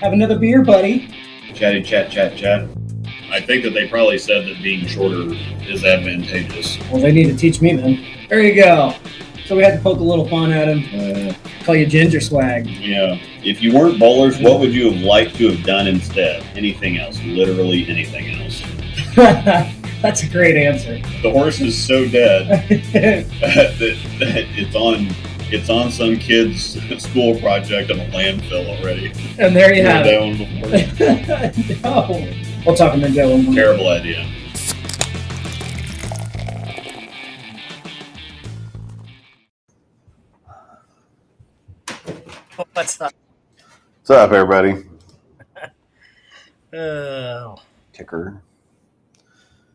Have another beer, buddy. Chatty chat chat chat. I think that they probably said that being shorter is advantageous. Well, they need to teach me then. There you go. So we had to poke a little fun at him. Call you Ginger Swag. Yeah. If you weren't bowlers, what would you have liked to have done instead? Anything else. Literally anything else. That's a great answer. The horse is so dead that it's on some kid's school project in a landfill already. And there you have that one before. No. We'll talk about that one more. Terrible idea. What's up? What's up, everybody? Oh. Ticker.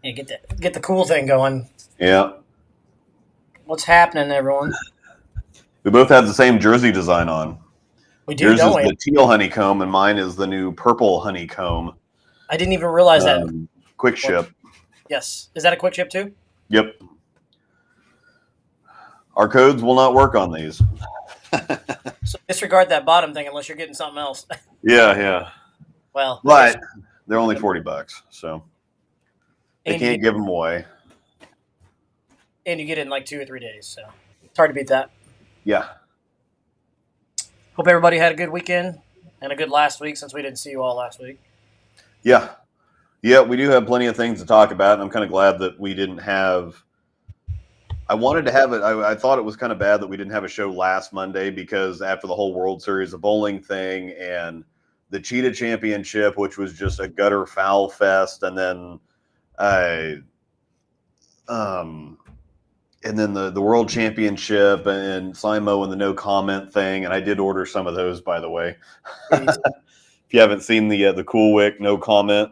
Yeah, get the cool thing going. Yeah. What's happening, everyone? We both had the same jersey design on. We do, Yours don't we? is the teal honeycomb, and mine is the new purple honeycomb. I didn't even realize that. Quick ship. Yes. Is that a quick ship too? Yep. Our codes will not work on these. So disregard that bottom thing unless you're getting something else. Yeah. Well, But they're only $40, so they and can't give them away. And you get it in like 2 or 3 days, so it's hard to beat that. Yeah. Hope everybody had a good weekend and a good last week since we didn't see you all last week. Yeah. Yeah, we do have plenty of things to talk about, and I'm kind of glad that we didn't have – I wanted to have it – I thought it was kind of bad that we didn't have a show last Monday because after the whole World Series of Bowling thing and the Cheetah Championship, which was just a gutter foul fest, and then the World Championship and Simo and the no comment thing, and I did order some of those, by the way. If you haven't seen the Cool Wick no comment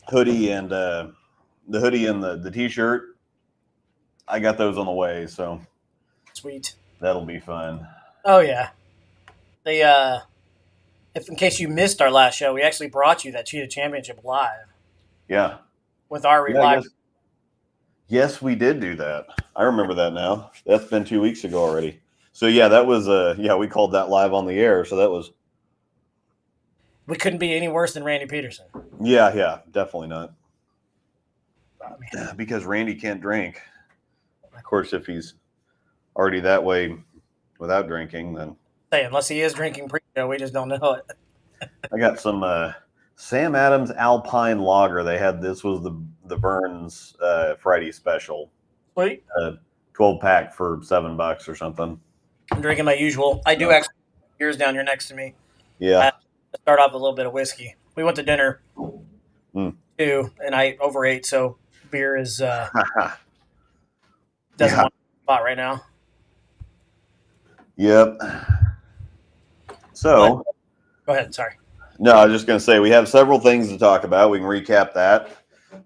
hoodie and the hoodie and the t-shirt, I got those on the way, so Sweet. That'll be fun. Oh yeah. If in case you missed our last show, we actually brought you that Cheetah Championship live. Yeah. With our live. Yes, we did do that. I remember that now. That's been 2 weeks ago already. So yeah, that was we called that live on the air. So that was. We couldn't be any worse than Randy Peterson. Yeah, definitely not. Because Randy can't drink. Of course, if he's already that way without drinking, then. Unless he is drinking pre-show, we just don't know it. I got some Sam Adams Alpine Lager. They had this was the Burns Friday special. Sweet. 12-pack for $7 or something. I'm drinking my usual. I do actually have beers down here next to me. Yeah. Start off with a little bit of whiskey. We went to dinner too, and I overate, so beer is doesn't want to spot right now. Yep. So, go ahead. Sorry. No, I was just going to say we have several things to talk about. We can recap that.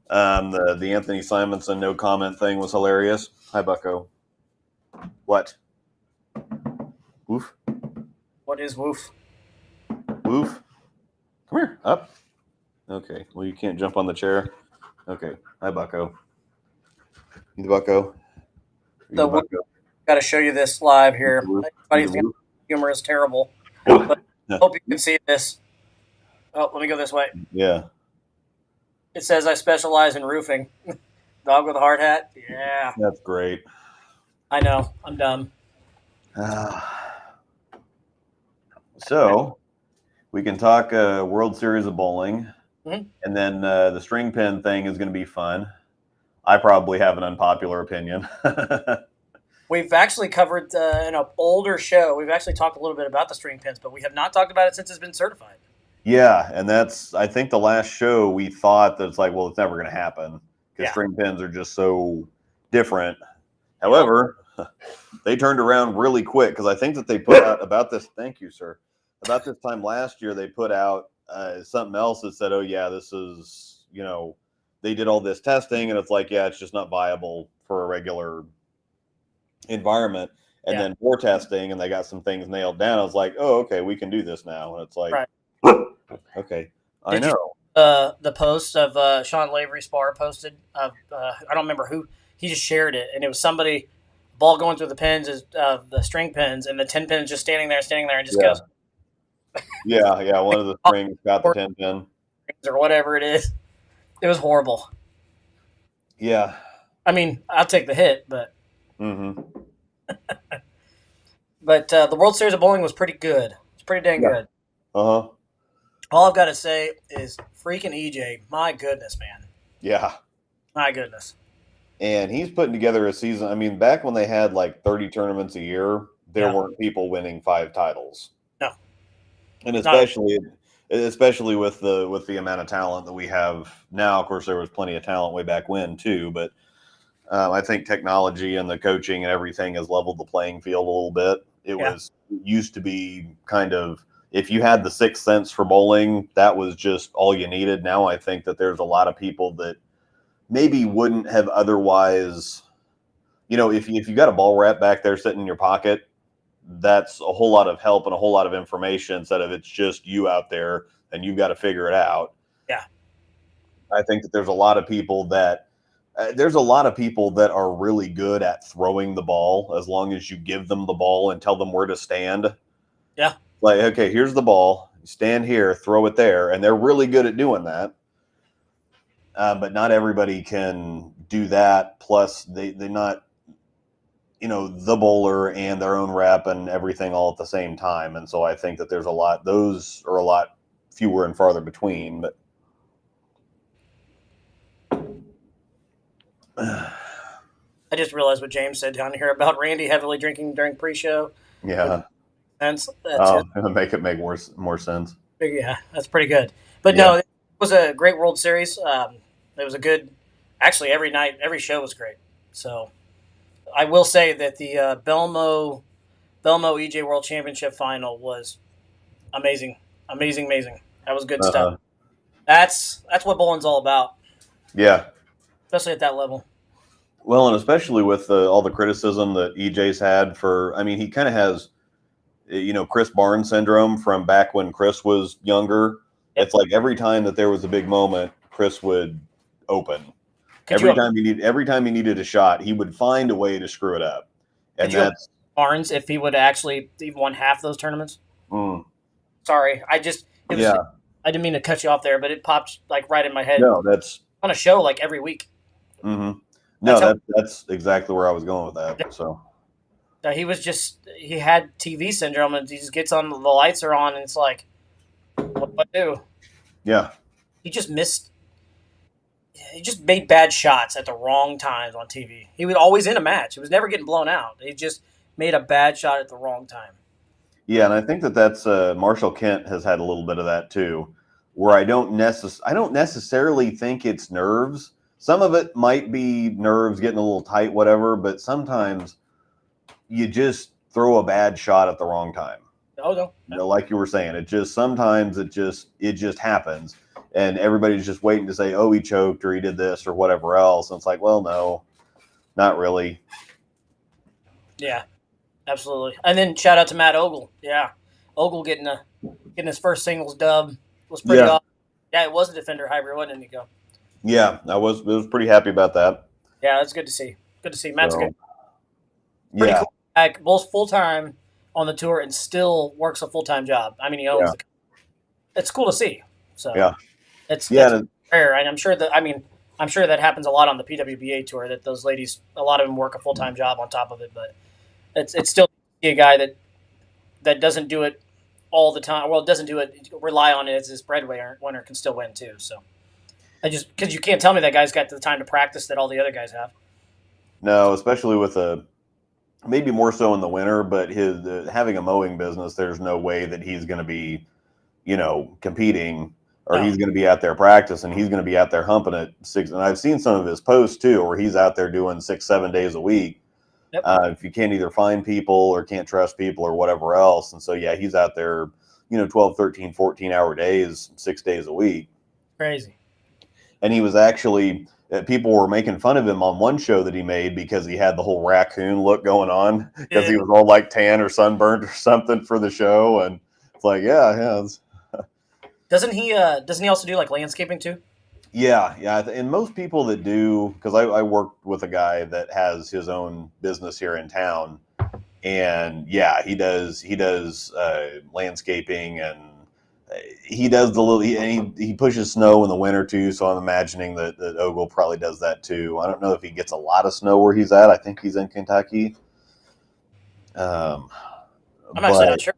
The Anthony Simonsen no comment thing was hilarious. Hi, Bucko. What? Woof. What is woof? Woof. Come here. Up. Okay. Well, you can't jump on the chair. Okay. Hi, Bucko. You the Bucko? The Bucko. Got to show you this live here. Everybody's humor is terrible. But I hope you can see this. Oh, let me go this way. Yeah. It says I specialize in roofing. Dog with a hard hat. Yeah. That's great. I know. I'm dumb. So we can talk World Series of Bowling. Mm-hmm. And then the string pin thing is going to be fun. I probably have an unpopular opinion. We've actually covered in an older show. We've actually talked a little bit about the string pins, but we have not talked about it since it's been certified. Yeah, and that's, I think the last show we thought that it's like, well, it's never going to happen because string pins are just so different. However, they turned around really quick because I think that they put out about this. Thank you, sir. About this time last year, they put out something else that said, oh, yeah, this is, they did all this testing and it's like, yeah, it's just not viable for a regular environment. And then more testing and they got some things nailed down. I was like, oh, okay, we can do this now. And it's like, okay, I know. The post of Sean Lavery Spar posted of I don't remember who, he just shared it, and it was somebody ball going through the pins, the string pins, and the 10 pin is just standing there and just goes. Yeah. One of the strings got the 10-pin. Or whatever it is. It was horrible. Yeah. I mean, I'll take the hit, but Mm-hmm. the World Series of Bowling was pretty good. It's pretty dang good. Uh-huh. All I've got to say is freaking EJ. My goodness, man. Yeah. My goodness. And he's putting together a season. I mean, back when they had like 30 tournaments a year, there weren't people winning 5 titles. No. And especially with the amount of talent that we have now. Of course, there was plenty of talent way back when too, but I think technology and the coaching and everything has leveled the playing field a little bit. It used to be kind of, if you had the sixth sense for bowling, that was just all you needed. Now I think that there's a lot of people that maybe wouldn't have otherwise, if you got a ball wrap back there sitting in your pocket, that's a whole lot of help and a whole lot of information instead of it's just you out there and you've got to figure it out. Yeah. I think that there's a lot of people that are really good at throwing the ball as long as you give them the ball and tell them where to stand. Yeah. Like, okay, here's the ball. Stand here, throw it there. And they're really good at doing that. But not everybody can do that. Plus, they're not, the bowler and their own rep and everything all at the same time. And so I think that those are a lot fewer and farther between. But I just realized what James said down here about Randy heavily drinking during pre-show. Yeah. That's it'll make it make more sense. Yeah, that's pretty good. But no, it was a great World Series. It was a good. Actually, every show was great. So, I will say that the Belmo EJ World Championship final was amazing. That was good stuff. That's what bowling's all about. Yeah, especially at that level. Well, and especially with all the criticism that EJ's had he kind of has, Chris Barnes syndrome from back when Chris was younger. Yep. It's like every time that there was a big moment, Chris would open. Every time he needed a shot, he would find a way to screw it up. And that's Barnes if he would actually even won half those tournaments. Sorry, I didn't mean to cut you off there, but it popped like right in my head. No, that's on a show like every week. Mm-hmm. No, that's exactly where I was going with that. So he had TV syndrome, and he just gets on, the lights are on, and it's like, what do? Yeah. He just made bad shots at the wrong times on TV. He was always in a match. He was never getting blown out. He just made a bad shot at the wrong time. Yeah, and I think that's Marshall Kent has had a little bit of that too, where I don't necessarily think it's nerves. Some of it might be nerves getting a little tight, whatever, but sometimes you just throw a bad shot at the wrong time. Oh, no. Like you were saying, sometimes it just happens, and everybody's just waiting to say, oh, he choked or he did this or whatever else. And it's like, well, no, not really. Yeah, absolutely. And then shout out to Matt Ogle. Yeah, Ogle getting his first singles dub was pretty awesome. Yeah, it was a Defender hybrid, wasn't it, Nico? Yeah, I was pretty happy about that. Yeah, that's good to see. Good to see. Matt's good. Pretty cool. Like, both full-time on the tour and still works a full-time job. I mean, he owns the company. It's cool to see. So it's rare. And I'm sure that happens a lot on the PWBA tour, that those ladies, a lot of them work a full-time job on top of it, but it's still a guy that doesn't do it all the time. Well, doesn't do it, rely on it as his breadwinner can still win too. So because you can't tell me that guy's got the time to practice that all the other guys have. No, especially with maybe more so in the winter, but his having a mowing business, there's no way that he's going to be, competing, or he's going to be out there practicing. He's going to be out there humping it 6. And I've seen some of his posts too, where he's out there doing 6-7 days a week. Yep. If you can't either find people or can't trust people or whatever else. And so, he's out there, 12, 13, 14-hour days, 6 days a week. Crazy. And he was actually, people were making fun of him on one show that he made because he had the whole raccoon look going on because he was all like tan or sunburned or something for the show. And it's like, Doesn't he also do like landscaping too? Yeah. And most people that do, because I worked with a guy that has his own business here in town, and he does landscaping and he does the little, he pushes snow in the winter too. So I'm imagining that Ogle probably does that too. I don't know if he gets a lot of snow where he's at. I think he's in Kentucky. I'm actually not sure.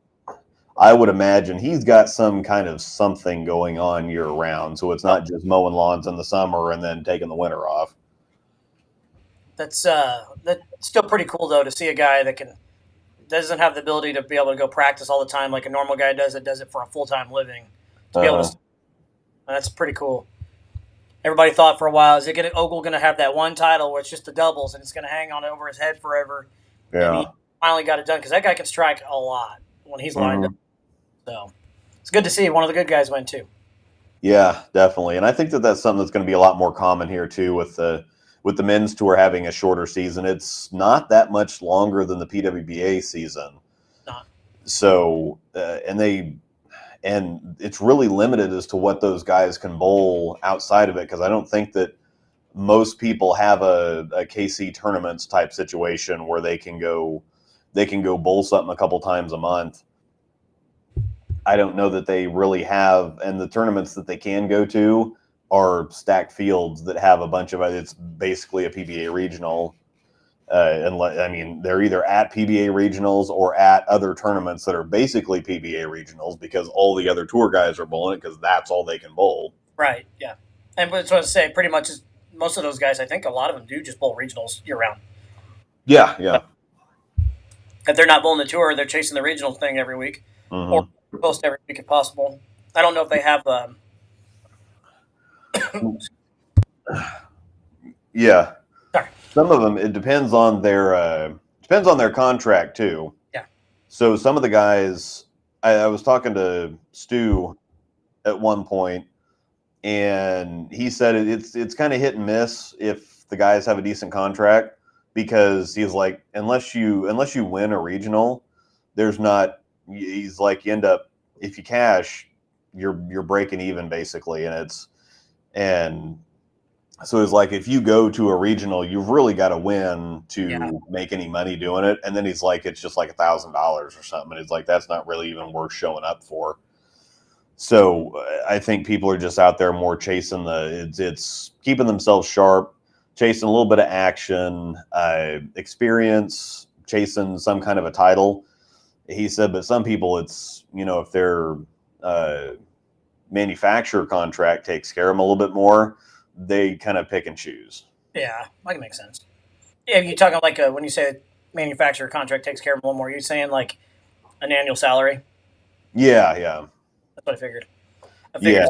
I would imagine he's got some kind of something going on year round. So it's not just mowing lawns in the summer and then taking the winter off. That's still pretty cool though to see a guy that doesn't have the ability to be able to go practice all the time like a normal guy does that does it for a full-time living. To be able to, that's pretty cool. Everybody thought for a while, is Ogle going to have that one title where it's just the doubles and it's going to hang on over his head forever? Yeah. And he finally got it done because that guy can strike a lot when he's lined up. So it's good to see one of the good guys win too. Yeah, definitely. And I think that's something that's going to be a lot more common here too with the men's tour having a shorter season. It's not that much longer than the PWBA season. Not. So, and it's really limited as to what those guys can bowl outside of it. Cause I don't think that most people have a KC tournaments type situation where they can go bowl something a couple times a month. I don't know that they really have, and the tournaments that they can go to are stacked fields that have a bunch of, it's basically a PBA regional. They're either at PBA regionals or at other tournaments that are basically PBA regionals because all the other tour guys are bowling it because that's all they can bowl. Right, yeah. And that's what I say, pretty much most of those guys, I think a lot of them do just bowl regionals year round. Yeah, yeah. If they're not bowling the tour, they're chasing the regional thing every week or post every week if possible. I don't know if they have yeah. Sorry. Some of them, it depends on their contract too. Yeah. So some of the guys, I was talking to Stu at one point, and he said it's kind of hit and miss if the guys have a decent contract because he's like, unless you win a regional, he's like, you end up, if you cash, you're breaking even basically, and so it's like if you go to a regional, you've really got to win to make any money doing it. And then he's like, it's just like $1,000 or something. And it's like, that's not really even worth showing up for. So I think people are just out there more chasing it's keeping themselves sharp, chasing a little bit of action, experience, chasing some kind of a title. He said, but some people it's, if their manufacturer contract takes care of them a little bit more, they kind of pick and choose. Yeah, that can make sense. Yeah, you're talking like when you say manufacturer contract takes care of them a little more, you're saying like an annual salary? Yeah. That's what I figured. Yeah,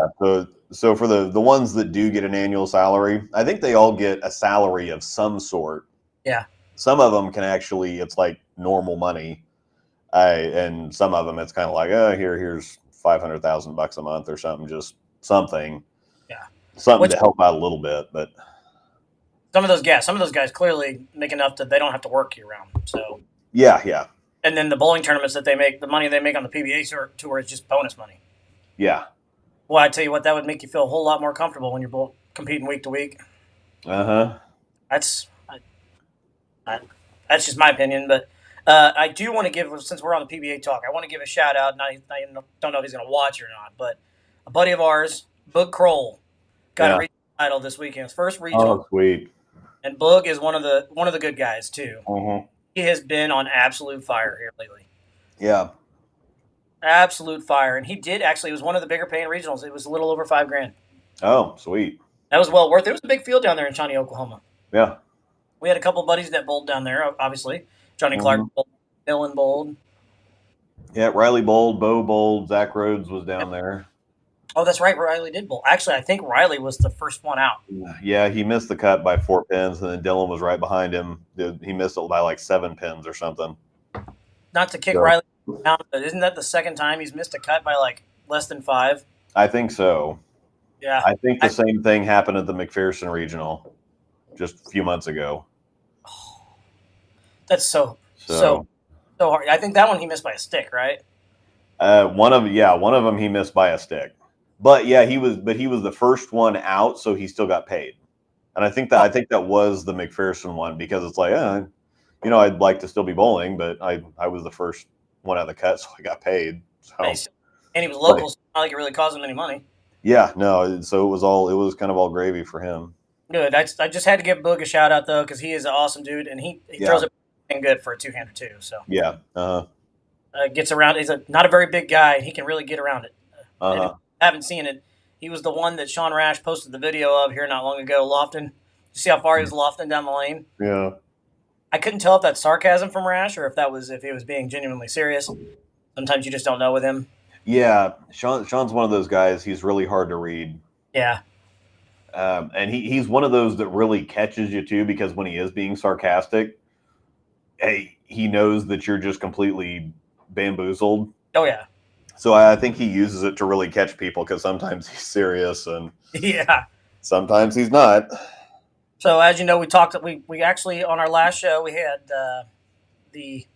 so for the ones that do get an annual salary, I think they all get a salary of some sort. Yeah. Some of them can actually, it's like normal money. And some of them it's kind of like, here's $500,000 a month or something, just something. Yeah. Something to help out a little bit, but some of those guys clearly make enough that they don't have to work year round. So yeah. And then the bowling tournaments that they make, the money they make on the PBA tour is just bonus money. Yeah. Well, I tell you what, that would make you feel a whole lot more comfortable when you're competing week to week. That's just my opinion, but I do want to give, since we're on the PBA talk, I want to give a shout out. I don't know if he's going to watch or not, but a buddy of ours, Boog Kroll, got a regional title this weekend. His first regional. Oh, sweet. And Boog is one of the good guys too. He has been on absolute fire here lately. Yeah. Absolute fire. And it was one of the bigger paying regionals. It was a little over $5,000. Oh, sweet. That was well worth it. It was a big field down there in Shawnee, Oklahoma. Yeah. We had a couple of buddies that bowled down there, obviously. Johnny Clark bowled, Dylan bowled. Yeah, Riley bowled, Bo bowled, Zach Rhodes was down there. Oh, that's right. Riley did bowl. Actually, I think Riley was the first one out. Yeah, he missed the cut by 4 pins, and then Dylan was right behind him. He missed it by like 7 pins or something. Not to kick Riley down, but isn't that the second time he's missed a cut by like less than 5? I think so. Yeah. I think the same thing happened at the McPherson Regional just a few months ago. That's so hard. I think that one he missed by a stick, right? One of them he missed by a stick. But yeah, he was the first one out, so he still got paid. And I think that was the McPherson one because it's like, I'd like to still be bowling, but I was the first one out of the cut, so I got paid. So. And he was local, so not like it really cost him any money. Yeah, no. So it was kind of all gravy for him. Good. I just had to give Boog a shout out though, because he is an awesome dude, and he throws it good for a two-hander too. So yeah, gets around. He's not a very big guy, and he can really get around it. I haven't seen it. He was the one that Sean Rash posted the video of here not long ago, lofting. You see how far he was lofting down the lane? Yeah. I couldn't tell if that's sarcasm from Rash or if he was being genuinely serious. Sometimes you just don't know with him. Yeah, Sean's one of those guys. He's really hard to read. Yeah. And he's one of those that really catches you too, because when he is being sarcastic, he knows that you're just completely bamboozled. Oh yeah. So I think he uses it to really catch people, because sometimes he's serious and sometimes he's not. So as you know, we actually on our last show we had the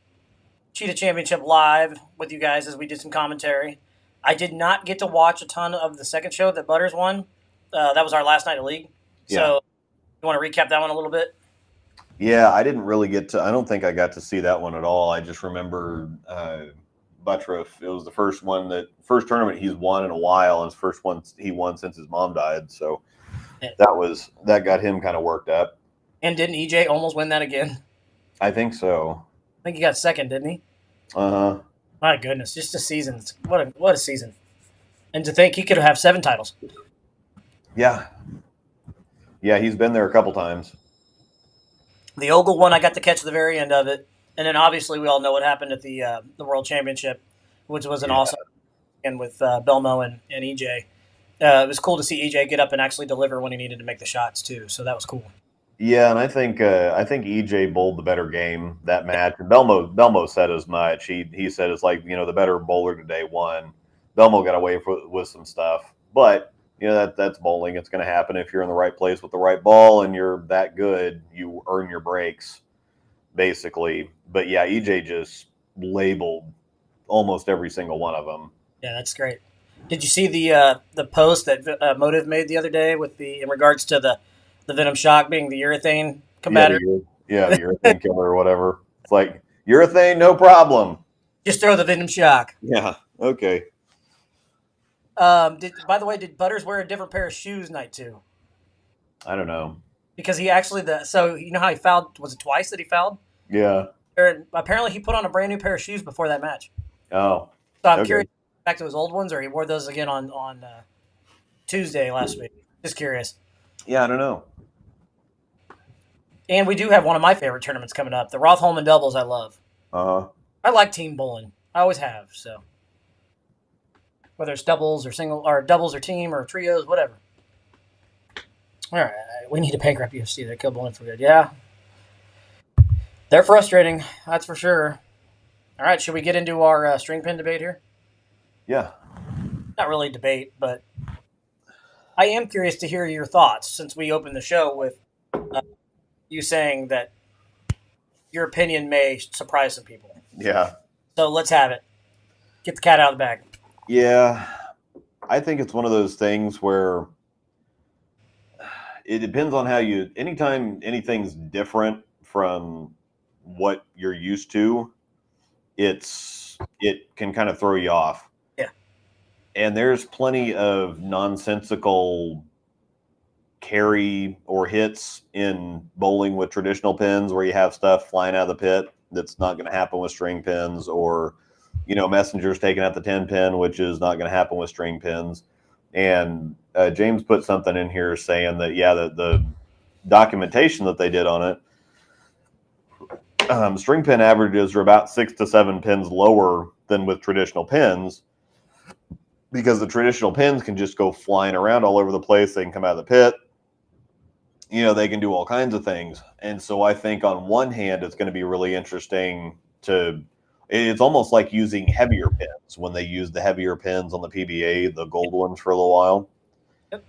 Cheetah Championship live with you guys as we did some commentary. I did not get to watch a ton of the second show that Butters won. That was our last night of league. So you want to recap that one a little bit? Yeah, I didn't really I don't think I got to see that one at all. I just remember Buttriff. It was the first tournament he's won in a while, and his first one he won since his mom died. So that got him kind of worked up. And didn't EJ almost win that again? I think so. I think he got second, didn't he? My goodness, just a season. What a season. And to think he could have 7 titles. Yeah. Yeah, he's been there a couple times. The Ogle one, I got to catch the very end of it. And then obviously we all know what happened at the World Championship, which was an awesome and with Belmo and EJ. It was cool to see EJ get up and actually deliver when he needed to make the shots too. So that was cool. Yeah, and I think EJ bowled the better game that match. And Belmo said as much. He said it's like, the better bowler today won. Belmo got away with some stuff, but that's bowling. It's going to happen if you're in the right place with the right ball and you're that good. You earn your breaks, basically. But yeah, EJ just labeled almost every single one of them. Yeah, that's great. Did you see the post that Motive made the other day in regards to the Venom Shock being the urethane combatant? The urethane killer or whatever. It's like, urethane, no problem. Just throw the Venom Shock. Yeah, okay. By the way, did Butters wear a different pair of shoes night 2? I don't know. Because he actually so you know how he fouled? Was it twice that he fouled? Yeah. Apparently he put on a brand new pair of shoes before that match. Oh. So I'm curious back to his old ones, or he wore those again on Tuesday last week. Just curious. Yeah, I don't know. And we do have one of my favorite tournaments coming up, the Roth-Holman doubles. I love. I like team bowling. I always have. So whether it's doubles or single, or doubles or team or trios, whatever. All right, we need to bankrupt UFC. They kill bowling for good. Yeah, they're frustrating. That's for sure. All right, should we get into our string pin debate here? Yeah. Not really debate, but I am curious to hear your thoughts, since we opened the show with you saying that your opinion may surprise some people. Yeah. So let's have it. Get the cat out of the bag. Yeah. I think it's one of those things where it depends on anytime anything's different from what you're used to, it can kind of throw you off. Yeah. And there's plenty of nonsensical carry or hits in bowling with traditional pins where you have stuff flying out of the pit that's not going to happen with string pins, or messengers taking out the 10 pin, which is not going to happen with string pins. And James put something in here saying that the documentation that they did on it, string pin averages are about 6 to 7 pins lower than with traditional pins, because the traditional pins can just go flying around all over the place. They can come out of the pit. They can do all kinds of things. And so I think on one hand, it's going to be really interesting it's almost like using heavier pins when they use the heavier pins on the PBA, the gold ones, for a little while. Yep.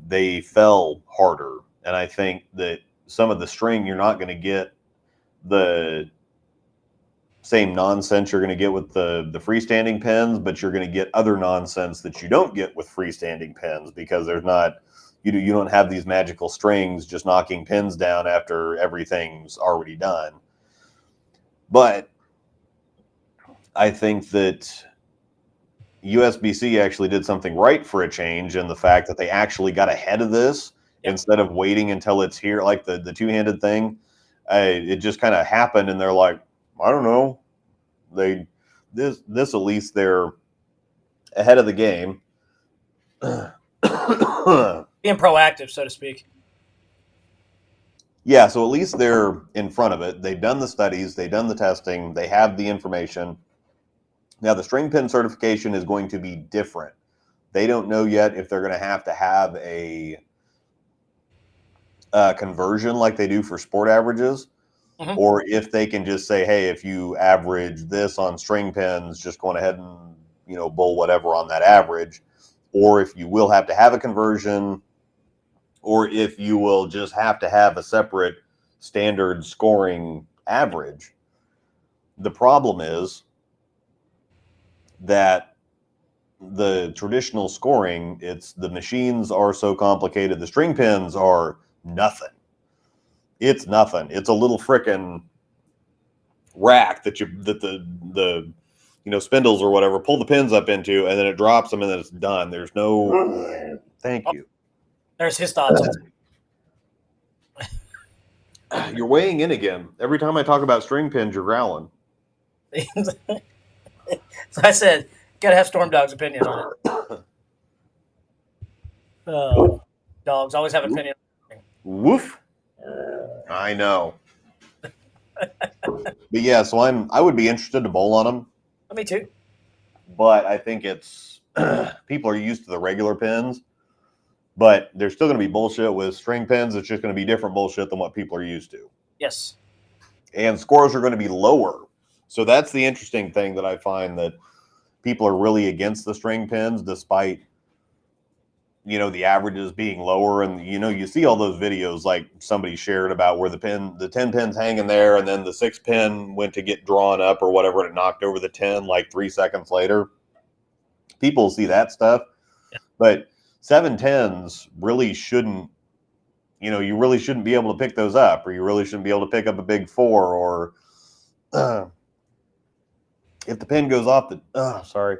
They fell harder. And I think that some of the string, you're not going to get the same nonsense you're going to get with the freestanding pins, but you're going to get other nonsense that you don't get with freestanding pins, because there's not, you don't have these magical strings just knocking pins down after everything's already done. But I think that, USBC actually did something right for a change in the fact that they actually got ahead of this instead of waiting until it's here, like the two-handed thing. It just kind of happened, and they're like, I don't know. This at least they're ahead of the game. Being proactive, so to speak. Yeah, so at least they're in front of it. They've done the studies, they've done the testing, they have the information. Now, the string pin certification is going to be different. They don't know yet if they're going to have a conversion like they do for sport averages, or if they can just say, hey, if you average this on string pins, just go ahead and, bull whatever on that average, or if you will have to have a conversion, or if you will just have to have a separate standard scoring average. The problem is that the traditional scoring, the machines are so complicated. The string pins are nothing. It's nothing. It's a little frickin' rack that the spindles or whatever pull the pins up into, and then it drops them, and then it's done. There's no. Thank you. There's his thoughts. You're weighing in again. Every time I talk about string pins, you're growling. So I said, gotta have Storm Dog's opinion on it. Dogs always have an opinion. Woof. I know. But yeah, so I would be interested to bowl on them. Me too. But I think it's people are used to the regular pins. But there's still going to be bullshit with string pins. It's just going to be different bullshit than what people are used to. Yes. And scores are going to be lower. So that's the interesting thing that I find, that people are really against the string pins despite, the averages being lower. And, you see all those videos like somebody shared about where the 10 pin's hanging there, and then the 6 pin went to get drawn up or whatever, and it knocked over the 10 like 3 seconds later. People see that stuff. Yeah. But 7/10s really shouldn't, you really shouldn't be able to pick those up, or you really shouldn't be able to pick up a big 4, or if the pin goes off sorry.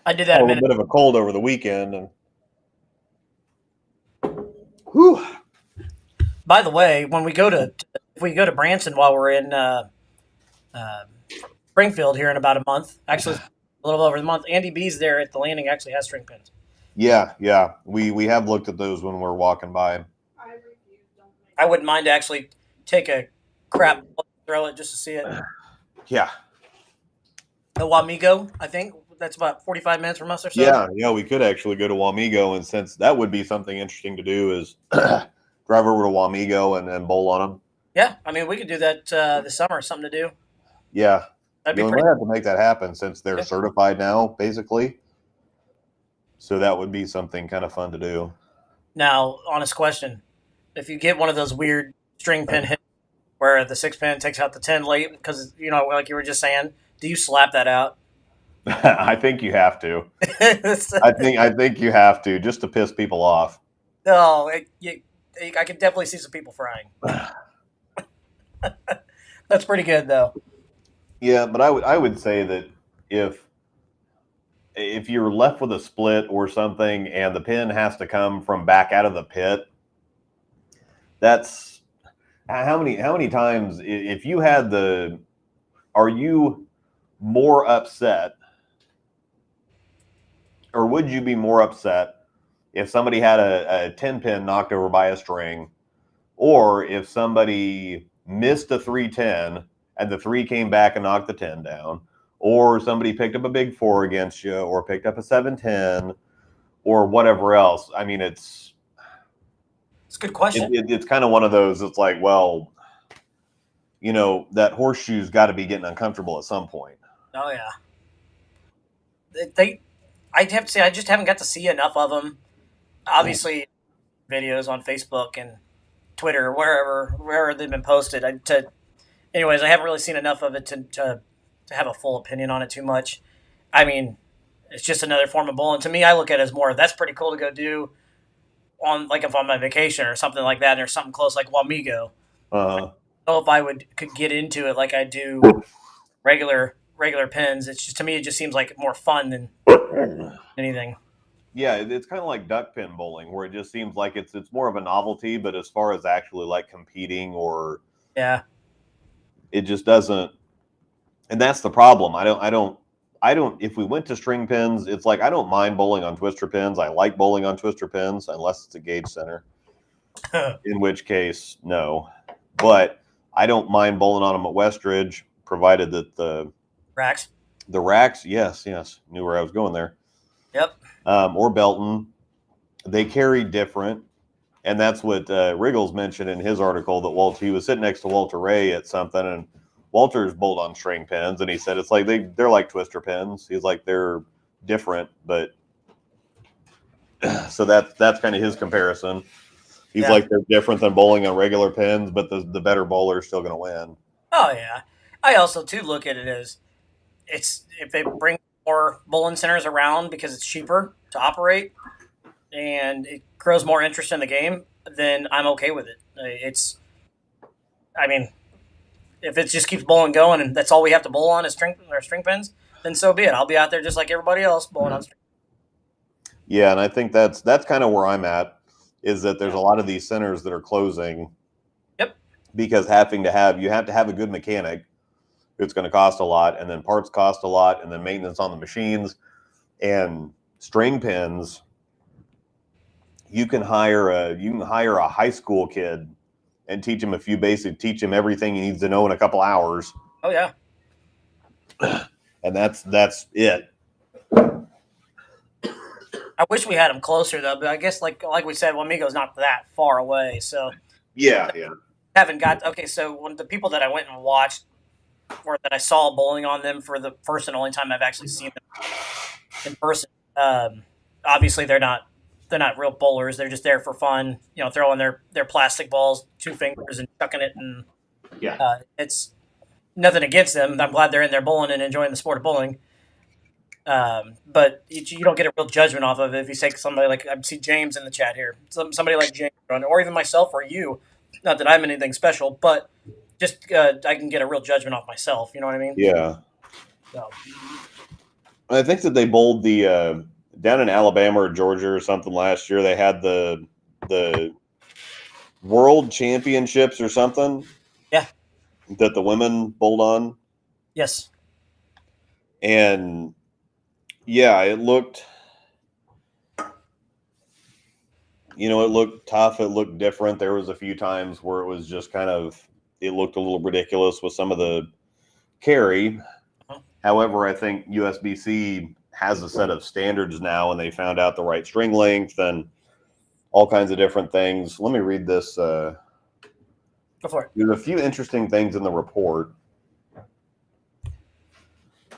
I did that a little bit of a cold over the weekend. And whew. By the way, when we go to Branson while we're in Springfield here in about a month, actually a little over the month, Andy B's there at the landing actually has string pins. Yeah. We have looked at those when we're walking by. I wouldn't mind to actually take a crap throw it just to see it. Yeah. The Wamego, I think that's about 45 minutes from us or so. Yeah, we could actually go to Wamego, and since that would be something interesting to do, is drive over to Wamego and bowl on them. Yeah, I mean, we could do that this summer. Something to do. Yeah. That'd be we might have to make that happen since they're certified now, basically. So that would be something kind of fun to do. Now, honest question. If you get one of those weird string pin hits where the 6 pin takes out the 10 late, because, like you were just saying, do you slap that out? I think you have to. I think you have to, just to piss people off. No, I can definitely see some people frying. That's pretty good, though. Yeah, but I would say that if you're left with a split or something, and the pin has to come from back out of the pit, that's how many times, if you had are you more upset, or would you be more upset if somebody had a 10 pin knocked over by a string, or if somebody missed a 310 and the 3 came back and knocked the 10 down, or somebody picked up a big 4 against you, or picked up a 710, or whatever else? I mean, it's a good question. It's kind of one of those. It's like, well, that horseshoe's got to be getting uncomfortable at some point. Oh yeah. I'd have to say I just haven't got to see enough of them. Obviously, videos on Facebook and Twitter, wherever they've been posted. Anyways, I haven't really seen enough of it to have a full opinion on it too much. I mean, it's just another form of bowling. To me, I look at it as more, that's pretty cool to go do on, like, if I'm on vacation or something like that, and there's something close like Wamego. I don't know if I could get into it like I do regular regular pins. It's just, to me, it just seems like more fun than anything. Yeah, it's kind of like duck pin bowling, where it just seems like it's more of a novelty, but as far as actually like competing or it just doesn't. And that's the problem. I don't. If we went to string pins, it's like I don't mind bowling on twister pins. I like bowling on twister pins unless it's a gauge center. In which case, no. But I don't mind bowling on them at Westridge, provided that the racks, yes, knew where I was going there. Yep. Or Belton, they carry different, and that's what Riggles mentioned in his article that he was sitting next to Walter Ray at something, and Walter's bowled on string pins, and he said it's like they're like twister pins. He's like they're different, but so that's kind of his comparison. He's like they're different than bowling on regular pins, but the better bowler is still going to win. Oh yeah, I also too look at it as if they bring more bowling centers around because it's cheaper to operate and it grows more interest in the game, then I'm okay with it. If it just keeps bowling going and that's all we have to bowl on is string pins, then so be it. I'll be out there just like everybody else bowling on string. Yeah, and I think that's kind of where I'm at, is that there's a lot of these centers that are closing. Yep. Because you have to have a good mechanic. It's going to cost a lot, and then parts cost a lot, and then maintenance on the machines. And string pins, you can hire a high school kid and teach him everything he needs to know in a couple hours. Oh yeah. And that's it. I wish we had them closer though, but I guess like we said, Wamigo's not that far away, so yeah. Haven't got so when the people that I went and watched or that I saw bowling on them for the first and only time I've actually seen them in person. Obviously they're not real bowlers. They're just there for fun, throwing their plastic balls, 2 fingers and chucking it. And it's nothing against them. I'm glad they're in there bowling and enjoying the sport of bowling. But you don't get a real judgment off of it if you take somebody like, I see James in the chat here, somebody like James, or even myself or you. Not that I'm anything special, but just I can get a real judgment off myself. You know what I mean? Yeah. So. I think that they bowled the down in Alabama or Georgia or something last year. They had the World Championships or something. Yeah. That the women bowled on. Yes. And yeah, it looked. It looked tough. It looked different. There was a few times where it was just it looked a little ridiculous with some of the carry. Uh-huh. However, I think USBC has a set of standards now, and they found out the right string length and all kinds of different things. Let me read this. Go for it. There's a few interesting things in the report.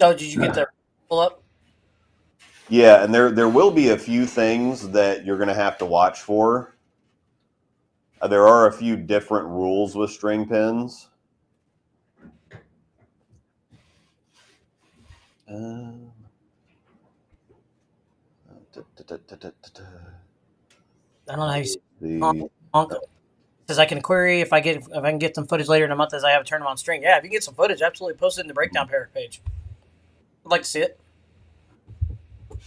Oh, did you get the pull up? Yeah, and there will be a few things that you're going to have to watch for. There are a few different rules with string pins. I don't know how you see says I can query if I can get some footage later in the month as I have a tournament on string. Yeah, if you can get some footage, absolutely post it in the breakdown pair page. I'd like to see it. If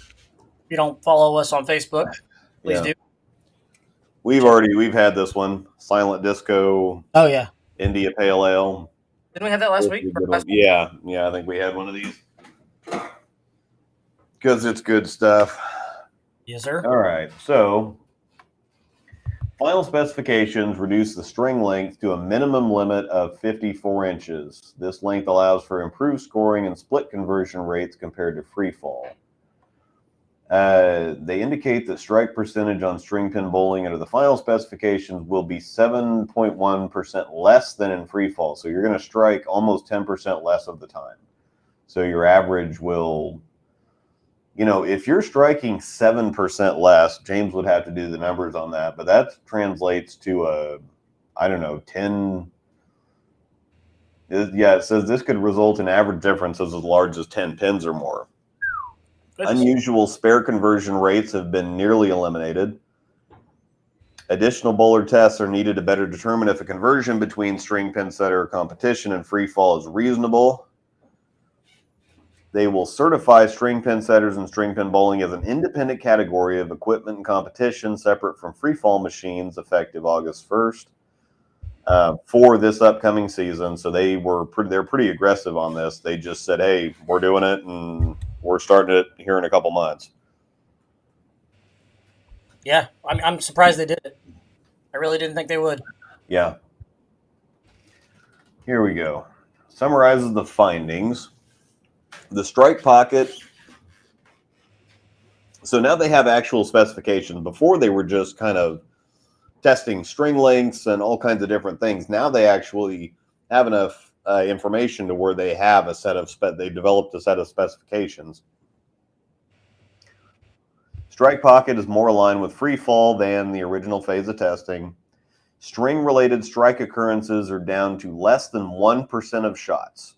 you don't follow us on Facebook, please do. We've had this one, Silent Disco. Oh yeah. India Pale Ale. Didn't we have that last week? Yeah, I think we had one of these. Because it's good stuff. Yes, sir. All right, so final specifications reduce the string length to a minimum limit of 54 inches. This length allows for improved scoring and split conversion rates compared to free fall. They indicate that strike percentage on string pin bowling under the final specifications will be 7.1% less than in free fall. So you're going to strike almost 10% less of the time. So your average will, if you're striking 7% less, James would have to do the numbers on that, but that translates to 10. It says this could result in average differences as large as 10 pins or more. Unusual spare conversion rates have been nearly eliminated. Additional bowler tests are needed to better determine if a conversion between string pin setter competition and free fall is reasonable. They will certify string pin setters and string pin bowling as an independent category of equipment and competition, separate from freefall machines, effective August 1st for this upcoming season. So they're pretty aggressive on this. They just said, "Hey, we're doing it, and we're starting it here in a couple months." Yeah, I'm surprised they did it. I really didn't think they would. Yeah. Here we go. Summarizes the findings. The strike pocket. So now they have actual specifications. Before they were just kind of testing string lengths and all kinds of different things. Now they actually have enough information to where they have a set of they developed a set of specifications. Strike pocket is more aligned with free fall than the original phase of testing. String-related strike occurrences are down to less than 1% of shots.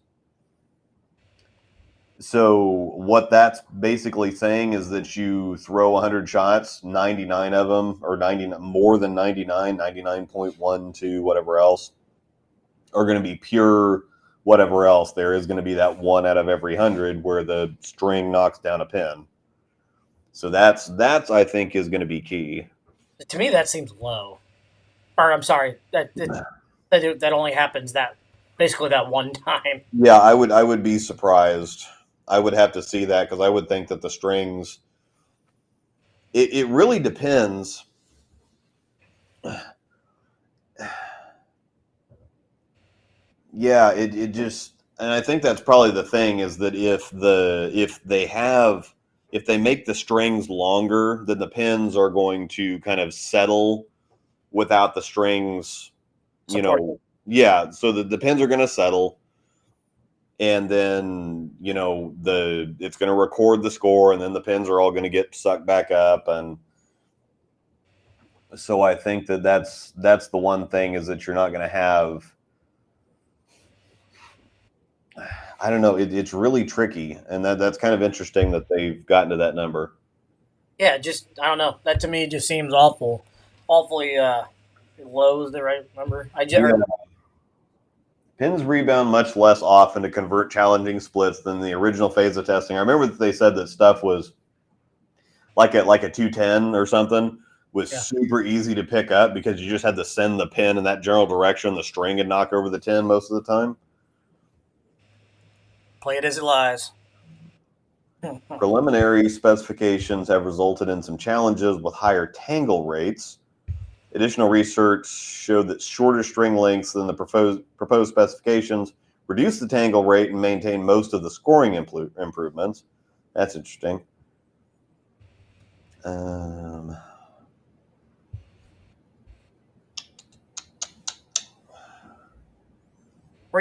So what that's basically saying is that you throw 100 shots, 99 of them, or 90, more than 99, 99.12, whatever else, are going to be pure whatever else. There is going to be that one out of every 100 where the string knocks down a pin. So that's I think is going to be key. To me, that seems low. Or I'm sorry, that only happens basically that one time. Yeah, I would be surprised. I would have to see that, because I would think that the strings. It really depends. Yeah, it just, and I think that's probably the thing, is that if they make the strings longer, then the pins are going to kind of settle without the strings, Support. Yeah, so the pins are going to settle, and then it's going to record the score, and then the pins are all going to get sucked back up. And so I think that's the one thing, is that you're not going to have, I don't know, it's really tricky, and that's kind of interesting that they've gotten to that number. Yeah, just, I don't know, that to me just seems awfully low is the right number. Pins rebound much less often to convert challenging splits than the original phase of testing. I remember that they said that stuff was like a 210 or something was super easy to pick up, because you just had to send the pin in that general direction. The string would knock over the 10 most of the time. Play it as it lies. Preliminary specifications have resulted in some challenges with higher tangle rates. Additional research showed that shorter string lengths than the proposed specifications reduce the tangle rate and maintain most of the scoring improvements. That's interesting. Are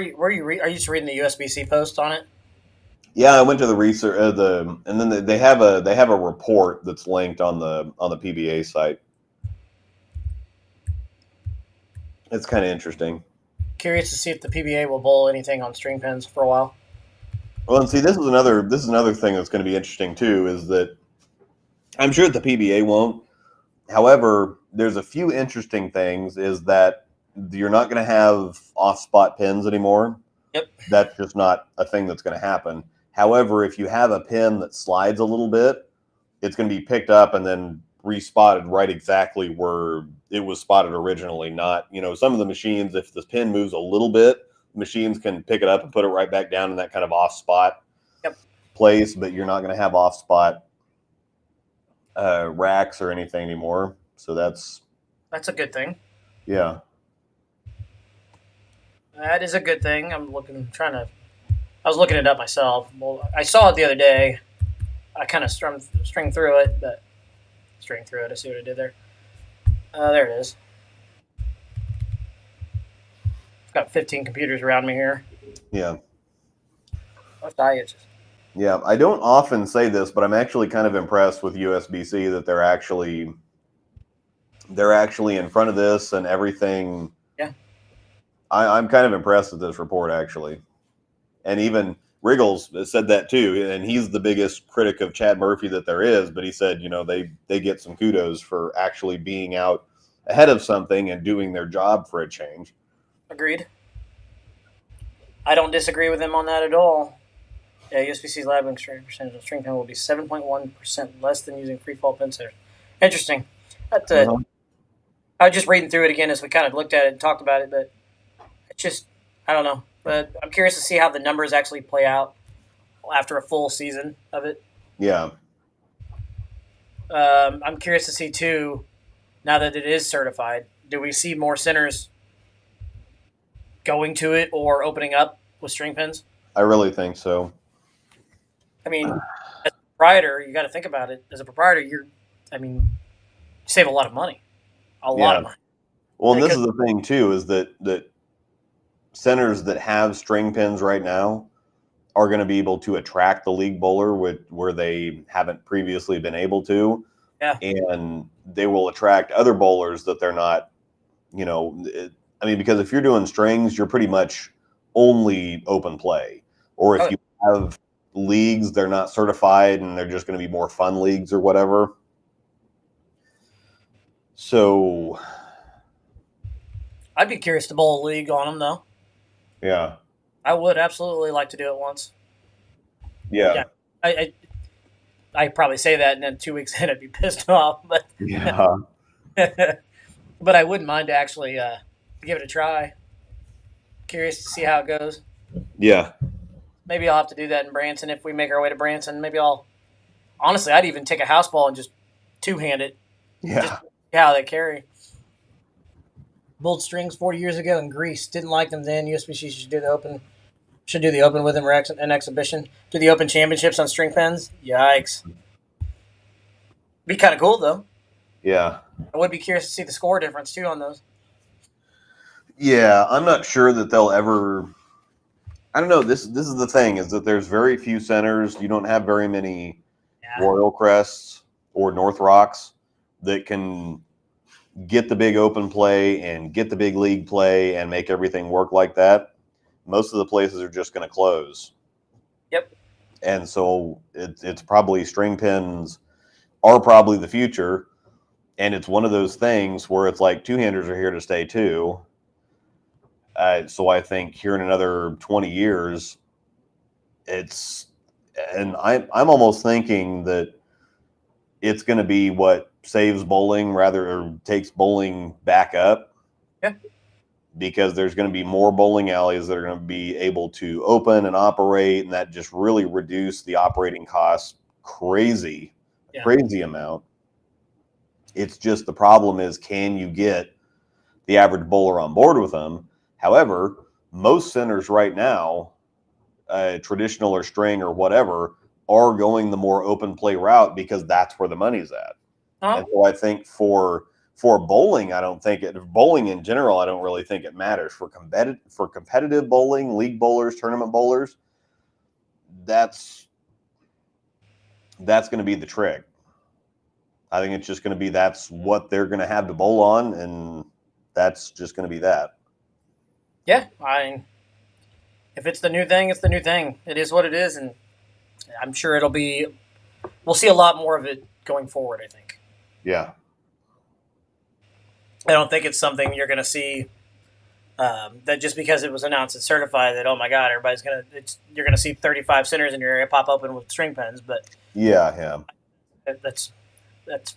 you just reading the USBC post on it? Yeah, I went to the research, and then they have a report that's linked on the PBA site. It's kind of interesting. Curious to see if the PBA will bowl anything on string pins for a while. Well, and see, this is another thing that's going to be interesting too, is that I'm sure that the PBA won't. However, there's a few interesting things, is that you're not going to have off-spot pins anymore. Yep. That's just not a thing that's going to happen. However, if you have a pin that slides a little bit, it's going to be picked up and then respotted right exactly where it was spotted originally. Not, some of the machines, if the pin moves a little bit, machines can pick it up and put it right back down in that kind of off-spot place, but you're not going to have off-spot racks or anything anymore. So that's a good thing. Yeah. That is a good thing. I was looking it up myself. Well, I saw it the other day. I kind of string through it. I see what I did there. There it is. I've got 15 computers around me here. Yeah. Left eye itches. Yeah, I don't often say this, but I'm actually kind of impressed with USBC that they're actually in front of this and everything. Yeah. I'm kind of impressed with this report, actually. And even Wriggles said that too, and he's the biggest critic of Chad Murphy that there is, but he said, they get some kudos for actually being out ahead of something and doing their job for a change. Agreed. I don't disagree with him on that at all. Yeah, USBC's labeling percentage of string pin will be 7.1% less than using free fall pin setters. Interesting. I was just reading through it again as we kind of looked at it and talked about it, but it's just, I don't know. But I'm curious to see how the numbers actually play out after a full season of it. Yeah. I'm curious to see, too, now that it is certified, do we see more centers going to it or opening up with string pins? I really think so. I mean, as a proprietor, you got to think about it. As a proprietor, you save a lot of money. A lot of money. Well, and this is the thing, too, is that centers that have string pins right now are going to be able to attract the league bowler where they haven't previously been able to. Yeah. And they will attract other bowlers that they're not, because if you're doing strings, you're pretty much only open play. Or if you have leagues, they're not certified and they're just going to be more fun leagues or whatever. So I'd be curious to bowl a league on them, though. Yeah. I would absolutely like to do it once. Yeah. I probably say that, and then 2 weeks in, I'd be pissed off. But yeah. But I wouldn't mind to actually give it a try. Curious to see how it goes. Yeah. Maybe I'll have to do that in Branson if we make our way to Branson. Maybe honestly, I'd even take a house ball and just two-hand it. Yeah. Just see how they carry. Bowled strings 40 years ago in Greece. Didn't like them then. USBC should do the open. Should do the open with them or an exhibition. Do the open championships on string pens. Yikes. Be kind of cool though. Yeah. I would be curious to see the score difference too on those. Yeah, I'm not sure that they'll ever. I don't know. This is the thing, is that there's very few centers. You don't have very many Royal Crests or North Rocks that can get the big open play and get the big league play and make everything work like that. Most of the places are just going to close. Yep. And so it's probably string pins are probably the future. And it's one of those things where it's like two-handers are here to stay too. So I think here in another 20 years, I'm almost thinking that it's going to be what saves bowling or takes bowling back up. Yeah. Because there's going to be more bowling alleys that are going to be able to open and operate, and that just really reduce the operating costs crazy amount. It's just the problem is, can you get the average bowler on board with them? However, most centers right now, traditional or string or whatever, are going the more open play route because that's where the money's at. And so I think for bowling, bowling in general, I don't really think it matters. For competitive bowling, league bowlers, tournament bowlers, that's going to be the trick. I think it's just going to be, that's what they're going to have to bowl on, and that's just going to be that. Yeah, if it's the new thing, it's the new thing. It is what it is, and I'm sure we'll see a lot more of it going forward, I think. Yeah. I don't think it's something you're going to see that just because it was announced and certified that, oh my God, you're going to see 35 centers in your area pop open with string pens. But yeah, that's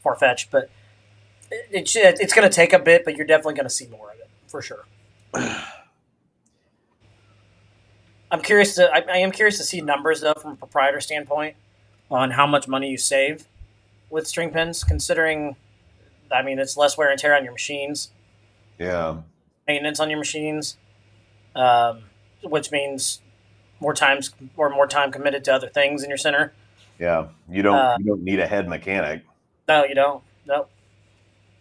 far-fetched. But it's going to take a bit, but you're definitely going to see more of it for sure. I am curious to see numbers though from a proprietor standpoint on how much money you save with string pins, considering, it's less wear and tear on your machines. Yeah. Maintenance on your machines, which means more time committed to other things in your center. Yeah. You don't need a head mechanic. No, you don't. No.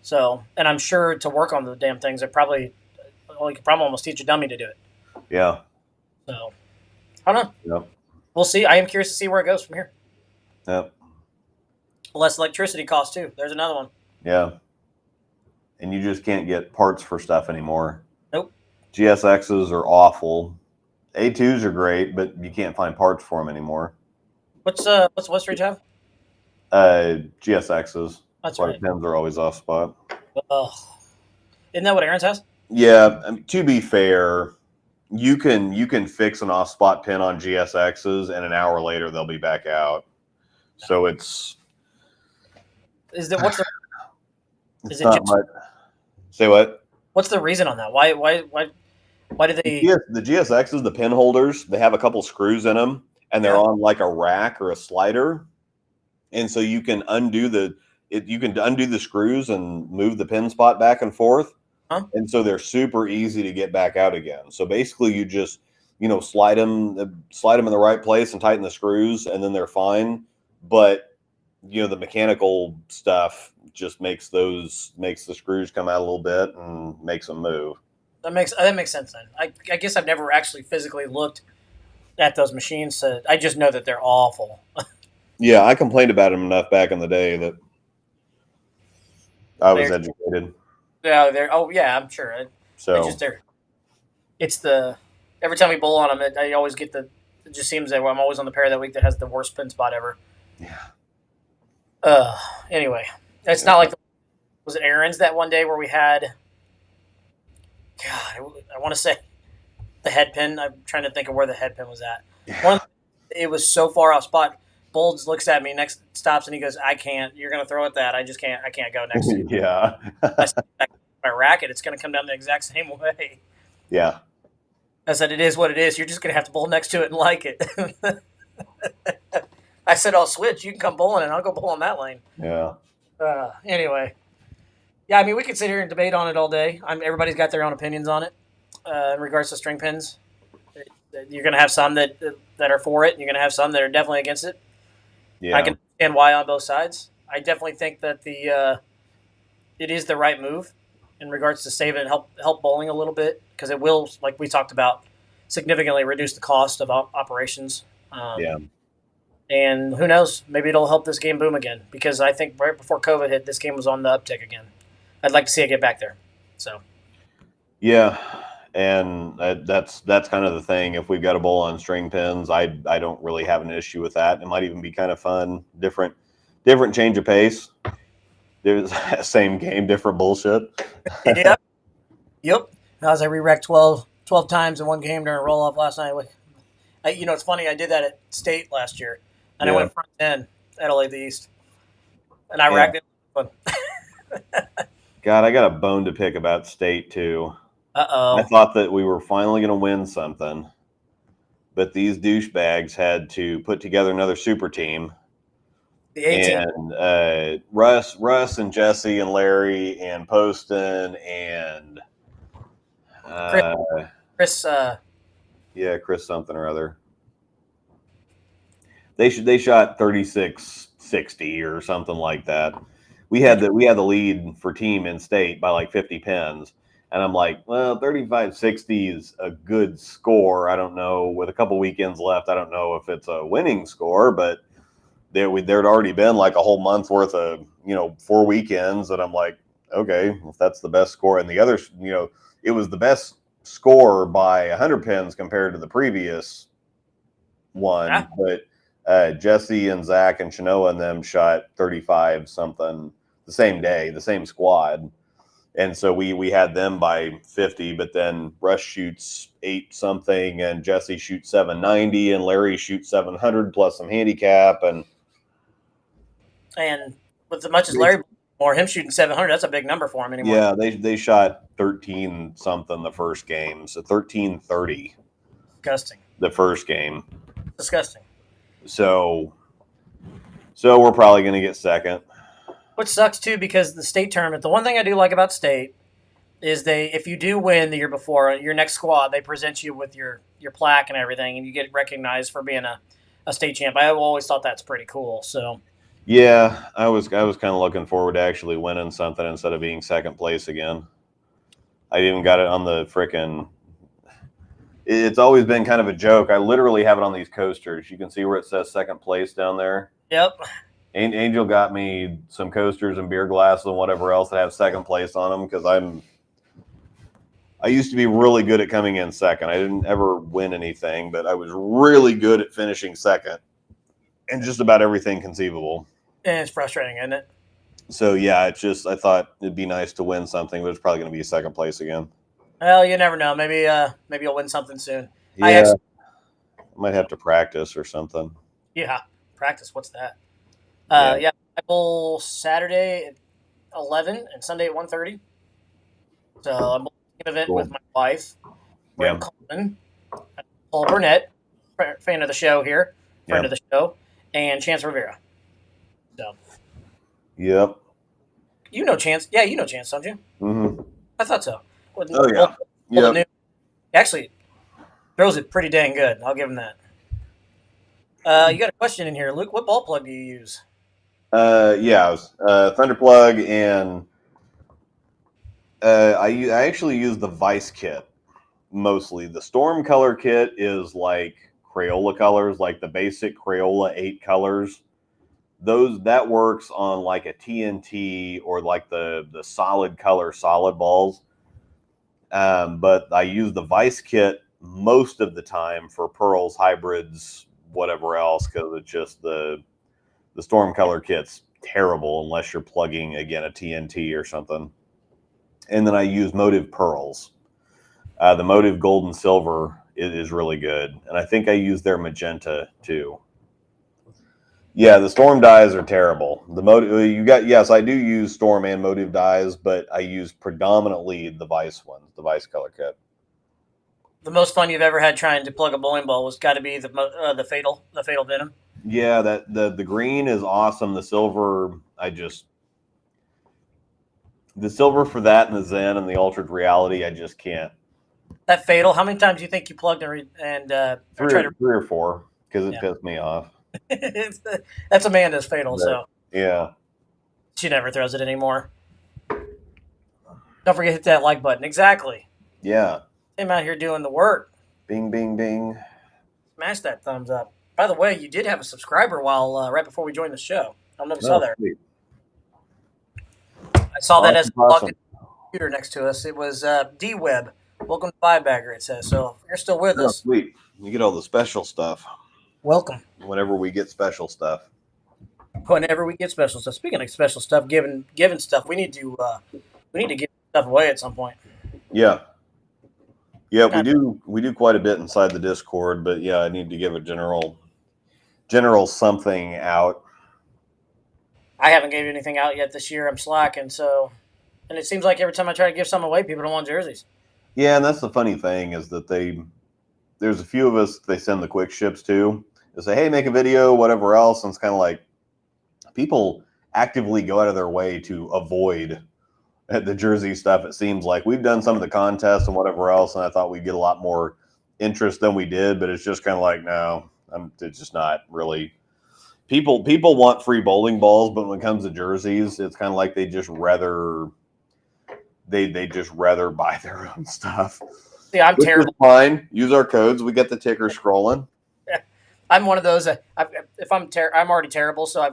So, and I'm sure to work on the damn things, you could probably almost teach a dummy to do it. Yeah. So, I don't know. Yep. We'll see. I am curious to see where it goes from here. Yep. Less electricity costs too. There's another one. Yeah. And you just can't get parts for stuff anymore. Nope. GSXs are awful. A2s are great, but you can't find parts for them anymore. What's Westridge have? GSXs. That's right. Pins are always off spot. Isn't that what Aaron's has? Yeah. To be fair, You can fix an off spot pin on GSXs, and an hour later they'll be back out. So it's what's the it's not much. Say what? What's the reason on that? Why do they the GSXs, the pin holders, they have a couple screws in them, and they're on like a rack or a slider, and so you can undo the screws and move the pin spot back and forth. And so they're super easy to get back out again. So basically you just, slide them in the right place and tighten the screws, and then they're fine. But, the mechanical stuff just makes the screws come out a little bit and makes them move. That makes sense then. I guess I've never actually physically looked at those machines. So I just know that they're awful. Yeah, I complained about them enough back in the day that I was educated. Yeah, I'm sure. It's every time we bowl on them, I always get it just seems that I'm always on the pair that week that has the worst pin spot ever. Yeah. Anyway, it's not like, was it Aaron's that one day where we had, God, I want to say the head pin. I'm trying to think of where the head pin was at. Yeah. It was so far off spot. Bolds looks at me, next stops, and he goes, "I can't. You're going to throw at that. I just can't. I can't go next to you." Yeah. I said, my racket, it's going to come down the exact same way. Yeah. I said, it is what it is. You're just going to have to bowl next to it and like it. I said, I'll switch. You can come bowling, and I'll go bowl on that lane. Yeah. Anyway. Yeah, I mean, we could sit here and debate on it all day. Everybody's got their own opinions on it in regards to string pins. You're going to have some that are for it, and you're going to have some that are definitely against it. Yeah. I can understand why on both sides. I definitely think that it is the right move in regards to save and help bowling a little bit, because it will, like we talked about, significantly reduce the cost of operations. Yeah. And who knows, maybe it'll help this game boom again, because I think right before COVID hit, this game was on the uptick again. I'd like to see it get back there. So. Yeah. And that's kind of the thing. If we've got a bowl on string pins, I don't really have an issue with that. It might even be kind of fun. Different change of pace. There's same game, different bullshit. Yep. As I re-wrecked 12 times in one game during a roll-off last night. It's funny. I did that at State last year, and I went front 10 at LA the East, and I racked it. God, I got a bone to pick about State too. Uh-oh. I thought that we were finally going to win something, but these douchebags had to put together another super team. The A-team. And Russ and Jesse and Larry and Poston and Chris. Chris something or other. They shot 36-60 or something like that. We had the lead for team in State by like 50 pins. And I'm like, well, 35-60 is a good score. I don't know. With a couple weekends left, I don't know if it's a winning score, but there'd already been like a whole month worth of, 4 weekends. And I'm like, okay, if that's the best score. And the other, it was the best score by 100 pins compared to the previous one. Yeah. But Jesse and Zach and Chenoa and them shot 35 something the same day, the same squad. And so we had them by 50, but then Rush shoots 8 something and Jesse shoots 790 and Larry shoots 700 plus some handicap. And with as much as Larry or him shooting 700, that's a big number for him anymore. Yeah, they shot 13 something the first game. So 13-30. Disgusting. The first game. Disgusting. So we're probably going to get second. Which sucks too, because the State tournament, the one thing I do like about State is if you do win the year before, your next squad, they present you with your plaque and everything, and you get recognized for being a state champ. I've always thought that's pretty cool. So yeah, I was kind of looking forward to actually winning something instead of being second place again. I even got it on the frickin'. It's always been kind of a joke. I literally have it on these coasters. You can see where it says second place down there. Yep. Angel got me some coasters and beer glasses and whatever else that have second place on them, because I used to be really good at coming in second. I didn't ever win anything, but I was really good at finishing second in just about everything conceivable. And it's frustrating, isn't it? So yeah, I thought it'd be nice to win something, but it's probably going to be second place again. Well, you never know. Maybe you'll win something soon. Yeah, I might have to practice or something. Yeah, practice. What's that? Yeah. Yeah, I bowl Saturday at 11 and Sunday at 1:30. So I'm bowling an event Cool. with my wife, Yeah. Brent Coleman, Paul Burnett, fan of the show here, friend of the show, and Chance Rivera. So. Yep. You know Chance. Yeah, you know Chance, don't you? Mm-hmm. I thought so. Oh, yeah. Yep. Actually, throws it pretty dang good. I'll give him that. You got a question in here, Luke. What ball plug do you use? Yeah, it was, Thunder Plug, and I actually use the Vice kit mostly. The Storm color kit is like Crayola colors, like the basic Crayola 8 colors. That works on like a TNT or like the solid color solid balls. But I use the Vice kit most of the time for pearls, hybrids, whatever else, because it's just the Storm color kit's terrible unless you're plugging, again, a TNT or something. And then I use Motive pearls. The Motive gold and silver is really good, and I think I use their magenta too. Yeah, the Storm dyes are terrible. The Motive, yes, I do use Storm and Motive dyes, but I use predominantly the Vice ones, the Vice color kit. The most fun you've ever had trying to plug a bowling ball was got to be the fatal venom. Yeah, the green is awesome. The silver, the silver for that and the Zen and the Altered Reality, I just can't. That fatal. How many times do you think you plugged and three or four, because it pissed me off. That's Amanda's fatal. So yeah, she never throws it anymore. Don't forget to hit that like button. Exactly. Yeah. I'm out here doing the work. Bing, bing, bing. Smash that thumbs up. By the way, you did have a subscriber while right before we joined the show. I don't know if you saw that. Sweet. I saw that as awesome. the computer next to us. It was D-Web. Welcome to Five Bagger, it says. So if you're still with us. Sweet. You get all the special stuff. Welcome. Whenever we get special stuff. Whenever we get special stuff. Speaking of special stuff, giving stuff, we need to give stuff away at some point. Yeah. Yeah, we do quite a bit inside the Discord, but yeah, I need to give a general something out. I haven't given anything out yet this year. I'm slacking, and it seems like every time I try to give something away, people don't want jerseys. Yeah, and that's the funny thing is that there's a few of us they send the quick ships to. They say, hey, make a video, whatever else, and it's kind of like people actively go out of their way to avoid the jersey stuff. It seems like we've done some of the contests and whatever else, and I thought we'd get a lot more interest than we did, but it's just kind of like, no, it's just not really. People want free bowling balls, but when it comes to jerseys, it's kind of like they just rather buy their own stuff. Yeah, I'm terrible. Fine, use our codes. We get the ticker scrolling. Yeah, I'm one of those. I'm already terrible, so I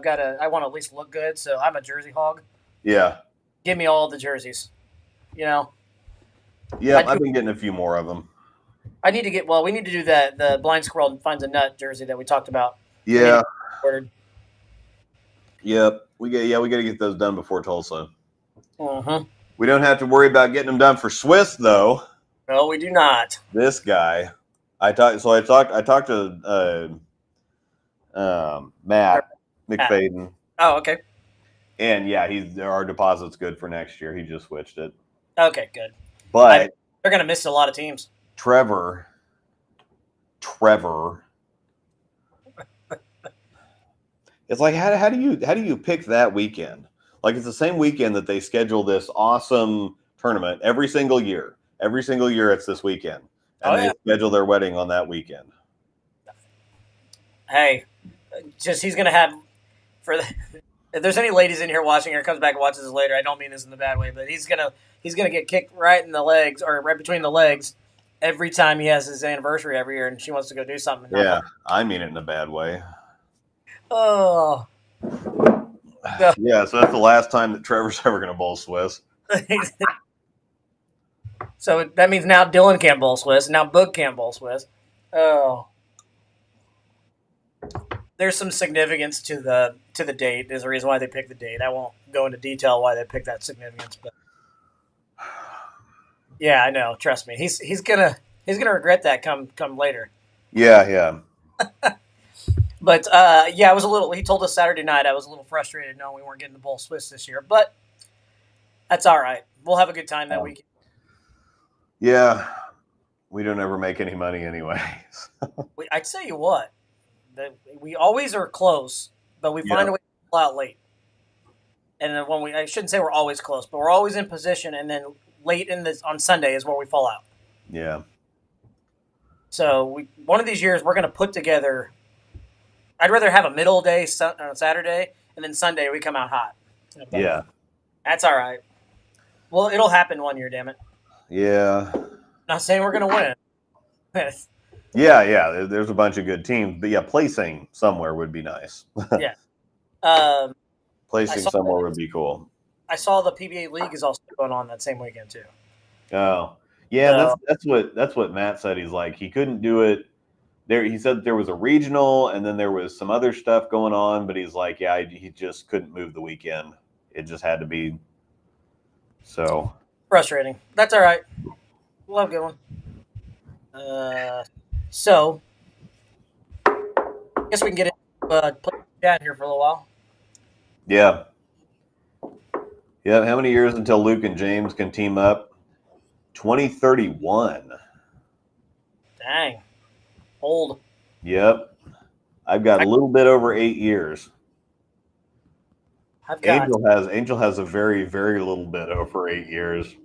want to at least look good. So I'm a jersey hog. Yeah. Give me all the jerseys. You know. Yeah, I've been getting a few more of them. We need to do that. The Blind Squirrel Finds a Nut jersey that we talked about. Yeah. Yep. We got to get those done before Tulsa. Uh-huh. We don't have to worry about getting them done for Swiss, though. No, we do not. This guy, I talked to Matt McFadden. Oh, okay. And yeah, our deposit's good for next year. He just switched it. Okay, good. But they're going to miss a lot of teams. Trevor. It's like how do you pick that weekend? Like it's the same weekend that they schedule this awesome tournament every single year. Every single year it's this weekend. And they schedule their wedding on that weekend. Hey, he's going to have if there's any ladies in here watching or comes back and watches this later, I don't mean this in the bad way, but he's gonna get kicked right in the legs or right between the legs every time he has his anniversary every year and she wants to go do something. Yeah, I mean it in a bad way. Oh. Yeah, so that's the last time that Trevor's ever going to bowl Swiss. So that means now Dylan can't bowl Swiss, and now Boog can't bowl Swiss. Oh. There's some significance to the date. There's a reason why they picked the date. I won't go into detail why they picked that significance, but Yeah, I know. Trust me. He's gonna regret that come later. Yeah. But yeah, I was a little. He told us Saturday night I was a little frustrated knowing we weren't getting the bowl Swiss this year, but that's all right. We'll have a good time that weekend. Yeah, we don't ever make any money anyway. I'd tell you what, we always are close, but we find a way to pull out late. And then I shouldn't say we're always close, but we're always in position, and then late on Sunday is where we fall out. Yeah. So one of these years we're going to put together. I'd rather have a middle day on Saturday, and then Sunday we come out hot. Yeah. That's all right. Well, it'll happen one year, damn it. Yeah. Not saying we're going to win. Yeah. There's a bunch of good teams, but yeah, placing somewhere would be nice. Yeah. Placing somewhere would be cool. I saw the PBA League is also going on that same weekend too. Oh, yeah. That's what Matt said. He's like, he couldn't do it there. He said there was a regional, and then there was some other stuff going on, but he's like, yeah, he just couldn't move the weekend. It just had to be. So frustrating. That's all right. We'll have a good one. So I guess we can get into play chat here for a little while. Yeah. Yeah. How many years until Luke and James can team up? 2031. Dang. Old. Yep. I've got a little bit over 8 years. Angel has a very, very little bit over 8 years.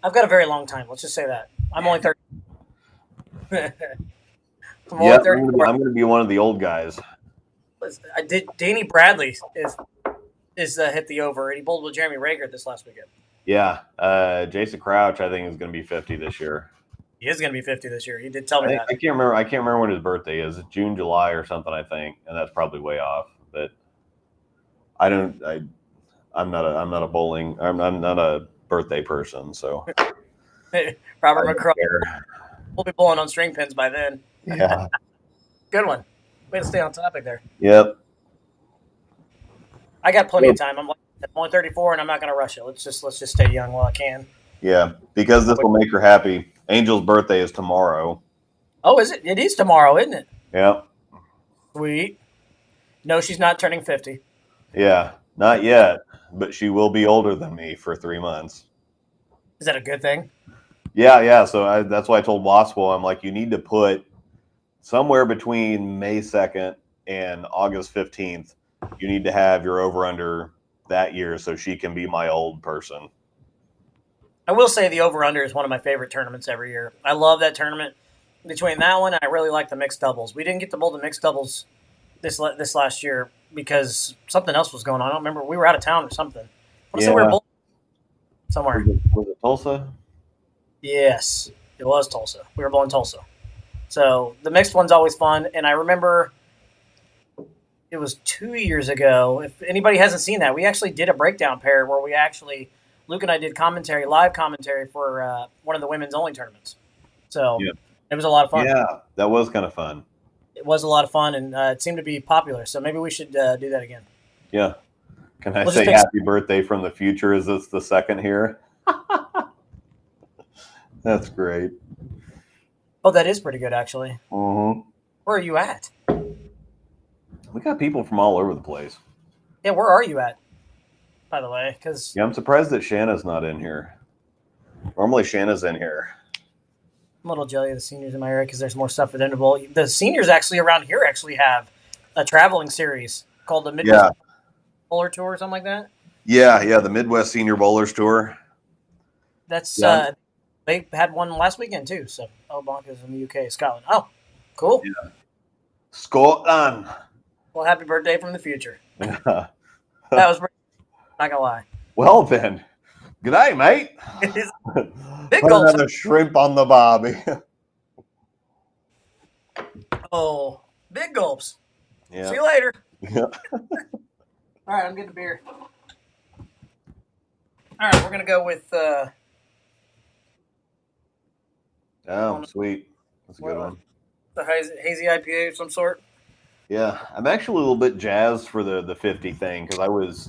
I've got a very long time. Let's just say that. I'm only 30. I'm going to be one of the old guys. I did. Danny Bradley is hit the over, and he bowled with Jeremy Rager this last weekend. Yeah, Jason Crouch, I think, is going to be 50 this year. He is going to be 50 this year. He did tell me that. I can't remember when his birthday is. It's June, July, or something. I think, and that's probably way off. But I'm not a bowling. I'm not a birthday person. So Robert McCraw will be bowling on string pins by then. Yeah, good one. Way to stay on topic there. Yep. I got plenty of time. I'm only 34, and I'm not going to rush it. Let's just stay young while I can. Yeah, because this will make her happy. Angel's birthday is tomorrow. Oh, is it? It is tomorrow, isn't it? Yeah. Sweet. No, she's not turning 50. Yeah, not yet, but she will be older than me for 3 months. Is that a good thing? Yeah. So that's why I told Waswell, I'm like, you need to put somewhere between May 2nd and August 15th, you need to have your over-under that year so she can be my old person. I will say the over-under is one of my favorite tournaments every year. I love that tournament. Between that one, I really like the mixed doubles. We didn't get to bowl the mixed doubles this last year because something else was going on. I don't remember. We were out of town or something. We were bowling somewhere. Was it Tulsa? Yes, it was Tulsa. We were bowling Tulsa. So the mixed one's always fun. And I remember it was 2 years ago. If anybody hasn't seen that, we actually did a breakdown pair where Luke and I did live commentary for one of the women's only tournaments. So It was a lot of fun. Yeah, that was kind of fun. It was a lot of fun, and it seemed to be popular. So maybe we should do that again. Yeah. Can I say happy birthday from the future? Is this the second here? That's great. Oh, that is pretty good, actually. Mm-hmm. Where are you at? We got people from all over the place. Yeah, where are you at, by the way? Yeah, I'm surprised that Shanna's not in here. Normally, Shanna's in here. I'm a little jelly of the seniors in my area because there's more stuff for them to bowl. The seniors actually around here have a traveling series called the Midwest Bowler Tour or something like that. Yeah, the Midwest Senior Bowlers Tour. That's they had one last weekend too. So Blanca's in the UK, Scotland. Oh, cool. Yeah. Scotland. Well, happy birthday from the future. That was not gonna lie. Well then, good day, mate. Big Put gulps. another shrimp on the barbie. Oh, big gulps. Yeah. See you later. Yeah. All right, I'm getting a beer. All right, we're gonna go with. Oh, sweet. That's a good one. The hazy IPA of some sort. Yeah, I'm actually a little bit jazzed for the 50 thing because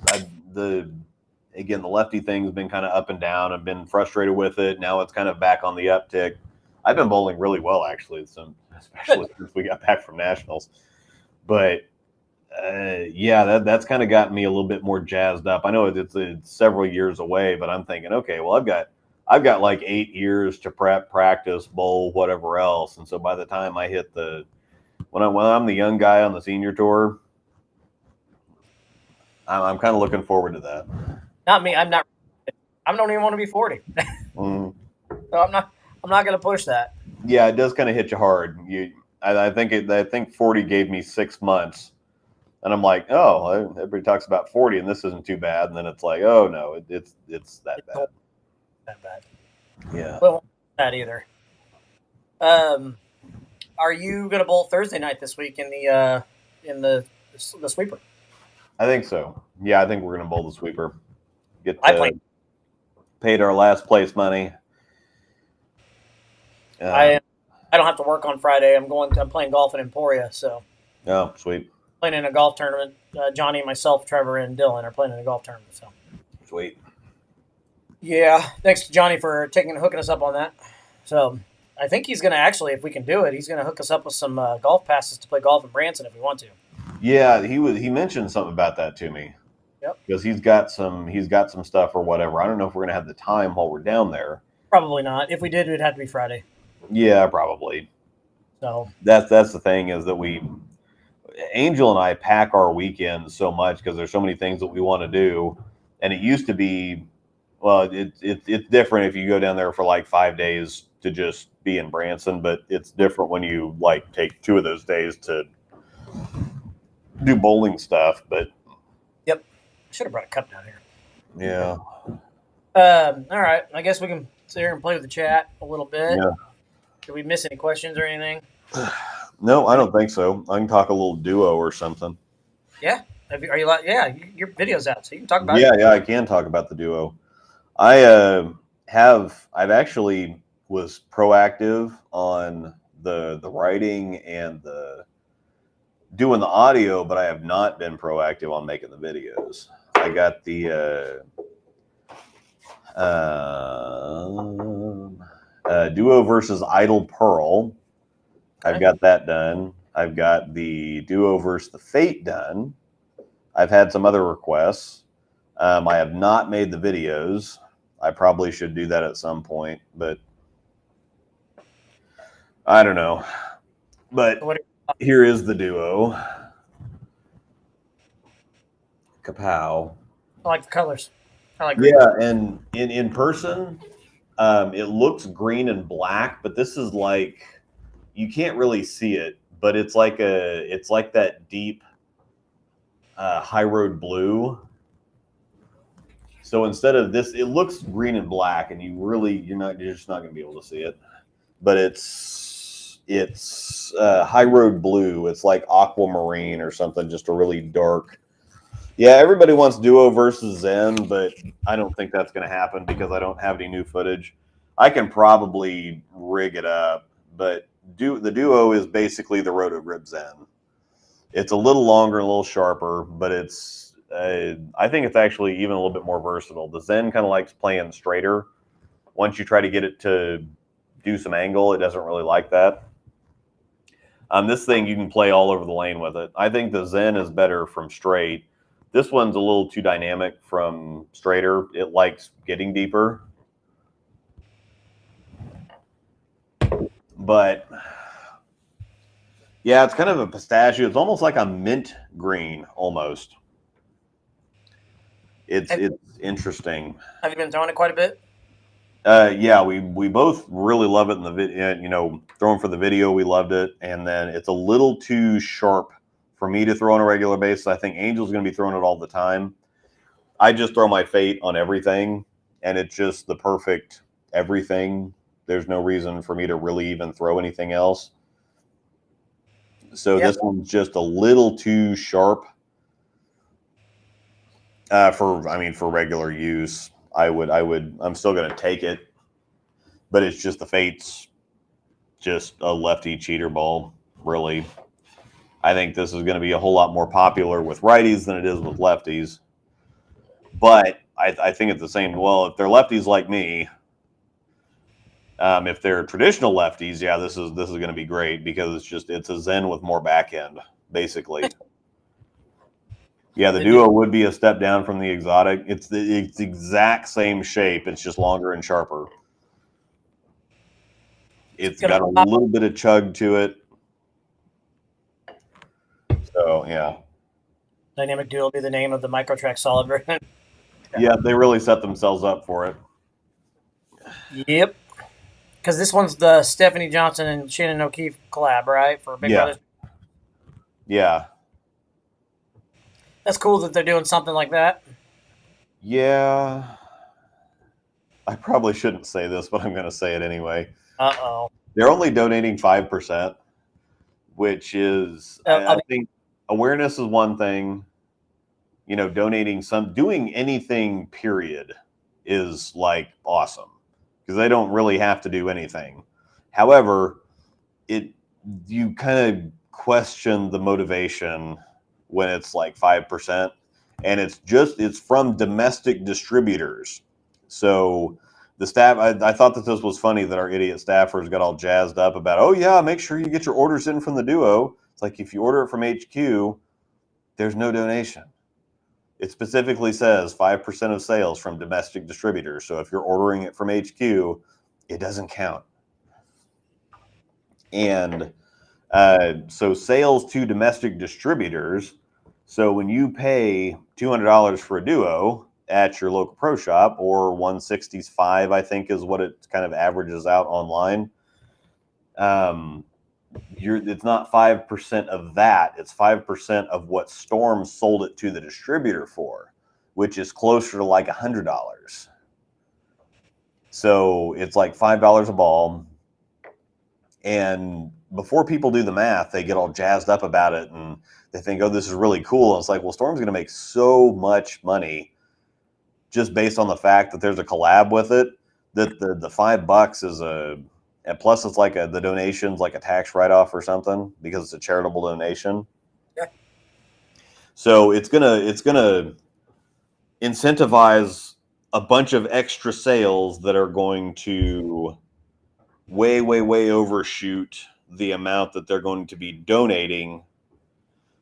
again, the lefty thing's been kind of up and down. I've been frustrated with it. Now it's kind of back on the uptick. I've been bowling really well, actually, especially since we got back from nationals. But that's kind of gotten me a little bit more jazzed up. I know it's several years away, but I'm thinking, okay, well, I've got like 8 years to practice, bowl, whatever else. And so by the time I hit when I'm the young guy on the senior tour, I'm kind of looking forward to that. Not me. I don't even want to be 40. So I'm not going to push that. Yeah, it does kind of hit you hard. I think 40 gave me 6 months, and I'm like, oh, everybody talks about 40, and this isn't too bad. And then it's like, oh no, it's that bad. That bad. Yeah. Well, not either. Are you going to bowl Thursday night this week in the sweeper? I think so. Yeah, I think we're going to bowl the sweeper. Paid our last place money. I don't have to work on Friday. I'm playing golf in Emporia, so. Oh, sweet. Playing in a golf tournament. Johnny, myself, Trevor, and Dylan are playing in a golf tournament. So. Sweet. Yeah, thanks to Johnny for hooking us up on that. So I think he's going to actually, if we can do it, he's going to hook us up with some golf passes to play golf in Branson if we want to. Yeah, he mentioned something about that to me. Yep. Because he's got some stuff or whatever. I don't know if we're going to have the time while we're down there. Probably not. If we did, it'd have to be Friday. Yeah, probably. So that's the thing is that Angel and I pack our weekends so much because there's so many things that we want to do, and it used to be, well, it's different if you go down there for like 5 days to just be in Branson, but it's different when you like take 2 of those days to do bowling stuff. But yep, should have brought a cup down here. Yeah. All right, I guess we can sit here and play with the chat a little bit. Yeah. Did we miss any questions or anything? No, I don't think so. I can talk a little duo or something. Yeah. Are you like? Yeah, your video's out, so you can talk about it. Yeah, I can talk about the duo. I've actually was proactive on the writing and the doing the audio, but I have not been proactive on making the videos. I got the duo versus Idle Pearl. I've got that done. I've got the duo versus the Fate done. I've had some other requests. I have not made the videos. I probably should do that at some point, but I don't know. But here is the duo. Kapow. I like the colors. I like green. Yeah, and in person, it looks green and black, but this is like, you can't really see it, but it's like that deep high road blue. So instead of this, it looks green and black, and you're just not going to be able to see it. But it's high road blue. It's like aquamarine or something, just a really dark. Yeah, everybody wants duo versus Zen, but I don't think that's going to happen because I don't have any new footage. I can probably rig it up, but the duo is basically the Roto Grip Zen. It's a little longer, a little sharper, but it's I think it's actually even a little bit more versatile. The Zen kind of likes playing straighter. Once you try to get it to do some angle, it doesn't really like that. This thing, you can play all over the lane with it. I think the Zen is better from straight. This one's a little too dynamic from straighter. It likes getting deeper. But yeah, it's kind of a pistachio. It's almost like a mint green almost. It's interesting. Have you been throwing it quite a bit? Yeah, we both really love it in the video. Throwing for the video, we loved it, and then it's a little too sharp for me to throw on a regular basis. I think Angel's going to be throwing it all the time. I just throw my Fate on everything, and it's just the perfect everything. There's no reason for me to really even throw anything else. So This one's just a little too sharp for regular use. I'm still going to take it, but it's just the Fate's just a lefty cheater ball, really. I think this is going to be a whole lot more popular with righties than it is with lefties. But I think it's the same. Well, if they're lefties like me, if they're traditional lefties, yeah, this is going to be great because it's a Zen with more back end, basically. Yeah, the Duo would be a step down from the Exotic. It's the exact same shape. It's just longer and sharper. It's got a little bit of chug to it. So, yeah. Dynamic Duo will be the name of the Microtrack Solid version. Yeah, they really set themselves up for it. Yep. Because this one's the Stephanie Johnson and Shannon O'Keefe collab, right? For Big Brothers. Yeah. That's cool that they're doing something like that. Yeah. I probably shouldn't say this, but I'm going to say it anyway. Uh-oh. They're only donating 5%, which is, I think awareness is one thing. You know, doing anything, period, is like awesome because they don't really have to do anything. However, you kind of question the motivation when it's like 5%, and it's from domestic distributors. So the staff, I thought that this was funny that our idiot staffers got all jazzed up about, oh yeah, make sure you get your orders in from the Duo. It's like, if you order it from HQ, there's no donation. It specifically says 5% of sales from domestic distributors. So if you're ordering it from HQ, it doesn't count. And so sales to domestic distributors. So when you pay $200 for a Duo at your local pro shop, or $165, I think is what it kind of averages out online, it's not 5% of that. It's 5% of what Storm sold it to the distributor for, which is closer to like $100. So it's like $5 a ball. And before people do the math, they get all jazzed up about it and they think, oh, this is really cool. And it's like, well, Storm's going to make so much money just based on the fact that there's a collab with it, that the $5 is and plus it's like the donation's like a tax write-off or something because it's a charitable donation. Yeah. So it's gonna incentivize a bunch of extra sales that are going to way overshoot the amount that they're going to be donating.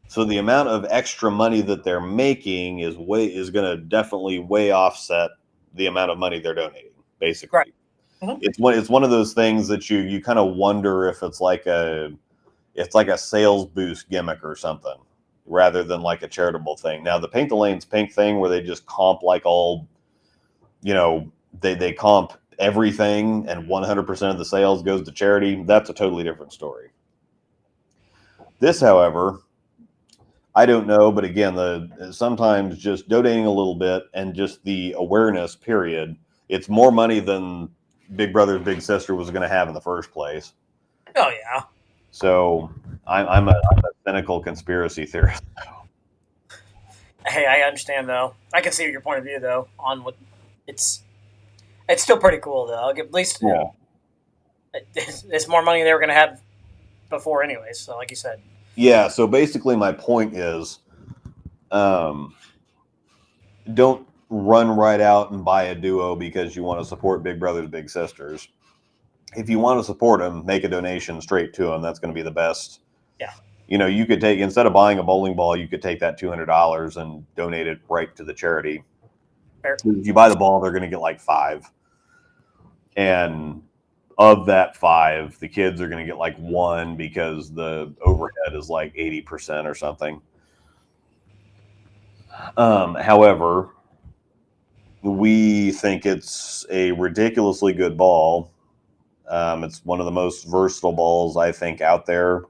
So the amount of extra money that they're making is going to definitely way offset the amount of money they're donating, basically. Right. Mm-hmm. It's one of those things that you kind of wonder if it's like a sales boost gimmick or something, rather than like a charitable thing. Now the Paint the Lanes Pink thing, where they just comp like all, they comp everything and 100% of the sales goes to charity, that's a totally different story. This, however, I don't know, but again, sometimes just donating a little bit and just the awareness, period, it's more money than Big Brother Big Sister was going to have in the first place. Oh yeah. So I'm a cynical conspiracy theorist. Hey, I understand though. I can see your point of view though on what it's still pretty cool though. At least it's more money they were going to have before anyway. So like you said. Yeah. So basically, my point is, don't run right out and buy a Duo because you want to support Big Brothers Big Sisters. If you want to support them, make a donation straight to them. That's going to be the best. Yeah. You could take, instead of buying a bowling ball, you could take that $200 and donate it right to the charity. Fair. If you buy the ball, they're going to get like 5. And of that 5, the kids are going to get like 1 because the overhead is like 80% or something. However, we think it's a ridiculously good ball. It's one of the most versatile balls I think out there.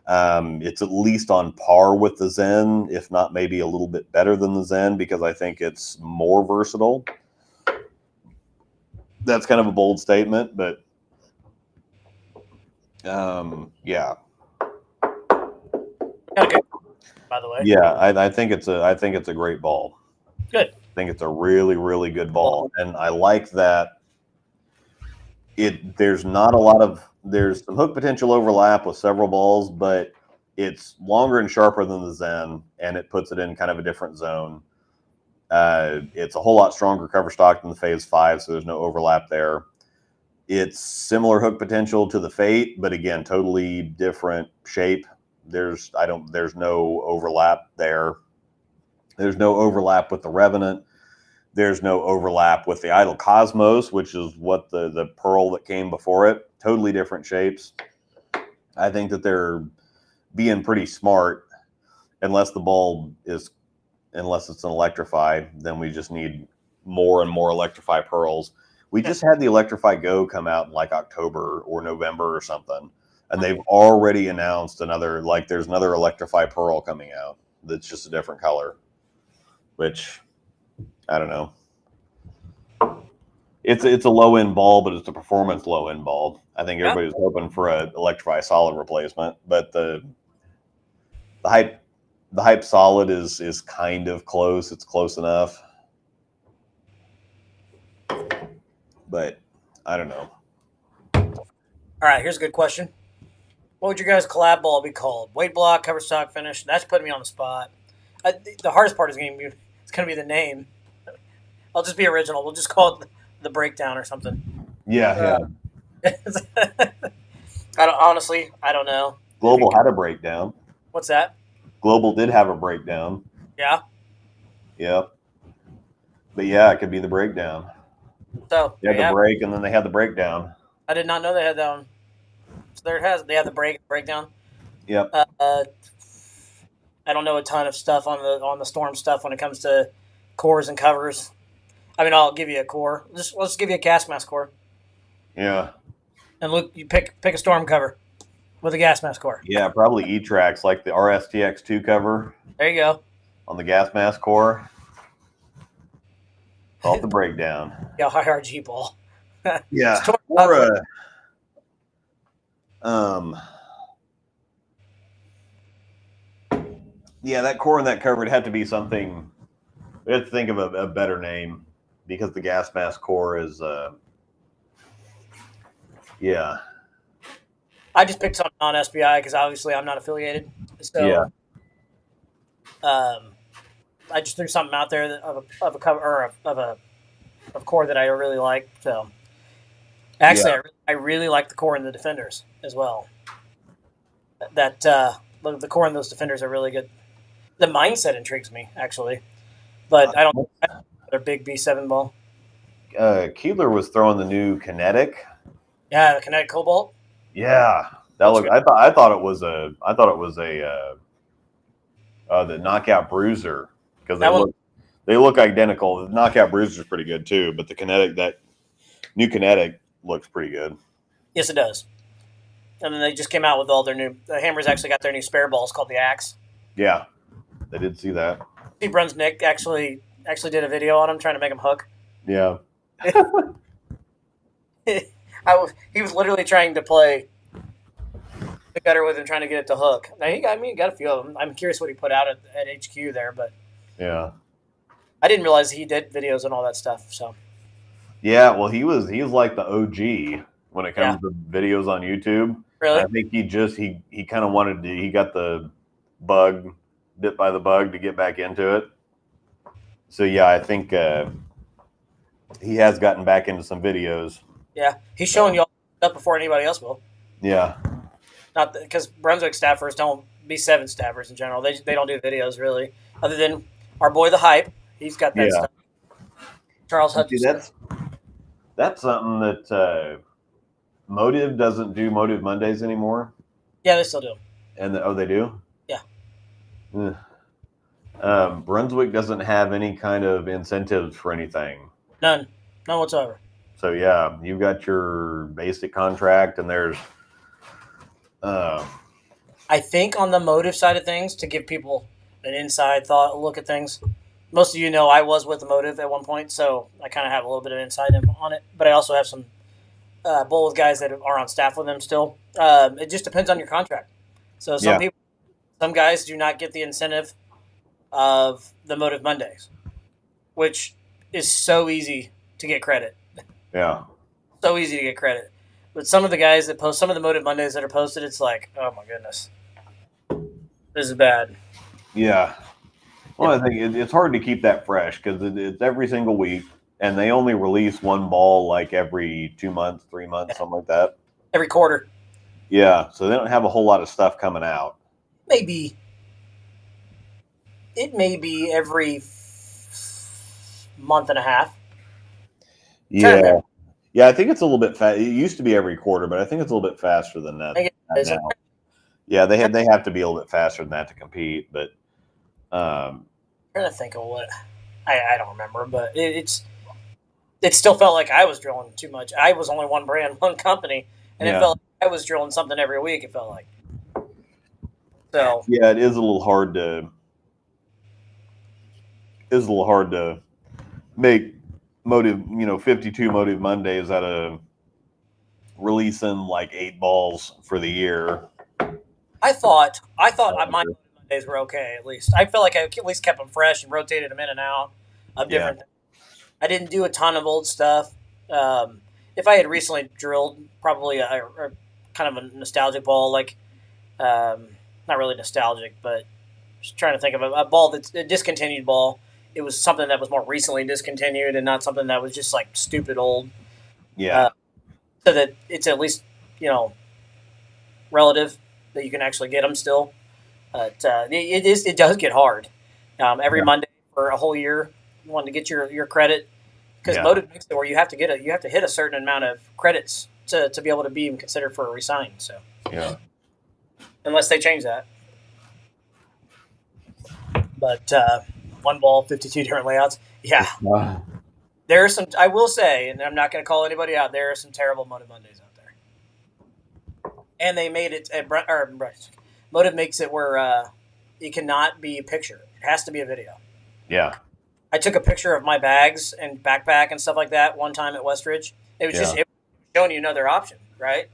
It's at least on par with the Zen, if not maybe a little bit better than the Zen, because I think it's more versatile. That's kind of a bold statement, but yeah. Okay. By the way. Yeah, I think it's a great ball. Good. I think it's a really, really good ball, and I like that. There's some hook potential overlap with several balls, but it's longer and sharper than the Zen, and it puts it in kind of a different zone. It's a whole lot stronger cover stock than the Phase 5, so there's no overlap there. It's similar hook potential to the Fate, but again, totally different shape. There's no overlap there. There's no overlap with the Revenant. There's no overlap with the Idol Cosmos, which is what the pearl that came before it. Totally different shapes. I think that they're being pretty smart. Unless it's an Electrify, then we just need more and more Electrify pearls. We just had the Electrify Go come out in like October or November or something, and they've already announced there's another Electrify pearl coming out that's just a different color, which I don't know. It's a low end ball, but it's a performance low end ball. I think everybody's hoping for a Electrify Solid replacement, but the hype Solid is kind of close. It's close enough, but I don't know. All right, here's a good question. What would your guys' collab ball be called? Weight block, cover stock, finish? That's putting me on the spot. The hardest part is going to be the name. I'll just be original. We'll just call it the breakdown or something. Yeah. I don't know. Global had a breakdown. What's that? Global did have a breakdown. Yeah. Yep. But yeah, it could be the breakdown. So they had the break, and then they had the breakdown. I did not know they had that one. So there it has. They have the breakdown. Yep. I don't know a ton of stuff on the Storm stuff when it comes to cores and covers. I mean, I'll give you a core. Let's give you a gas mask core. Yeah. And look, you pick a Storm cover with a gas mask core. Yeah, probably E-Trax, like the RSTX2 cover. There you go. On the gas mask core. Call it the breakdown. Yeah, high RG ball. Yeah. Yeah, that core and that cover would have to be something. We have to think of a better name because the gas mask core is. Yeah. I just picked something on SBI because obviously I'm not affiliated. So yeah. I just threw something out there of a cover or of a core that I really like. So actually, I really like the core in the Defenders as well. That the core in those Defenders are really good. The mindset intrigues me actually, but I don't. They're big B7 ball. Keeler was throwing the new Kinetic. Yeah, the Kinetic Cobalt. Yeah, that looked. I thought it was the Knockout Bruiser because they look identical. The Knockout Bruiser is pretty good too, but the Kinetic, that new Kinetic, looks pretty good. Yes, it does. And then they just came out with all their new. The Hammers actually got their new spare balls called the Axe. Yeah, they did see that. Steve Brunsnick actually did a video on him trying to make him hook. Yeah. He was literally trying to play the gutter with him, trying to get it to hook. Now he got a few of them. I'm curious what he put out at HQ there, but yeah, I didn't realize he did videos and all that stuff. So yeah, well, he was like the OG when it comes to videos on YouTube. Really, I think he kind of wanted to. He got the bug, bit by the bug to get back into it. So yeah, I think he has gotten back into some videos. Yeah, he's showing you all stuff before anybody else will. Yeah. Not because Brunswick staffers don't B7 staffers in general. They don't do videos really, other than our boy the Hype. He's got that stuff. Charles Hutchinson. That's something that Motive doesn't do Motive Mondays anymore. Yeah, they still do. And they do? Yeah. Brunswick doesn't have any kind of incentives for anything. None whatsoever. So yeah, you've got your basic contract, and there's. I think on the Motive side of things, to give people an inside look at things. Most of you know I was with the Motive at one point, so I kind of have a little bit of insight on it. But I also have some bull with guys that are on staff with them still. It just depends on your contract. So some guys do not get the incentive of the Motive Mondays, which is so easy to get credit. Yeah. So easy to get credit. But some of the guys that post some of the Motive Mondays that are posted, it's like, oh my goodness, this is bad. Yeah. Well, I think it's hard to keep that fresh because it's every single week, and they only release one ball like every 2 months, 3 months, something like that. Every quarter. Yeah, so they don't have a whole lot of stuff coming out. Maybe. It may be every month and a half. Yeah. Yeah, I think it's a little bit fast. It used to be every quarter, but I think it's a little bit faster than that now. Yeah, they have to be a little bit faster than that to compete. But I'm trying to think of what I don't remember, but it still felt like I was drilling too much. I was only one brand, one company, and it felt like I was drilling something every week. It felt like. So yeah, it is a little hard to. It's a little hard to make motive, 52 motive Mondays out of releasing like 8 balls for the year. I thought my Mondays were okay. At least I felt like I at least kept them fresh and rotated them in and out of different things. I didn't do a ton of old stuff. If I had recently drilled, probably a kind of a nostalgic ball, like not really nostalgic, but just trying to think of a ball that's a discontinued ball. It was something that was more recently discontinued and not something that was just like stupid old. Yeah. So that it's at least, relative that you can actually get them still. But it does get hard. Every Monday for a whole year, you want to get your credit because motive makes it where you have to hit a certain amount of credits to be able to be even considered for a resign. So unless they change that. But one ball, 52 different layouts. Yeah. Wow. There are some, I will say, and I'm not going to call anybody out, there are some terrible Motive Mondays out there. And they made it, Motive makes it where it cannot be a picture. It has to be a video. Yeah. I took a picture of my bags and backpack and stuff like that one time at Westridge. It was just showing you another option, right?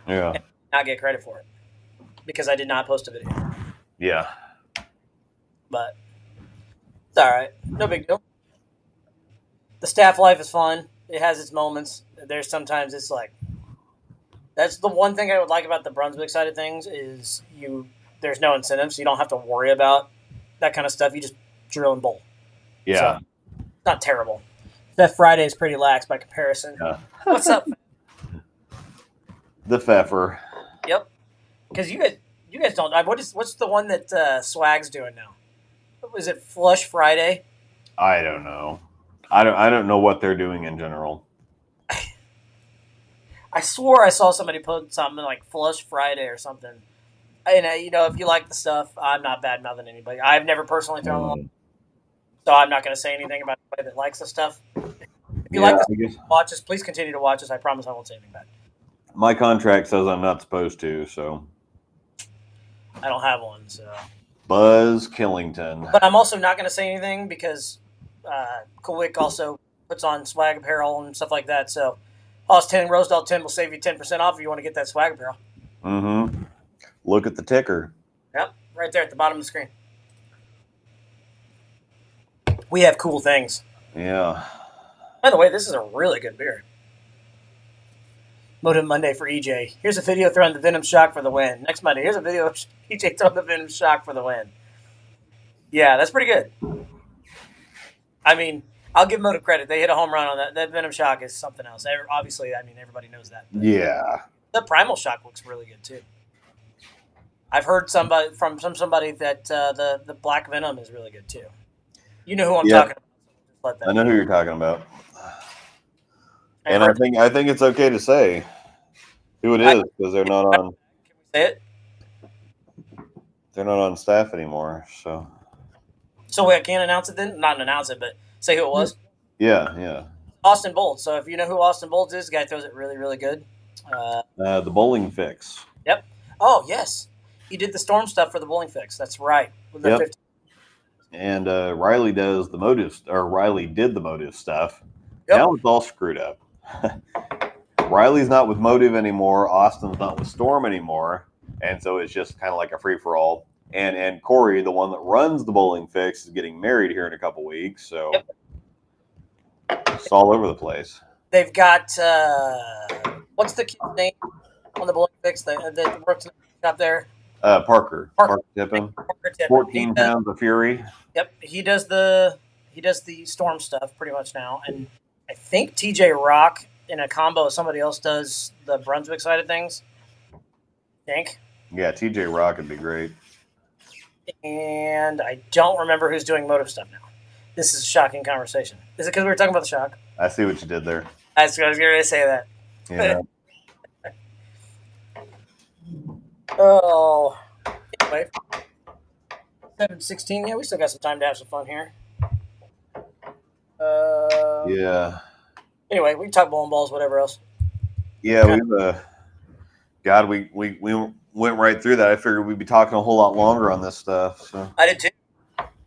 Yeah. And not get credit for it because I did not post a video. Yeah. But it's all right. No big deal. The staff life is fun. It has its moments. There's sometimes it's like, that's the one thing I would like about the Brunswick side of things is there's no incentives. So you don't have to worry about that kind of stuff. You just drill and bowl. Yeah. So, it's not terrible. That Friday is pretty lax by comparison. Yeah. What's up? The Pfeffer. Yep. Because you guys don't. What's the one that Swag's doing now? Was it Flush Friday? I don't know. I don't know what they're doing in general. I swore I saw somebody put something like Flush Friday or something. And if you like the stuff, I'm not bad mouthing anybody. I've never personally thrown one, so I'm not going to say anything about anybody that likes the stuff. If you like the stuff, watch us. Please continue to watch us. I promise I won't say anything bad. My contract says I'm not supposed to, so I don't have one. So Buzz Killington. But I'm also not going to say anything because Coolwick also puts on swag apparel and stuff like that. So Hoss 10, Rosedale 10 will save you 10% off if you want to get that swag apparel. Mm-hmm. Look at the ticker. Yep, right there at the bottom of the screen. We have cool things. Yeah. By the way, this is a really good beer. Motive Monday for EJ. Here's a video throwing the Venom Shock for the win. Next Monday, here's a video of EJ throwing the Venom Shock for the win. Yeah, that's pretty good. I mean, I'll give Motive credit. They hit a home run on that. That Venom Shock is something else. Obviously, everybody knows that. Yeah. The Primal Shock looks really good, too. I've heard somebody that the Black Venom is really good, too. You know who I'm talking about. I know who you're talking about. And I think it's okay to say who it is because they're not on. Can we say it? They're not on staff anymore, so. So I can't announce it then? Not announce it, but say who it was? Yeah. Austin Bolts. So if you know who Austin Bolts is, the guy throws it really, really good. The Bowling Fix. Yep. Oh, yes. He did the storm stuff for the Bowling Fix. That's right. With the 50. And Riley does the motive, or Riley did the motive stuff. Yep. Now it's all screwed up. Riley's not with Motive anymore. Austin's not with Storm anymore. And so it's just kind of like a free-for-all. And Corey, the one that runs the Bowling Fix, is getting married here in a couple weeks. So it's all over the place. They've got, what's the kid's name on the Bowling Fix that works in the shop there? Parker Tippin. 14 pounds of fury. Yep, he does the storm stuff pretty much now, and I think TJ Rock in a combo with somebody else does the Brunswick side of things. Think. Yeah, TJ Rock would be great. And I don't remember who's doing motive stuff now. This is a shocking conversation. Is it because we were talking about the shock? I see what you did there. I was going to say that. Yeah. Oh. Anyway. 7:16. Yeah, we still got some time to have some fun here. Yeah. Anyway, we can talk bowling balls, whatever else. Yeah, we went right through that. I figured we'd be talking a whole lot longer on this stuff. So I did too.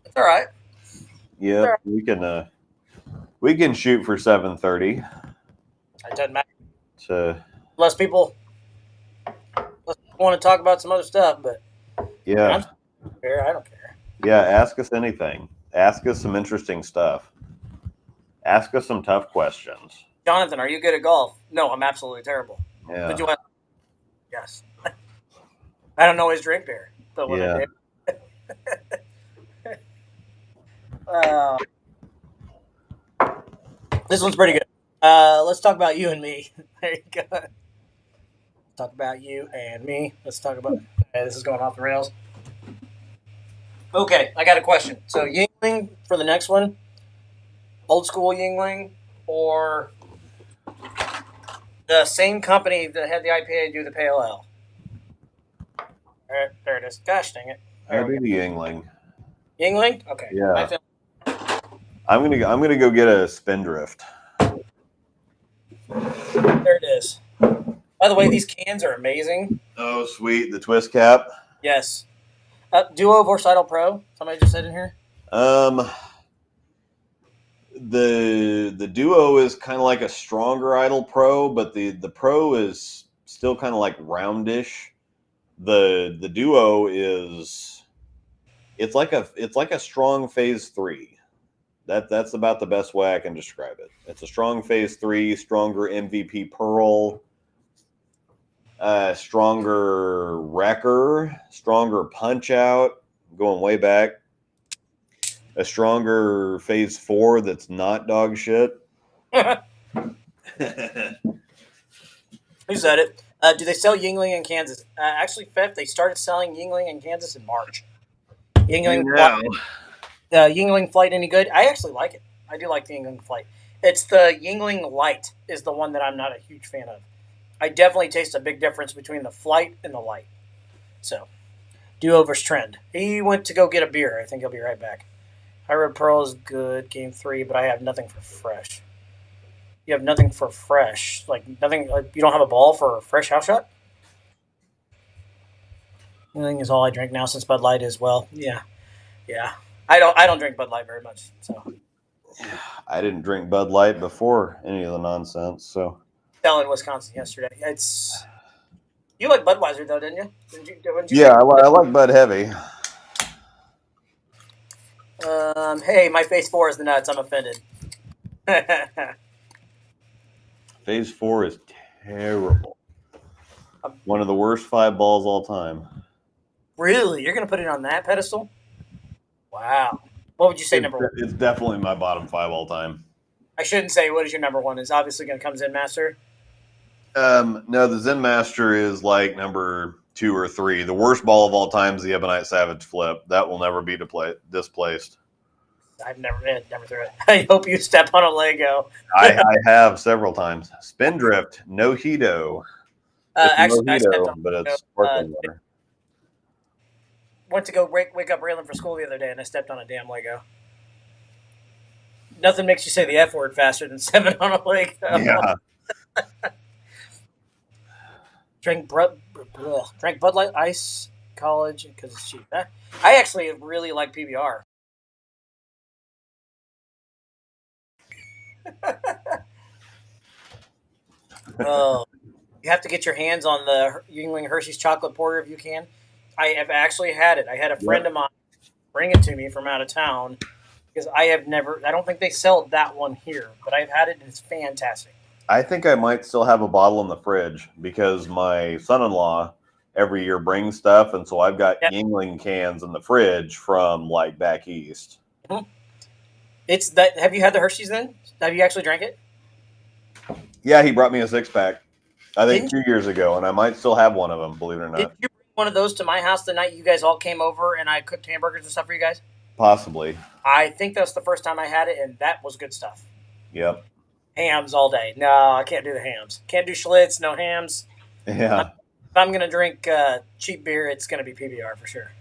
It's all right. Yeah, right. We can shoot for 7:30. It doesn't matter. Unless people want to talk about some other stuff, but yeah, I don't care. Yeah, ask us anything. Ask us some interesting stuff. Ask us some tough questions. Jonathan, are you good at golf? No, I'm absolutely terrible. Yeah. But you want? Yes. I don't always drink beer, but when I do. This one's pretty good. Let's talk about you and me. There you go. Talk about you and me. Let's talk about. Okay, this is going off the rails. Okay, I got a question. So Yingling for the next one, old school Yingling, or the same company that had the IPA do the Pale Ale? There it is. Gosh dang it. I'll do the Yingling. Yingling? Okay. Yeah. I'm gonna go get a Spindrift. There it is. By the way, these cans are amazing. Oh, sweet. The twist cap. Yes. Duo versus Idle Pro. Somebody just said in here. The Duo is kind of like a stronger Idle Pro, but the Pro is still kind of like roundish. The Duo is it's like a strong phase 3. That's about the best way I can describe it. It's a strong phase 3, stronger MVP Pearl, stronger wrecker, stronger punch out, going way back. A stronger phase 4 that's not dog shit. Who said it? Do they sell Yingling in Kansas? Actually, Fef, they started selling Yingling in Kansas in March. Yingling Flight any good? I actually like it. I do like the Yingling Flight. It's the Yingling Light is the one that I'm not a huge fan of. I definitely taste a big difference between the Flight and the Light. So, Duo versus Trend. He went to go get a beer. I think he'll be right back. High Red Pearl is good, game 3, but I have nothing for fresh. You have nothing for fresh, like nothing. Like you don't have a ball for a fresh house shot. Yingling is all I drink now since Bud Light is yeah. I don't drink Bud Light very much, so. I didn't drink Bud Light before any of the nonsense, so. Fell in Wisconsin yesterday. You like Budweiser though, didn't you? Didn't you yeah, I like Bud Heavy. Hey, my phase 4 is the nuts. I'm offended. Phase 4 is terrible. One of the worst 5 balls all time. Really? You're going to put it on that pedestal? Wow. What would you say number 1? It's definitely my bottom 5 all time. I shouldn't say what is your number 1. It's obviously going to come Zen Master. No, the Zen Master is like number 2 or 3. The worst ball of all time is the Ebonite Savage Flip. That will never be displaced. I've never threw it. I hope you step on a Lego. I have several times. Spindrift, no Hito. Actually, I stepped on but it's sparkling water. Went to go wake up Raylan for school the other day, and I stepped on a damn Lego. Nothing makes you say the F word faster than 7 on a Lego. Yeah. Drank Bud Light Ice College because it's cheap. I actually really like PBR. Oh, you have to get your hands on the Yingling Hershey's chocolate porter if you can. I have actually had it. I had a friend of mine bring it to me from out of town because I don't think they sell that one here, but I've had it and it's fantastic. I think I might still have a bottle in the fridge because my son-in-law every year bring stuff, and so I've got Yuengling cans in the fridge from like back east. Mm-hmm. It's that. Have you had the Hershey's then? Have you actually drank it? Yeah, he brought me a 6-pack. I think 2 years ago, and I might still have one of them. Believe it or not. Did you bring one of those to my house the night you guys all came over and I cooked hamburgers and stuff for you guys? Possibly. I think that's the first time I had it, and that was good stuff. Yep. Hams all day. No, I can't do the hams. Can't do Schlitz. No hams. Yeah. If I'm gonna drink cheap beer, it's gonna be PBR for sure.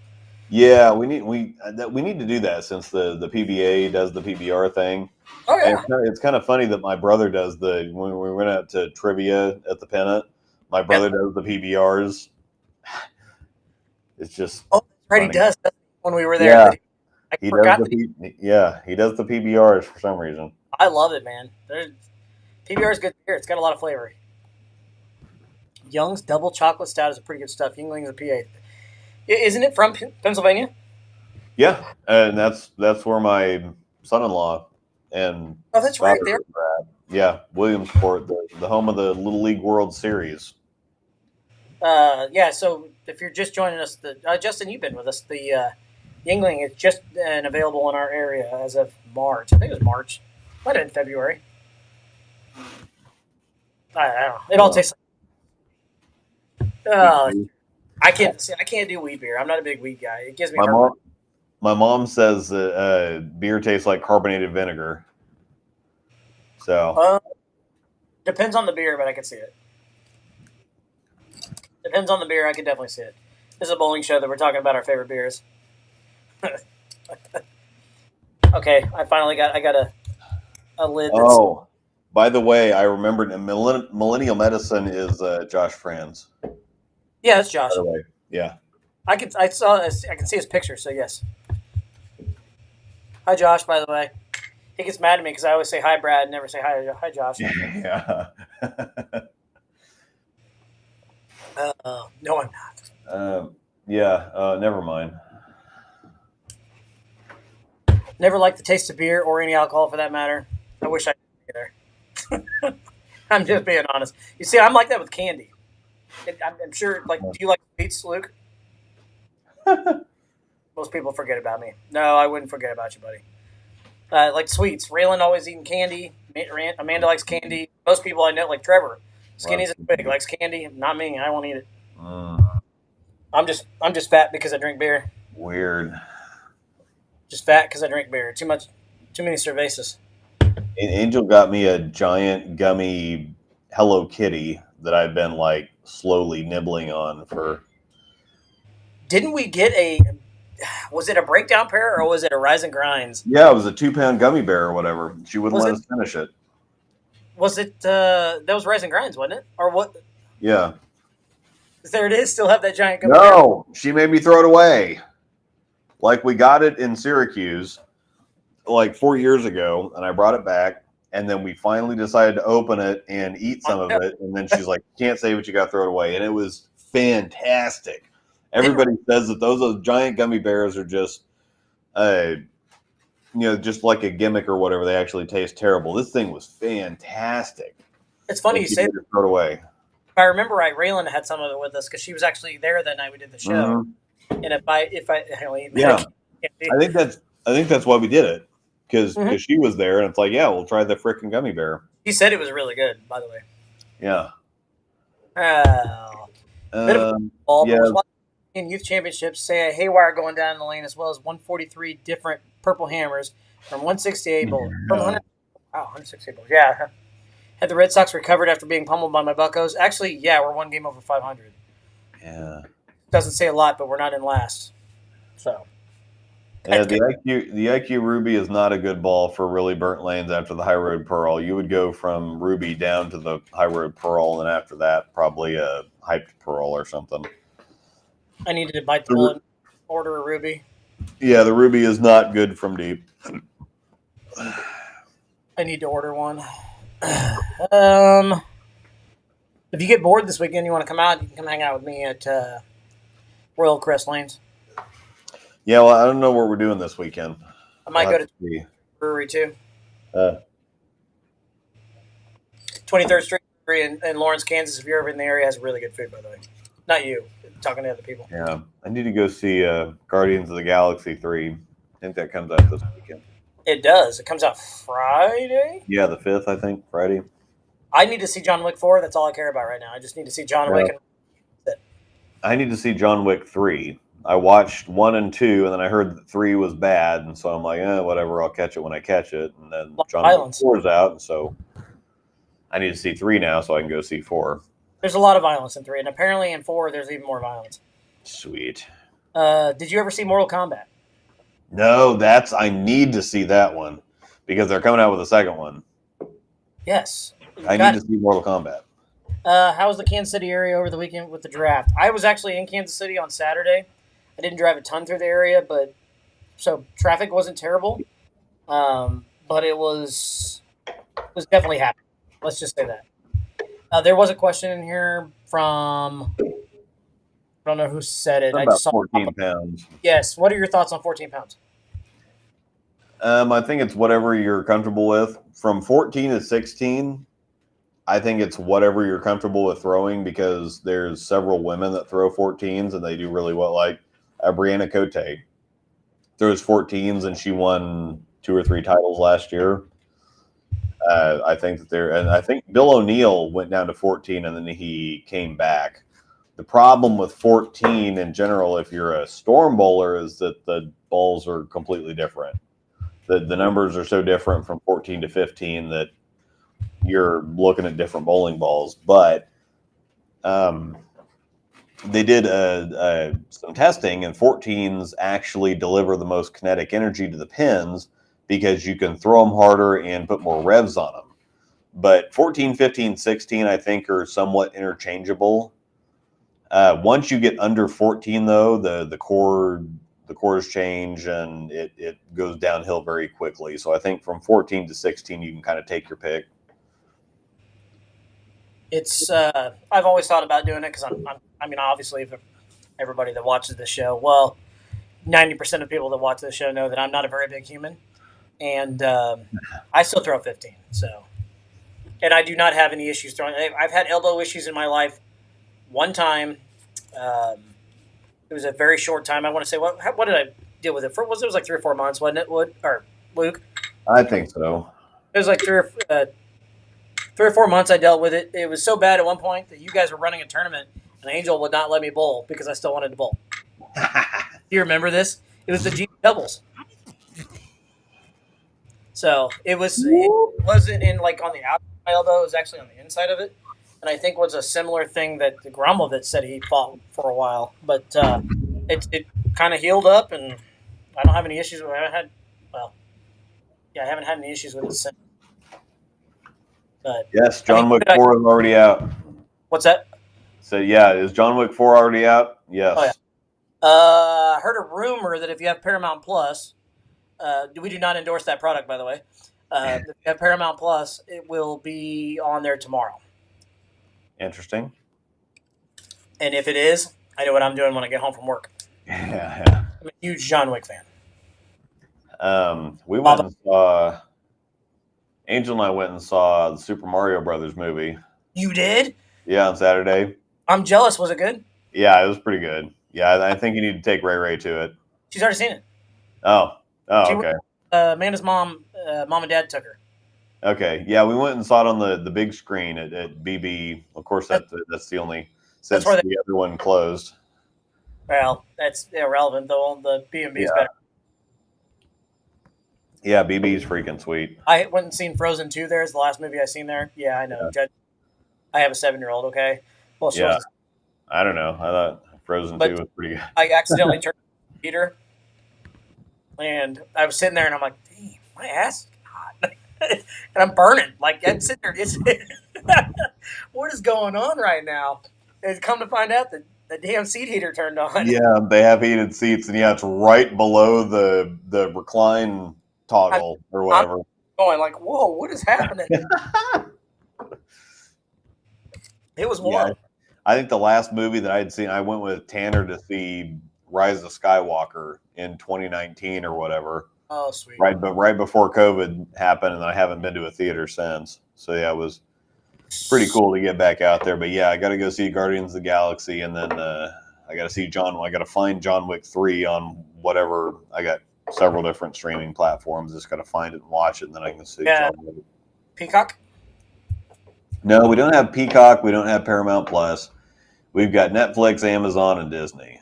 Yeah, we need to do that since the PBA does the PBR thing. Oh yeah. And it's kind of funny that my brother does when we went out to trivia at the Pennant. My brother does the PBRs. It's just right. He does when we were there. Yeah, he does the PBRs for some reason. I love it, man. PBR is good beer. It's got a lot of flavor. Young's Double Chocolate Stout is a pretty good stuff. Yuengling's a PA. Isn't it from Pennsylvania? Yeah, and that's where my son-in-law and that's right there. Yeah, Williamsport, the home of the Little League World Series. Yeah. So if you're just joining us, Justin, you've been with us. The Yuengling is just available in our area as of March. I think it was March. Might have been February. I don't know. It all tastes like. I can't do wheat beer. I'm not a big wheat guy. It gives me my mom says that beer tastes like carbonated vinegar. So depends on the beer, but I can see it. Depends on the beer. I can definitely see it. This is a bowling show that we're talking about our favorite beers. Okay, I got a lid. By the way, I remembered Millennial Medicine is Josh Franz. Yeah, that's Josh. By the way, yeah. I can see his picture, so yes. Hi, Josh, by the way. He gets mad at me because I always say hi, Brad, and never say hi, Josh. Yeah. No, I'm not. Never mind. Never liked the taste of beer or any alcohol for that matter. I wish I could either. I'm just being honest. You see, I'm like that with candy. I'm sure, do you like sweets, Luke? Most people forget about me. No, I wouldn't forget about you, buddy. Like sweets. Raylan always eating candy. Amanda likes candy. Most people I know, like Trevor, skinny's big, likes candy. Not me. I won't eat it. I'm just fat because I drink beer. Weird. Just fat because I drink beer. Too many cervezas. Angel got me a giant gummy Hello Kitty that I've been like slowly nibbling on for. Didn't we get was it a breakdown pair or was it a Rise and Grinds? Yeah, it was a 2-pound gummy bear or whatever. She wouldn't let us finish it. Was it, that was Rise and Grinds, wasn't it? Or what? Yeah. There it is. Still have that giant gummy bear. No, she made me throw it away. Like we got it in Syracuse like 4 years ago and I brought it back. And then we finally decided to open it and eat some of it. And then she's like, can't save it, you got to throw it away. And it was fantastic. Everybody says that those giant gummy bears are just, just like a gimmick or whatever. They actually taste terrible. This thing was fantastic. It's funny you say that. Throw it away. If I remember right, Raylan had some of it with us because she was actually there that night we did the show. Mm-hmm. And I think that's why we did it. Because she was there, and it's like, yeah, we'll try the frickin' gummy bear. He said it was really good, by the way. Yeah. In youth championships, say a haywire going down the lane, as well as 143 different purple hammers from 168 bowls. From 168 bowls. Yeah. Had the Red Sox recovered after being pummeled by my Buccos? Actually, yeah, we're one game over 500. Yeah. Doesn't say a lot, but we're not in last. So. Yeah, the IQ Ruby is not a good ball for really burnt lanes after the High Road Pearl. You would go from Ruby down to the High Road Pearl, and after that, probably a Hyped Pearl or something. I needed to bite the bullet and order a Ruby. Yeah, the Ruby is not good from deep. I need to order one. If you get bored this weekend, you want to come out, you can come hang out with me at Royal Crest Lanes. Yeah, well, I don't know what we're doing this weekend. I might go to the brewery too. 23rd Street Brewery in Lawrence, Kansas. If you're ever in the area, has really good food, by the way. Not you. Talking to other people. Yeah, I need to go see Guardians of the Galaxy 3. I think that comes out this weekend. It does. It comes out Friday? Yeah, the 5th, I think, Friday. I need to see John Wick 4. That's all I care about right now. I just need to see John Wick. And I need to see John Wick 3. I watched 1 and 2, and then I heard that 3 was bad, and so I'm like, whatever, I'll catch it when I catch it. And then John Wick 4 is out, and so I need to see 3 now so I can go see 4. There's a lot of violence in 3, and apparently in 4 there's even more violence. Sweet. Did you ever see Mortal Kombat? No, I need to see that one because they're coming out with a second one. Yes. I need to see Mortal Kombat. How was the Kansas City area over the weekend with the draft? I was actually in Kansas City on Saturday. I didn't drive a ton through the area, so traffic wasn't terrible. But it was definitely happening. Let's just say that. There was a question in here from, I don't know who said it. I just saw 14 pounds. Yes. What are your thoughts on 14 pounds? I think it's whatever you're comfortable with. From 14 to 16, I think it's whatever you're comfortable with throwing because there's several women that throw 14s and they do really well. Like Brianna Cote throws 14s and she won 2 or 3 titles last year. I think and I think Bill O'Neill went down to 14 and then he came back. The problem with 14 in general, if you're a storm bowler, is that the balls are completely different. The numbers are so different from 14 to 15 that you're looking at different bowling balls. But they did some testing, and 14s actually deliver the most kinetic energy to the pins because you can throw them harder and put more revs on them. But 14, 15, 16, I think, are somewhat interchangeable. Once you get under 14, though, the cores change and it goes downhill very quickly. So I think from 14 to 16, you can kind of take your pick. It's I've always thought about doing it because I mean, obviously, if everybody that watches the show, well, 90% of people that watch the show know that I'm not a very big human, and I still throw 15. So, and I do not have any issues throwing. I've had elbow issues in my life. One time, it was a very short time. I want to say, what did I deal with it for? It was like 3 or 4 months, wasn't it, Wood or Luke? I think so. It was like 3 or 4 months I dealt with it. It was so bad at one point that you guys were running a tournament and Angel would not let me bowl because I still wanted to bowl. Do you remember this? It was the G doubles. So it wasn't in like on the outside of my elbow. It was actually on the inside of it. And I think was a similar thing that the Gromovitz said he fought for a while. But it kind of healed up and I don't have any issues with it. I haven't had any issues with it since. But yes, John Wick 4 is already out. What's that? So, yeah, is John Wick 4 already out? Yes. Oh, yeah. I heard a rumor that if you have Paramount Plus, we do not endorse that product, by the way. If you have Paramount Plus, it will be on there tomorrow. Interesting. And if it is, I know what I'm doing when I get home from work. Yeah. I'm a huge John Wick fan. We went and saw... Angel and I went and saw the Super Mario Brothers movie. You did? Yeah, on Saturday. I'm jealous. Was it good? Yeah, it was pretty good. Yeah, I think you need to take Ray to it. She's already seen it. Oh, okay. Amanda's mom and dad took her. Okay, yeah, we went and saw it on the big screen at BB. Of course, that's the only since the other one closed. Well, that's irrelevant though. The B&B is better. Yeah, BB's freaking sweet. I went and seen Frozen 2 there. It's the last movie I seen there. Yeah, I know. Yeah. I have a 7-year-old, okay? Well, I don't know. I thought Frozen 2 was pretty good. I accidentally turned the heater, and I was sitting there, and I'm like, dang, my ass is hot. And I'm burning. Like, I'm sitting there. What is going on right now? And come to find out that the damn seat heater turned on. Yeah, they have heated seats, and it's right below the recline toggle or whatever. I'm going like, whoa, what is happening? It was warm. Yeah, I think the last movie that I had seen, I went with Tanner to see Rise of Skywalker in 2019 or whatever. Oh, sweet. Right before COVID happened, and I haven't been to a theater since. So yeah, it was pretty cool to get back out there. But yeah, I got to go see Guardians of the Galaxy, and then I got to see I got to find John Wick 3 on whatever. I got several different streaming platforms. Just got to find it and watch it, and then I can see John Wick. Peacock? No, we don't have Peacock. We don't have Paramount Plus. We've got Netflix, Amazon, and Disney.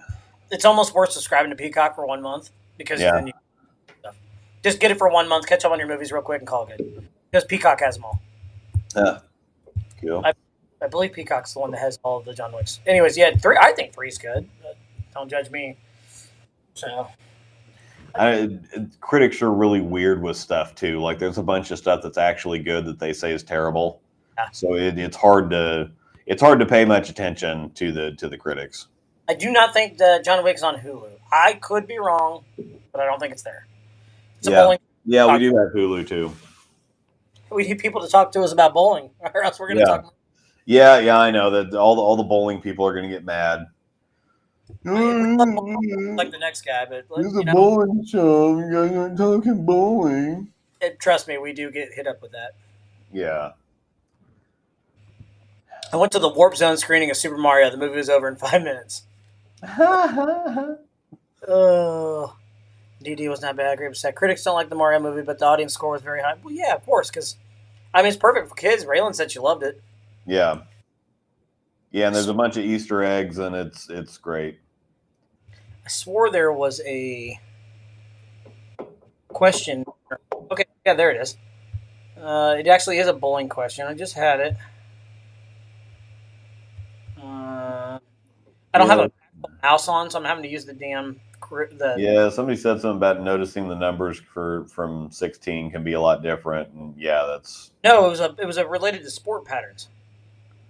It's almost worth subscribing to Peacock for 1 month because then you just get it for 1 month, catch up on your movies real quick, and call it good. Because Peacock has them all. Yeah, cool. I believe Peacock's the one that has all of the John Wicks. Anyways, yeah, 3. I think 3's good. Don't judge me. So, critics are really weird with stuff too. Like, there's a bunch of stuff that's actually good that they say is terrible. Yeah. So it's hard to pay much attention to the critics. I do not think the John Wick's on Hulu. I could be wrong, but I don't think it's there. It's bowling. Yeah, we do have Hulu too. We need people to talk to us about bowling, or else we're going to talk. Yeah, I know that all the bowling people are going to get mad. Like the next guy, but it's a bowling show. You guys aren't talking bowling. Trust me, we do get hit up with that. Yeah. I went to the Warp Zone screening of Super Mario. The movie was over in 5 minutes. Oh, DD was not bad. Great said critics don't like the Mario movie, but the audience score was very high. Well, yeah, of course, because it's perfect for kids. Raylan said she loved it. Yeah, and there's a bunch of Easter eggs, and it's great. I swore there was a question. Okay, yeah, there it is. It actually is a bowling question. I just had it. I don't have a mouse on, so I'm having to use the damn. Somebody said something about noticing the numbers from 16 can be a lot different, and that's it was related to sport patterns.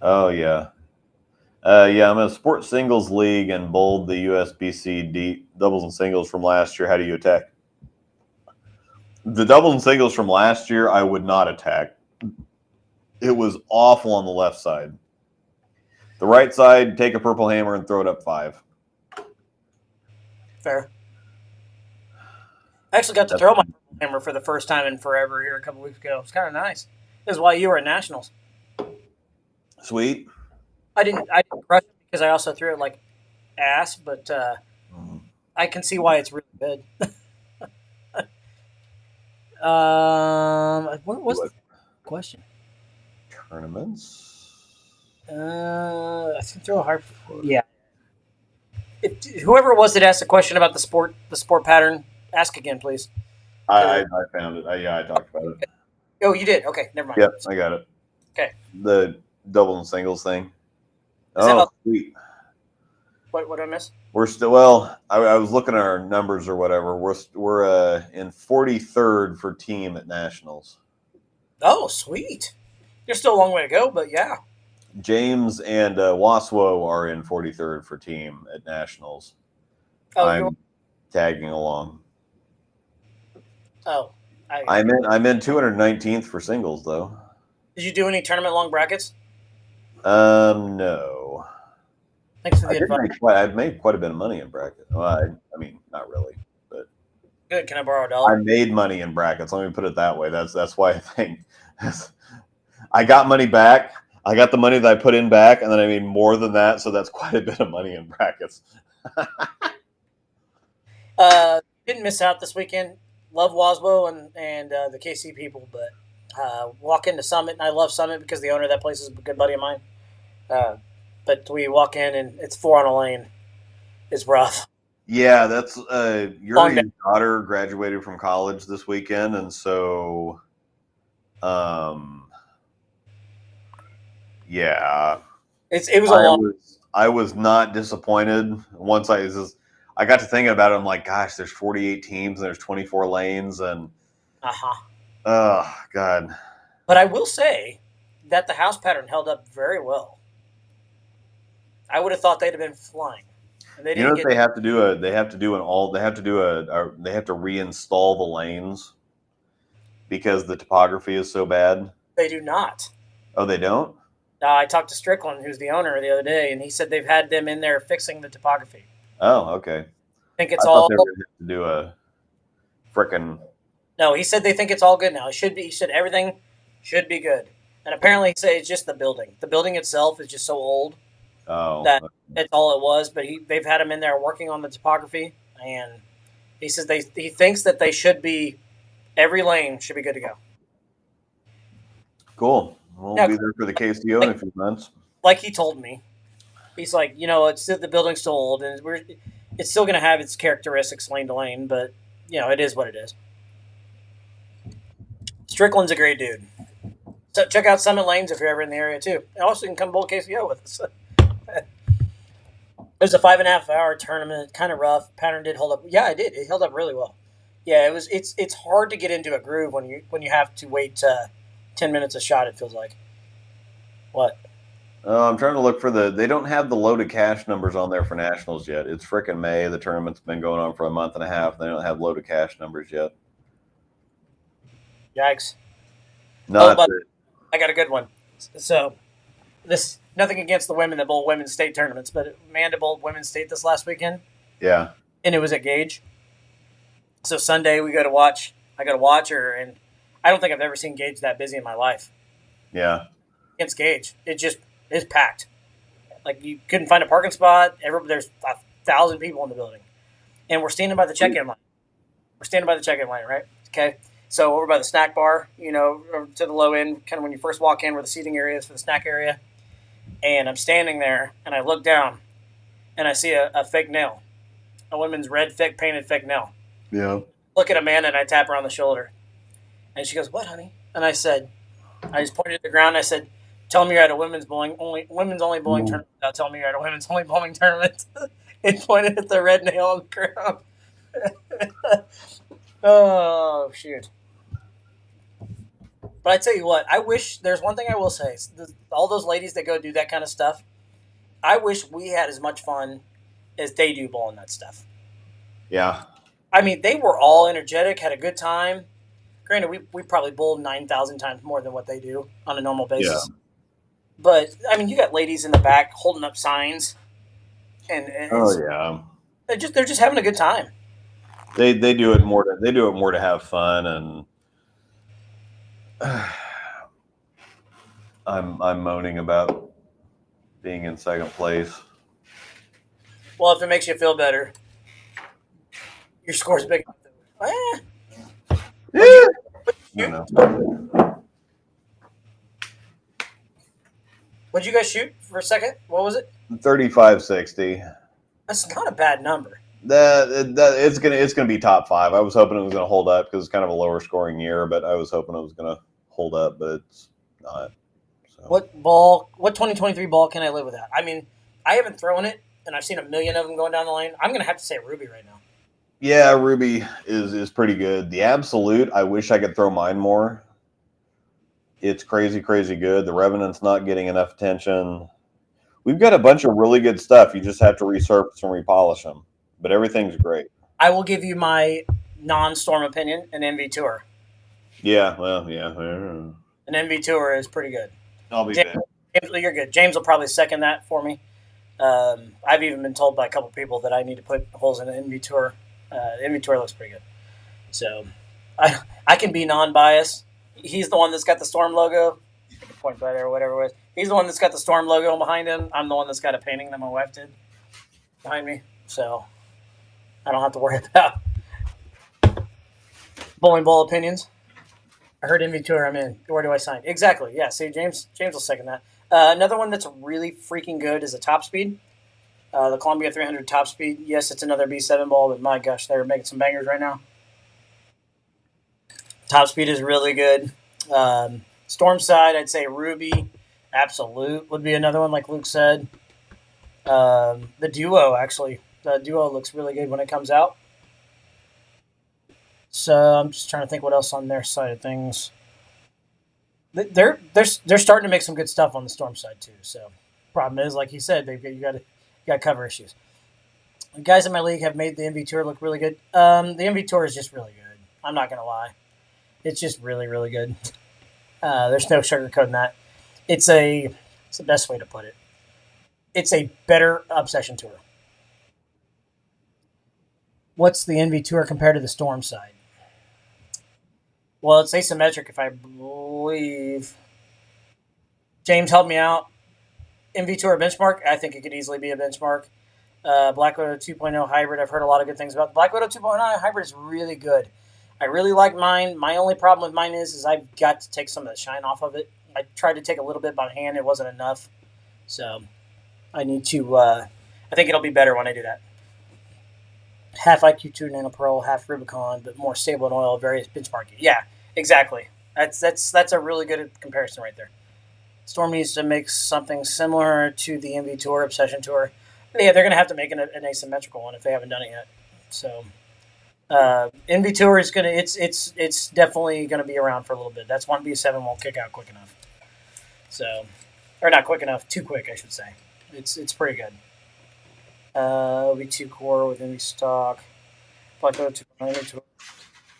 Oh yeah, I'm in a sports singles league and bowled the USBC doubles and singles from last year. How do you attack? The doubles and singles from last year, I would not attack. It was awful on the left side. The right side, take a purple hammer and throw it up 5. Fair. I actually got to throw my purple hammer for the first time in forever here a couple weeks ago. It was kind of nice. This is why you were at Nationals. Sweet. I didn't crush it because I also threw it like ass, but I can see why it's really good. What was the question? Tournaments? I can throw a hard. Yeah. Whoever it was that asked a question about the sport pattern, ask again, please. I found it. I talked about it. Oh, you did? Okay, never mind. Yep, I got it. Okay. The double and singles thing. Sweet. What did I miss? We're still I was looking at our numbers or whatever. We're in 43rd for team at Nationals. Oh, sweet. There's still a long way to go, but yeah. James and Waswo are in 43rd for team at Nationals. Oh, I'm tagging along. Oh, I'm in 219th for singles though. Did you do any tournament long brackets? No. Thanks for the advice. I've made quite a bit of money in brackets. Well, I mean, not really, but good. Can I borrow $1? I made money in brackets. Let me put it that way. That's why I think I got money back. I got the money that I put in back, and then I made more than that, so that's quite a bit of money in brackets. Didn't miss out this weekend. Love Wasbo and the KC people, but walk into Summit, and I love Summit because the owner of that place is a good buddy of mine. But we walk in, and it's 4 on a lane. It's rough. Yeah, that's your daughter graduated from college this weekend, and so yeah, it was a long. I was not disappointed once I got to thinking about it. I'm like, gosh, there's 48 teams and there's 24 lanes and oh god. But I will say that the house pattern held up very well. I would have thought they'd have been flying. And they didn't they have to reinstall the lanes because the topography is so bad. They do not. Oh, they don't? I talked to Strickland, who's the owner, the other day, and he said they've had them in there fixing the topography. Oh, okay. I think it's all. They were going to do a frickin'. No, he said they think it's all good now. It should be. He said everything should be good. And apparently, he said it's just the building. The building itself is just so old that it's all it was. But they've had him in there working on the topography, and he says he thinks that they should be every lane should be good to go. Cool. We'll be there for the KCO in a few months. Like he told me, he's like, it's the building's still old, and it's still going to have its characteristics lane to lane, but it is what it is. Strickland's a great dude. So check out Summit Lanes if you're ever in the area too. And also, you can come bowl KCO with us. It was a 5.5 hour tournament, kind of rough. Pattern did hold up. Yeah, it did. It held up really well. Yeah, it was. It's hard to get into a groove when you have to wait 10 minutes a shot. It feels like. What? I'm trying to look for they don't have the loaded cash numbers on there for nationals yet. It's frickin' May. The tournament's been going on for a month and a half. They don't have loaded cash numbers yet. Yikes. I got a good one. So, this nothing against the women that bowl women's state tournaments, but Amanda bowled women's state this last weekend. Yeah. And it was at Gage. So Sunday we go to watch. I go to watch her, and I don't think I've ever seen Gage that busy in my life. Yeah. Against Gage, it's packed. Like you couldn't find a parking spot. There's 1,000 people in the building, and we're standing by the check-in line. Right? Okay. So over by the snack bar, to the low end, kind of when you first walk in, where the seating area is for the snack area. And I'm standing there, and I look down, and I see a fake nail, a woman's red painted fake nail. Yeah. Look at Amanda, and I tap her on the shoulder, and she goes, "What, honey?" And I just pointed at the ground. And I said, "Tell me you're at a women's only bowling tournament. Tell me you're at a women's only bowling tournament." And pointed at the red nail on the ground. Oh shoot! But I tell you what, I wish there's one thing I will say: all those ladies that go do that kind of stuff, I wish we had as much fun as they do bowling that stuff. Yeah. I mean, they were all energetic, had a good time. Granted, we probably bowled 9,000 times more than what they do on a normal basis. Yeah. But I mean, you got ladies in the back holding up signs, and they're just having a good time. They do it more to have fun, and I'm moaning about being in second place. Well, if it makes you feel better, your score's big enough. What'd you guys shoot for a second? What was it? 35-60. That's not a bad number. It's gonna be top 5. I was hoping it was gonna hold up because it's kind of a lower scoring year, but I was hoping it was gonna hold up, but it's not. So. What 2023 ball can I live without? I mean, I haven't thrown it, and I've seen a million of them going down the lane. I'm gonna have to say Ruby right now. Yeah, Ruby is pretty good. The Absolute, I wish I could throw mine more. It's crazy, crazy good. The Revenant's not getting enough attention. We've got a bunch of really good stuff. You just have to resurface and repolish them. But everything's great. I will give you my non-Storm opinion, an MV Tour. Yeah, well, yeah. An MV Tour is pretty good. I'll be back. You're good. James will probably second that for me. I've even been told by a couple people that I need to put holes in an MV Tour. MV Tour looks pretty good. So I can be non-biased. He's the one that's got the Storm logo. Point by there or whatever it was. He's the one that's got the Storm logo behind him. I'm the one that's got a painting that my wife did behind me. So I don't have to worry about bowling ball opinions. I heard MV Tour, I'm in. Where do I sign? Exactly. Yeah, see, James will second that. Another one that's really freaking good is a Top Speed. The Columbia 300 Top Speed. Yes, it's another B7 ball, but my gosh, they're making some bangers right now. Top Speed is really good. Storm side, I'd say Ruby. Absolute would be another one, like Luke said. The Duo, actually. The Duo looks really good when it comes out. So I'm just trying to think what else on their side of things. They're starting to make some good stuff on the Storm side too. So problem is, like he said, you got cover issues. The guys in my league have made the MV Tour look really good. The MV Tour is just really good. I'm not gonna lie, it's just really, really good. There's no sugarcoating that. It's the best way to put it. It's a better Obsession Tour. What's the NV Tour compared to the Storm side? Well, it's asymmetric, if I believe. James helped me out. MV Tour benchmark, I think it could easily be a benchmark. Black Widow 2.0 hybrid, I've heard a lot of good things about. The Black Widow 2.0 hybrid is really good. I really like mine. My only problem with mine is I've got to take some of the shine off of it. I tried to take a little bit by hand. It wasn't enough. So I need to, I think it'll be better when I do that. Half IQ2 Nano Pearl, half Rubicon, but more stable in oil, various benchmarking. Yeah, exactly. That's a really good comparison right there. Storm needs to make something similar to the MV Tour, Obsession Tour. Yeah, they're going to have to make an asymmetrical one if they haven't done it yet. So MV Tour is going to it's definitely going to be around for a little bit. That's 1B7 won't kick out quick enough. So, or not quick enough, too quick, I should say. It's pretty good. OB2 core with MV stock. Black Widow 2.0.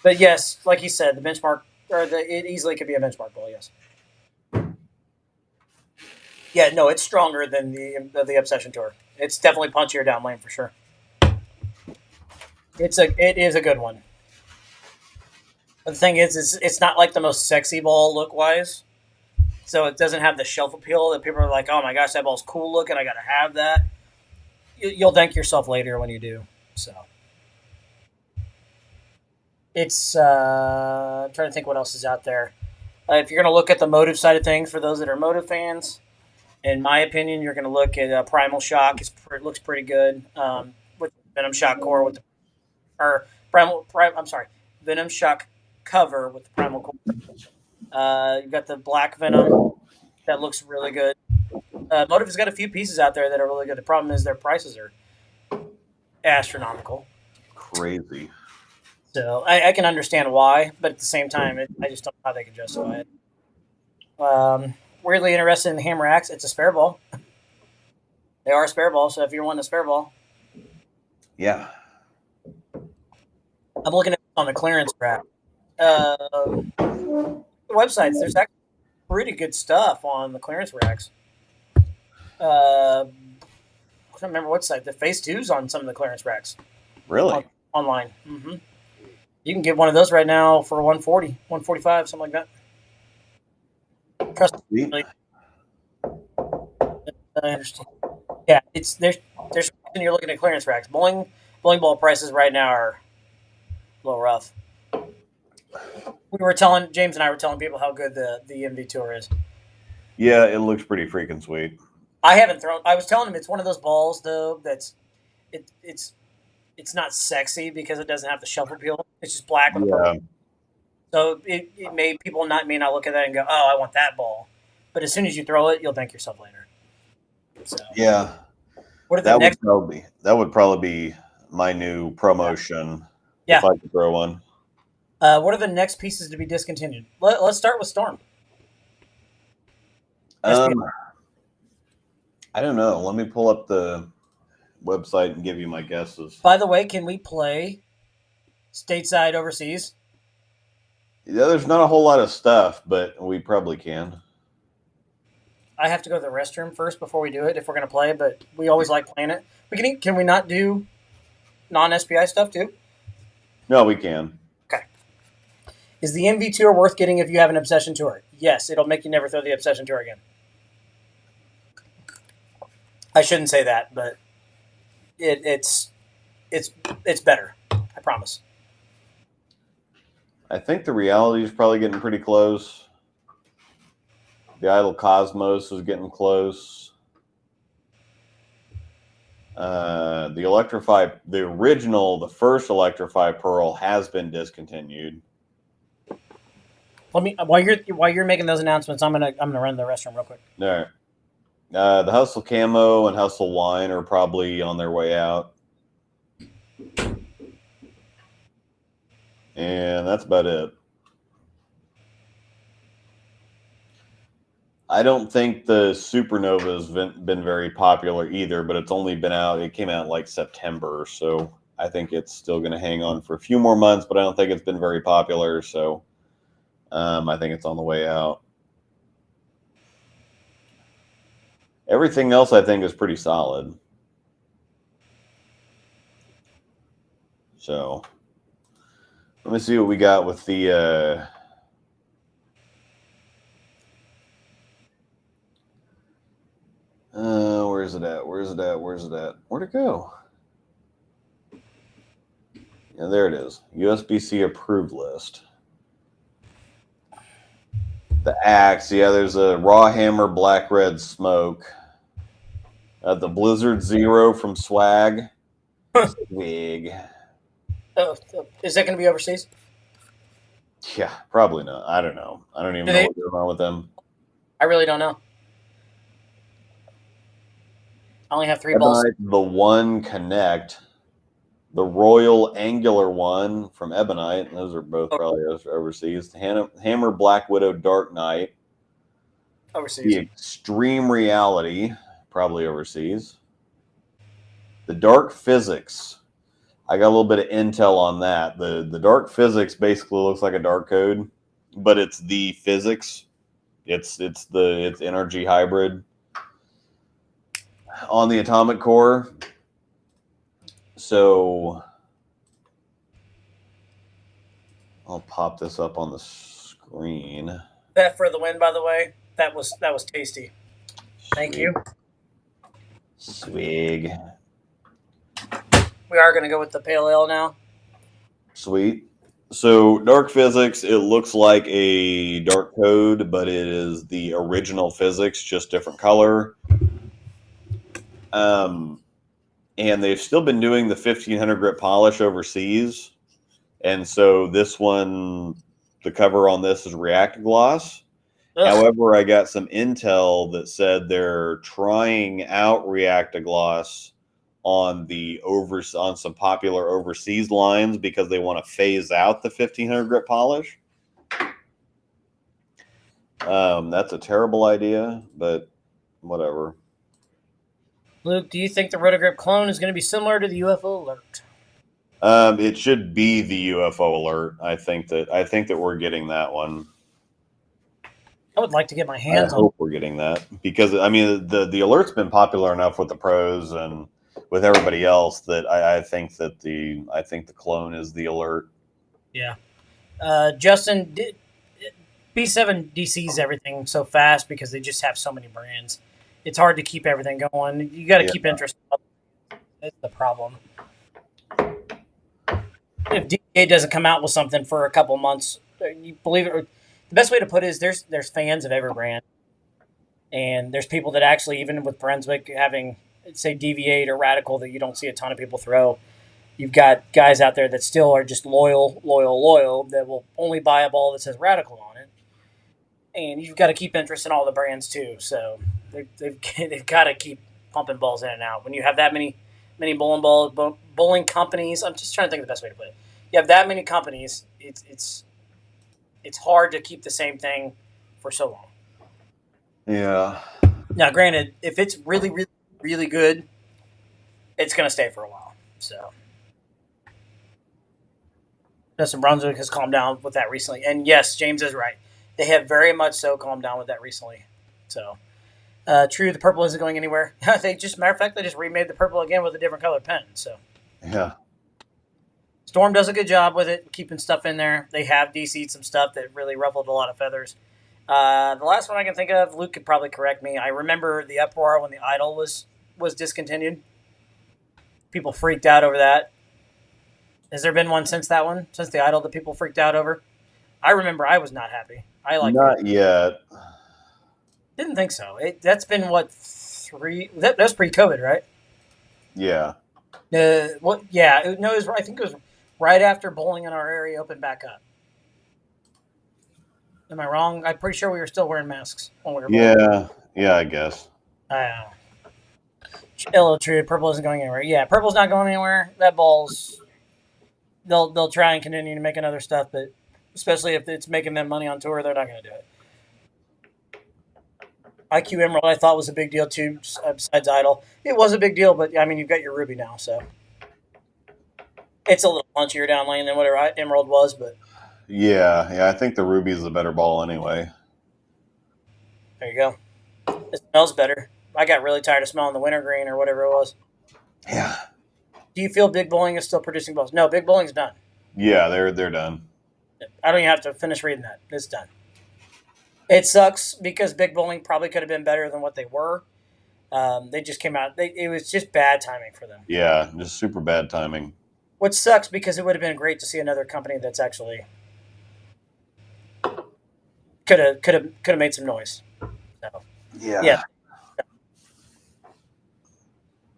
But yes, like you said, the benchmark it easily could be a benchmark ball. Yes. Yeah, no, it's stronger than the Obsession Tour. It's definitely punchier down lane for sure. It is a good one. But the thing is, it's not like the most sexy ball look wise, so it doesn't have the shelf appeal that people are like, oh my gosh, that ball's cool looking. I got to have that. You'll thank yourself later when you do. So it's I'm trying to think what else is out there. If you're going to look at the motive side of things, for those that are motive fans, in my opinion, you're going to look at Primal Shock. It looks pretty good with Venom Shock core with Venom Shock cover with the Primal core. You've got the Black Venom that looks really good. Motive has got a few pieces out there that are really good. The problem is their prices are astronomical. Crazy. So I can understand why, but at the same time, I just don't know how they can justify it. Weirdly interested in the Hammer Axe. It's a spare ball. They are a spare ball, so if you're wanting a spare ball. Yeah. I'm looking at it on the clearance rack. Websites, there's actually pretty good stuff on the clearance racks. I can't remember what site. The Phase 2's on some of the clearance racks. Really? Online. Mm-hmm. You can get one of those right now for 140, 145, something like that. Trust me. I understand. Yeah, there's when you're looking at clearance racks. Bowling ball prices right now are a little rough. James and I were telling people how good the MV Tour is. Yeah, it looks pretty freaking sweet. I was telling him it's one of those balls though it's not sexy because it doesn't have the shelf appeal. It's just black with a purple. So people may not look at that and go, oh, I want that ball. But as soon as you throw it, you'll thank yourself later. So yeah. That would probably be my new promotion if I could throw one. What are the next pieces to be discontinued? Let's start with Storm. I don't know. Let me pull up the website and give you my guesses. By the way, can we play stateside overseas? Yeah, there's not a whole lot of stuff, but we probably can. I have to go to the restroom first before we do it if we're going to play, but we always like playing it. Can we not do non-SPI stuff too? No, we can. Okay. Is the MV Tour worth getting if you have an Obsession Tour? Yes, it'll make you never throw the Obsession Tour again. I shouldn't say that, but it's better. I promise. I think the Reality is probably getting pretty close. The Idle Cosmos is getting close. The first Electrify Pearl has been discontinued. While you're making those announcements, I'm gonna run to the restroom real quick. All right. The Hustle Camo and Hustle Line are probably on their way out. And that's about it. I don't think the Supernova has been very popular either, but it's only been out. It came out like September, so I think it's still going to hang on for a few more months, but I don't think it's been very popular, so I think it's on the way out. Everything else I think is pretty solid. So let me see what we got with the Where's it at? Where'd it go? Yeah, there it is. USBC approved list. The axe, yeah, there's a raw hammer, black red smoke. The Blizzard Zero from Swag. Swig. Oh, is that going to be overseas? Yeah, probably not. I don't know. I don't even know what's going on with them. I really don't know. I only have 3 balls. The One Connect, the Royal Angular One from Ebonite. Those are both probably overseas. Hammer Black Widow Dark Knight. Overseas. The Extreme Reality, probably overseas. The Dark Physics. I got a little bit of intel on that. The Dark Physics basically looks like a dark code, but it's the physics. It's energy hybrid on the atomic core. So I'll pop this up on the screen. That for the win, by the way. That was tasty. Thank you. Swig. We are going to go with the pale ale now. Sweet. So dark physics, it looks like a dark code, but it is the original physics, just different color. And they've still been doing the 1500 grit polish overseas. And so this one, the cover on this is React Gloss. Ugh. However, I got some intel that said they're trying out React Gloss on some popular overseas lines because they want to phase out the 1500 grit polish. That's a terrible idea, but whatever. Luke, do you think the Rotogrip clone is going to be similar to the UFO alert? It should be the UFO alert. I think that we're getting that one. I would like to get my hands on. I hope we're getting that because I mean the alert's been popular enough with the pros and with everybody else that I think the clone is the alert. Yeah, Justin, B7 DCs everything so fast because they just have so many brands. It's hard to keep everything going. You got to keep interest. That's the problem. If DA doesn't come out with something for a couple months, you believe it or the best way to put it is there's fans of every brand, and there's people that actually, even with Brunswick having, say, Deviate or Radical that you don't see a ton of people throw, you've got guys out there that still are just loyal that will only buy a ball that says Radical on it, and you've got to keep interest in all the brands too. So they've got to keep pumping balls in and out. When you have that many bowling companies, I'm just trying to think of the best way to put it. You have that many companies, it's hard to keep the same thing for so long. Yeah. Now, granted, if it's really, really, really good, it's going to stay for a while. So, Justin Brunswick has calmed down with that recently. And yes, James is right. They have very much so calmed down with that recently. So, true, the purple isn't going anywhere. Matter of fact, they just remade the purple again with a different colored pen. So, yeah. Storm does a good job with it, keeping stuff in there. They have DC'd some stuff that really ruffled a lot of feathers. The last one I can think of, Luke could probably correct me. I remember the uproar when the Idol was discontinued. People freaked out over that. Has there been one since that one? Since the Idol that people freaked out over? I remember I was not happy. I liked not it. Yet. Didn't think so. That's been what, 3? That was pre-COVID, right? Yeah. What? Yeah. I think it was right after bowling in our area opened back up. Am I wrong? I'm pretty sure we were still wearing masks when we were bowling. Yeah, I guess. Hello, true. Purple isn't going anywhere. Yeah, purple's not going anywhere. That ball's they'll try and continue to make another stuff, but especially if it's making them money on tour, they're not going to do it. IQ Emerald, I thought was a big deal too. Besides Idol, it was a big deal, but I mean, you've got your Ruby now, so it's a little punchier down lane than whatever Emerald was, but yeah, I think the Ruby is a better ball anyway. There you go. It smells better. I got really tired of smelling the wintergreen or whatever it was. Yeah. Do you feel Big Bowling is still producing balls? No, Big Bowling's done. Yeah, they're done. I don't even have to finish reading that. It's done. It sucks because Big Bowling probably could have been better than what they were. They just came out. It was just bad timing for them. Yeah, just super bad timing. Which sucks because it would have been great to see another company that's actually could have made some noise. So, yeah.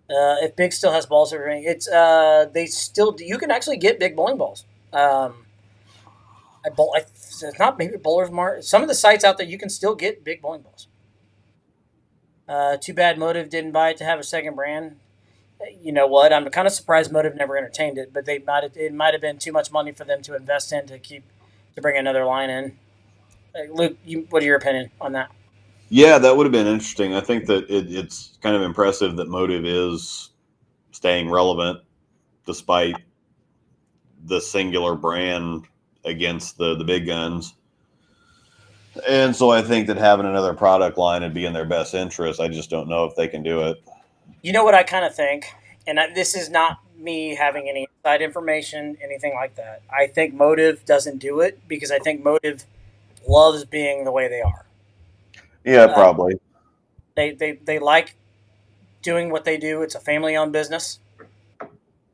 If Big still has balls over ring, it's you can actually get big bowling balls. It's not maybe Bowler's Mart. Some of the sites out there you can still get big bowling balls. Too bad Motive didn't buy it to have a second brand. You know what? I'm kind of surprised Motive never entertained it, but it might have been too much money for them to invest in to bring another line in. Luke, what are your opinion on that? Yeah, that would have been interesting. I think that it's kind of impressive that Motive is staying relevant despite the singular brand against the big guns. And so I think that having another product line would be in their best interest. I just don't know if they can do it. You know what I kind of think? And this is not me having any inside information, anything like that. I think Motive doesn't do it because I think Motive loves being the way they are. Yeah, probably. They like doing what they do. It's a family-owned business.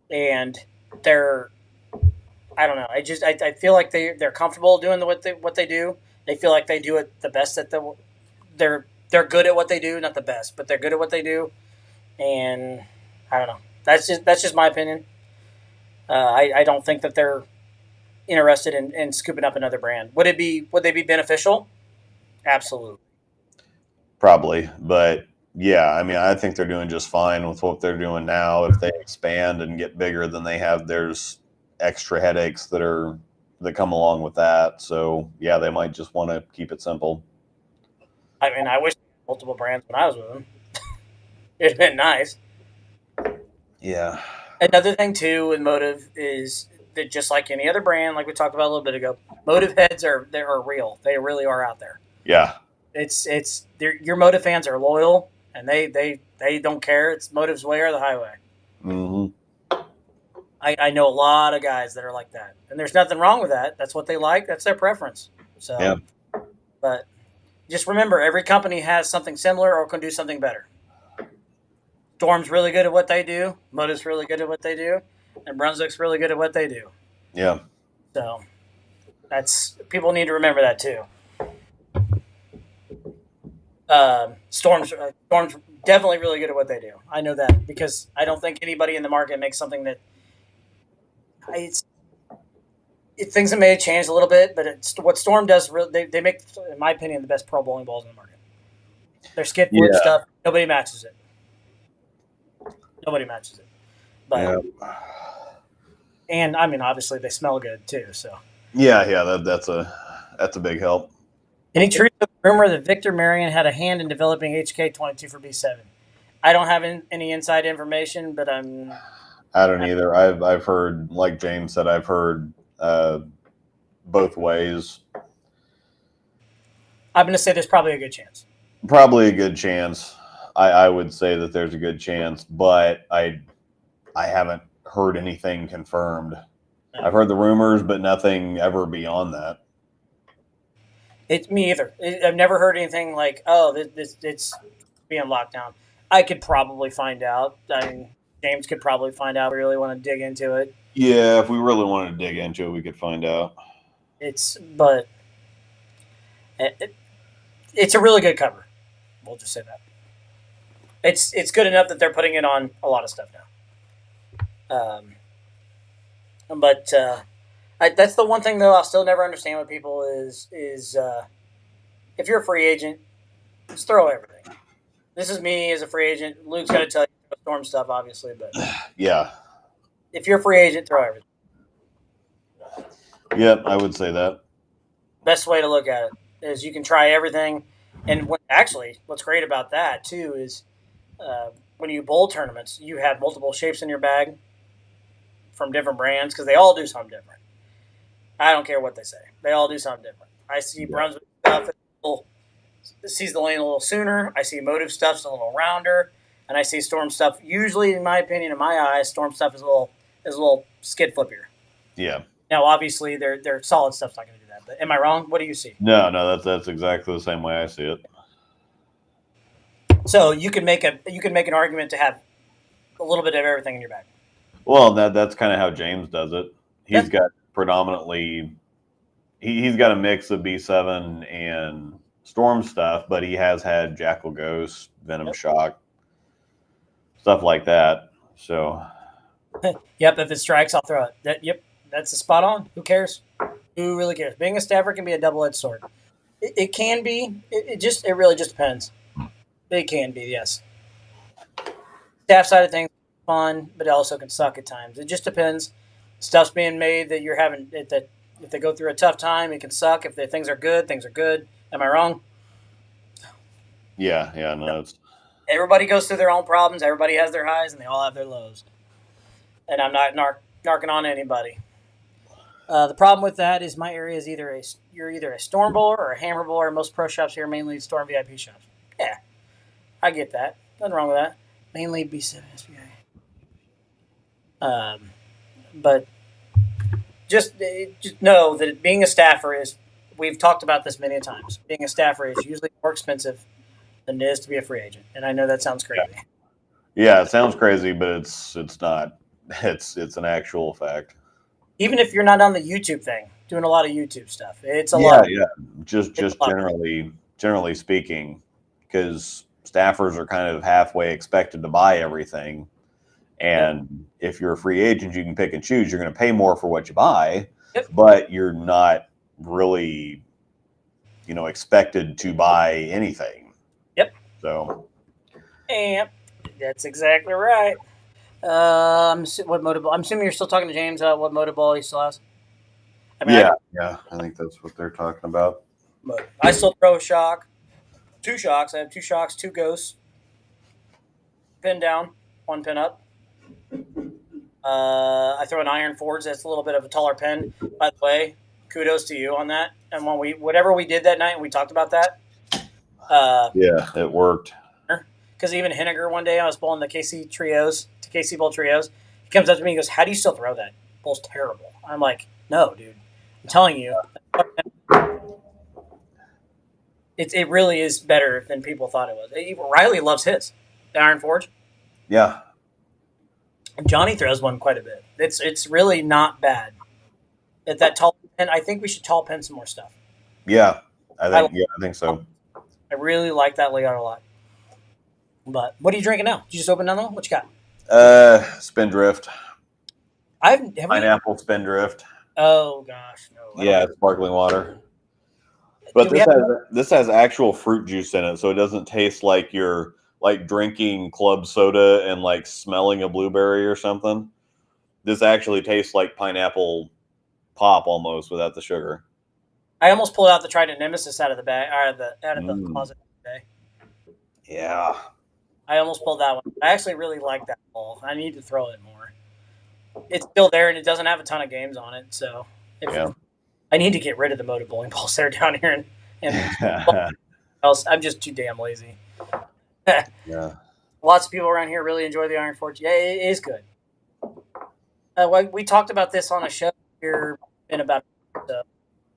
And they're, I don't know. I feel like they're comfortable doing what they do. They feel like they do it the best they're good at what they do, not the best, but they're good at what they do. And I don't know. That's just my opinion. I don't think that they're interested in scooping up another brand. Would they be beneficial? Absolutely. Probably, but yeah, I mean, I think they're doing just fine with what they're doing now. If they expand and get bigger than they have, there's extra headaches that come along with that. So yeah, they might just want to keep it simple. I mean, I wish multiple brands when I was with them. It'd been nice. Yeah. Another thing too with Motive is that just like any other brand, like we talked about a little bit ago, Motive heads are real. They really are out there. Yeah. Your Motive fans are loyal and they don't care. It's Motive's way or the highway. Mm-hmm. I know a lot of guys that are like that, and there's nothing wrong with that. That's what they like. That's their preference. So, yeah. But just remember, every company has something similar or can do something better. Storm's really good at what they do. Motive's really good at what they do, and Brunswick's really good at what they do. Yeah. So people need to remember that too. Storm's definitely really good at what they do. I know that because I don't think anybody in the market makes something that things have may have changed a little bit, but what Storm does, they make, in my opinion, the best pro bowling balls in the market. Their skid foot stuff, nobody matches it. But and I mean, obviously, they smell good too. So that's a big help. Any truth to the rumor that Victor Marion had a hand in developing HK22 for B7? I don't have any inside information, but I don't either. I've heard, like James said, I've heard both ways. I'm going to say there's probably a good chance. Probably a good chance. I would say that there's a good chance, but I haven't heard anything confirmed. No. I've heard the rumors, but nothing ever beyond that. It's me either. I've never heard anything like, oh, it's being locked down. I could probably find out. I mean, James could probably find out. We really want to dig into it. Yeah, if we really wanted to dig into it, we could find out. It's a really good cover. We'll just say that. It's good enough that they're putting it on a lot of stuff now. But that's the one thing though I'll still never understand with people is if you're a free agent, just throw everything. This is me as a free agent. Luke's got to tell you Storm stuff, obviously, but yeah, if you're a free agent, throw everything. Yep, I would say that. Best way to look at it is you can try everything, and what's great about that too is when you bowl tournaments, you have multiple shapes in your bag from different brands because they all do something different. I don't care what they say; they all do something different. I see Brunswick stuff sees the lane a little sooner. I see Motive stuff's a little rounder, and I see Storm stuff. Usually, in my opinion, in my eyes, Storm stuff is a little skid flippier. Yeah. Now, obviously, their solid stuff's not going to do that. But am I wrong? What do you see? No, that's exactly the same way I see it. So you can make an argument to have a little bit of everything in your bag. Well, that's kind of how James does it. He's got predominantly he's got a mix of B7 and Storm stuff, but he has had Jackal Ghost, Venom Shock, stuff like that. So, yep, if it strikes, I'll throw it. That's a spot on. Who cares? Who really cares? Being a staffer can be a double-edged sword. It can be. It really just depends. It can be, yes. Staff side of things fun, but it also can suck at times. It just depends. Stuff's being made that you're having that. If they go through a tough time, it can suck. If things are good, things are good. Am I wrong? Yeah, no. Everybody goes through their own problems. Everybody has their highs, and they all have their lows. And I'm not narking on anybody. The problem with that is my area is you're either a storm bowler or a hammer bowler. Most pro shops here mainly storm VIP shops. Yeah, I get that. Nothing wrong with that. Mainly B7 SBI. But just know that being a staffer is. We've talked about this many times. Being a staffer is usually more expensive than it is to be a free agent, and I know that sounds crazy. Yeah, it sounds crazy, but it's not. It's an actual fact. Even if you're not on the YouTube thing, doing a lot of YouTube stuff, it's a lot. Yeah. Just generally speaking, because staffers are kind of halfway expected to buy everything, and if you're a free agent, you can pick and choose. You're going to pay more for what you buy, but you're not really, expected to buy anything. Yep. So. Yep, that's exactly right. What motor ball? I'm assuming you're still talking to James. What motor ball he still has? I think that's what they're talking about. But I still throw a shock, 2 shocks. I have 2 shocks, 2 ghosts. Pin down, 1 pin up. I throw an Iron Forge. That's a little bit of a taller pin. By the way, kudos to you on that. And whatever we did that night, and we talked about that. It worked. Because even Henniger one day, I was bowling the KC Bowl trios. He comes up to me and goes, "How do you still throw that? Bowl's terrible." I'm like, "No, dude. I'm telling you, it really is better than people thought it was." Riley loves his, the Iron Forge. Yeah. Johnny throws one quite a bit. It's really not bad. At that tall pin, I think we should tall pin some more stuff. Yeah, I think so. I really like that layout a lot. But what are you drinking now? Did you just open another one? What you got? Spindrift. Pineapple Spindrift. Oh gosh, no. Yeah, sparkling water. But this has actual fruit juice in it, so it doesn't taste like you're like drinking club soda and like smelling a blueberry or something. This actually tastes like pineapple pop almost without the sugar. I almost pulled out the Trident Nemesis out of the bag, out of the closet today. Yeah. I almost pulled that one. I actually really like that ball. I need to throw it more. It's still there, and it doesn't have a ton of games on it, so I need to get rid of the motor bowling balls that are down here. And else, I'm just too damn lazy. Yeah. Lots of people around here really enjoy the Iron Forge. Yeah, it is good. We talked about this on a show here in about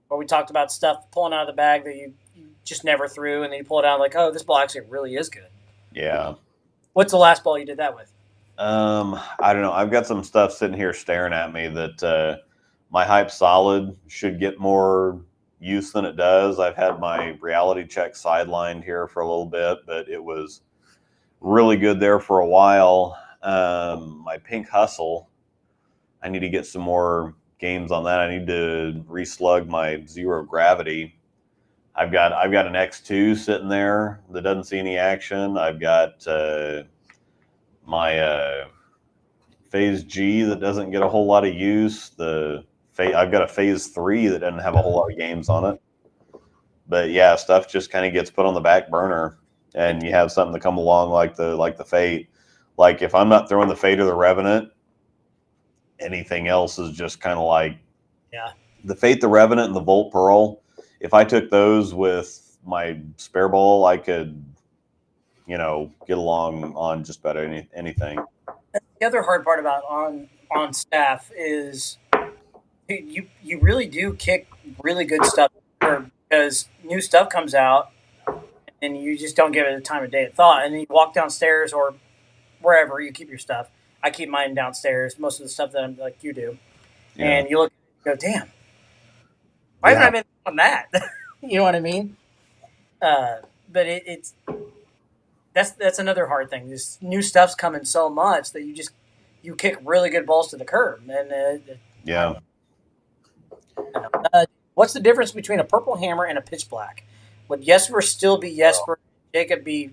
where we talked about stuff pulling out of the bag that you just never threw, and then you pull it out like, oh, this ball actually really is good. Yeah. What's the last ball you did that with? I don't know. I've got some stuff sitting here staring at me that my Hype Solid should get more use than it does. I've had my reality check sidelined here for a little bit, but it was really good there for a while. My Pink Hustle, I need to get some more games on that. I need to reslug my Zero Gravity. I've got an X2 sitting there that doesn't see any action. I've got my Phase G that doesn't get a whole lot of use. I've got a Phase 3 that doesn't have a whole lot of games on it. But yeah, stuff just kind of gets put on the back burner, and you have something to come along like the Fate. Like if I'm not throwing the Fate or the Revenant, anything else is just kind of like the Fate, the Revenant, and the Volt Pearl. If I took those with my spare ball, I could, get along on just about anything. The other hard part about on staff is you really do kick really good stuff because new stuff comes out, and and you just don't give it a time of day of thought. And then you walk downstairs or wherever you keep your stuff. I keep mine downstairs, most of the stuff that I'm like you do. Yeah. And you look and go, damn, why haven't I been on that? You know what I mean? But it's that's another hard thing. This new stuff's coming so much that you kick really good balls to the curb. And what's the difference between a purple hammer and a pitch black? Would Jesper still be Jesper? Jacob be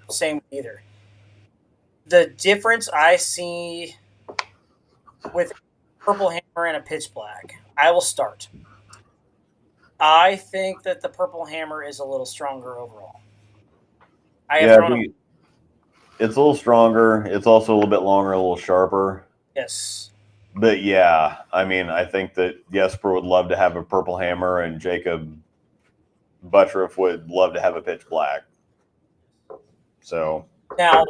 same with either? The difference I see with purple hammer and a pitch black, I will start. I think that the purple hammer is a little stronger overall. It's a little stronger. It's also a little bit longer, a little sharper. Yes. But yeah, I mean, I think that Jesper would love to have a purple hammer, and Jacob Buttriff would love to have a pitch black. So now,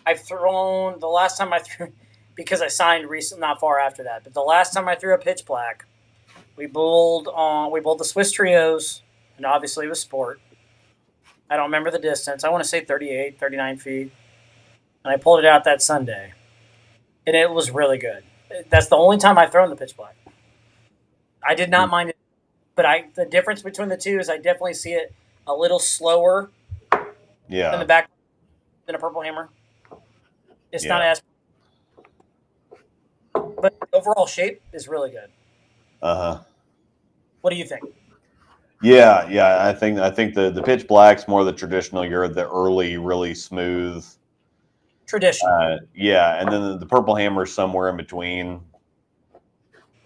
I've thrown the last time I threw, because I signed recent, not far after that. But the last time I threw a pitch black, we bowled the Swiss Trios, and obviously it was sport. I don't remember the distance. I want to say 38, 39 feet. And I pulled it out that Sunday. And it was really good. That's the only time I've thrown the pitch black. I did not mind it. But the difference between the two is I definitely see it a little slower in the back than a purple hammer. It's not as... But the overall shape is really good. Uh-huh. What do you think? Yeah. I think the pitch black's more the traditional. You're the early, really smooth. Traditional. And then the purple hammer's somewhere in between.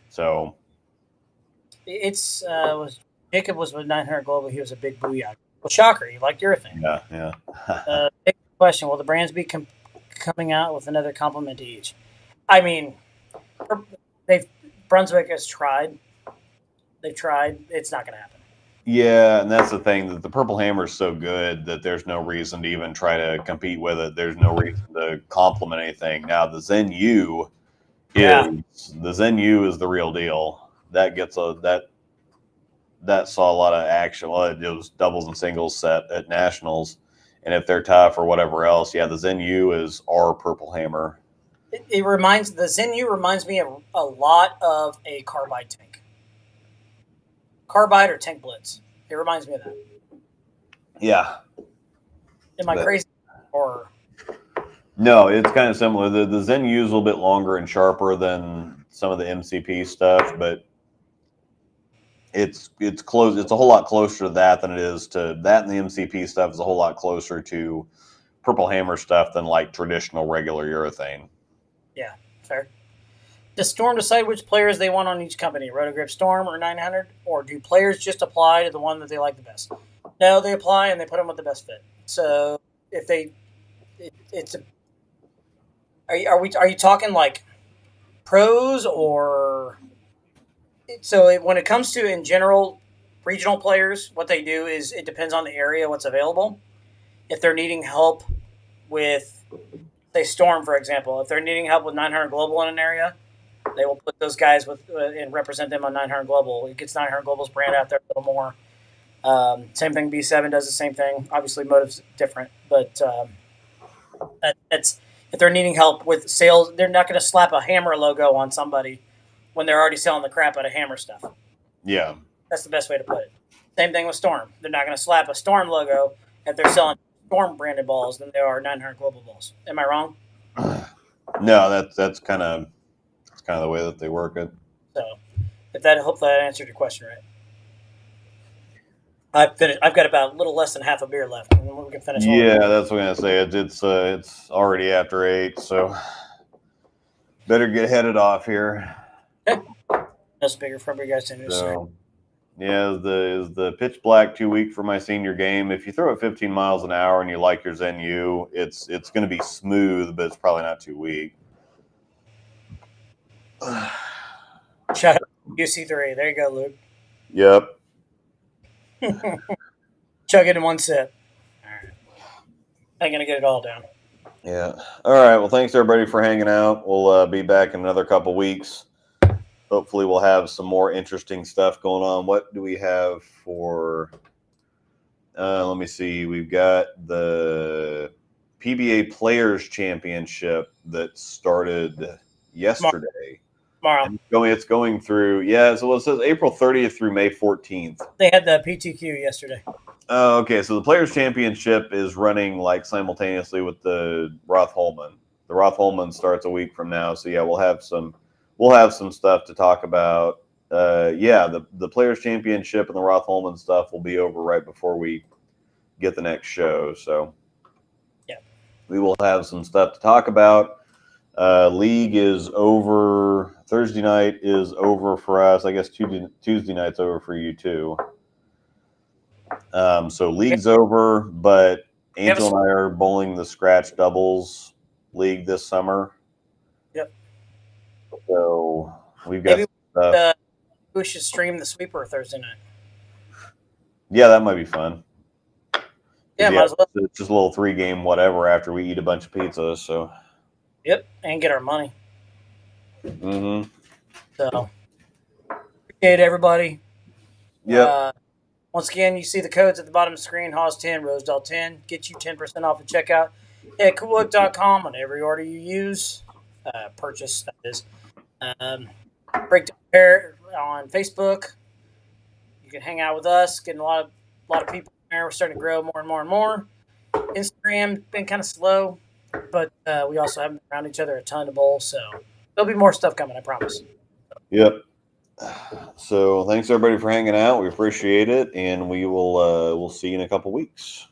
So it's Jacob was with 900 Global. He was a big booyah. Well, shocker, you liked your thing. Yeah. Big question: will the brands be coming out with another compliment to each? I mean, Brunswick has tried. They've tried. It's not going to happen. Yeah, and that's the thing, that the purple hammer is so good that there's no reason to even try to compete with it. There's no reason to compliment anything. Now, the Zen U is the real deal. That gets that saw a lot of action. Well, it was doubles and singles set at nationals, and if they're tough or whatever else, the Zen U is our purple hammer. The Zen U reminds me of a lot of a carbide tank. Carbide or tank blitz. It reminds me of that. Yeah. Am I crazy? Or no, it's kind of similar. The Zen U is a little bit longer and sharper than some of the MCP stuff, but it's close. It's a whole lot closer to that than it is to that, and the MCP stuff is a whole lot closer to purple hammer stuff than like traditional regular urethane. Yeah, fair. Does Storm decide which players they want on each company, Rotogrip Storm or 900, or do players just apply to the one that they like the best? No, they apply and they put them with the best fit. So if are you talking like pros or? So when it comes to, in general, regional players, what they do is it depends on the area, what's available. If they're needing help with, say, Storm, for example, if they're needing help with 900 Global in an area, they will put those guys with and represent them on 900 Global. It gets 900 Global's brand out there a little more. Same thing, B7 does the same thing. Obviously, Motive's different, but that's if they're needing help with sales, they're not going to slap a Hammer logo on somebody when they're already selling the crap out of Hammer stuff. Yeah. That's the best way to put it. Same thing with Storm. They're not going to slap a Storm logo if they're selling Storm branded balls than they are 900 Global balls. Am I wrong? No, that's kind of the way that they work it. So, hopefully that answered your question right. I've finished. I've got about a little less than half a beer left, and we can finish. Yeah, that's what I'm gonna say. It's already after 8, so better get headed off here. Okay. That's bigger for you guys to do. So, yeah, is the pitch black too weak for my senior game? If you throw it 15 miles an hour and you like your Zen U, it's going to be smooth, but it's probably not too weak. Shout out UC3. There you go, Luke. Yep. Chug it in one sip. All right. I'm gonna get it all down. Yeah. All right. Well, thanks everybody for hanging out. We'll be back in another couple weeks. Hopefully, we'll have some more interesting stuff going on. What do we have for Let me see. We've got the PBA Players Championship that started yesterday. Tomorrow. It's going through. Yeah, so it says April 30th through May 14th. They had the PTQ yesterday. Oh, okay. So the Players Championship is running like simultaneously with the Roth Holman. The Roth Holman starts a week from now. So yeah, we'll have some stuff to talk about. The Players Championship and the Roth Holman stuff will be over right before we get the next show. So yeah, we will have some stuff to talk about. League is over. Thursday night is over for us. I guess Tuesday night's over for you too. So league's over, but Angel and I are bowling the scratch doubles league this summer. Yep. So we've got stuff. We should stream the sweeper Thursday night. Yeah, that might be fun. Yeah, might as well. It's just a little 3-game whatever after we eat a bunch of pizzas. So. Yep, and get our money. Mm-hmm. So appreciate everybody. Yep. Once again, you see the codes at the bottom of the screen. Haas 10, Rosedale 10. Get you 10% off at checkout at coolhook.com on every order you use. Purchase, that is. Breakdownpair on Facebook. You can hang out with us. Getting a lot of people there. We're starting to grow more and more and more. Instagram been kind of slow, but we also haven't been around each other a ton to bowl. So there'll be more stuff coming, I promise. Yep. So thanks everybody for hanging out. We appreciate it, and we will we'll see you in a couple weeks.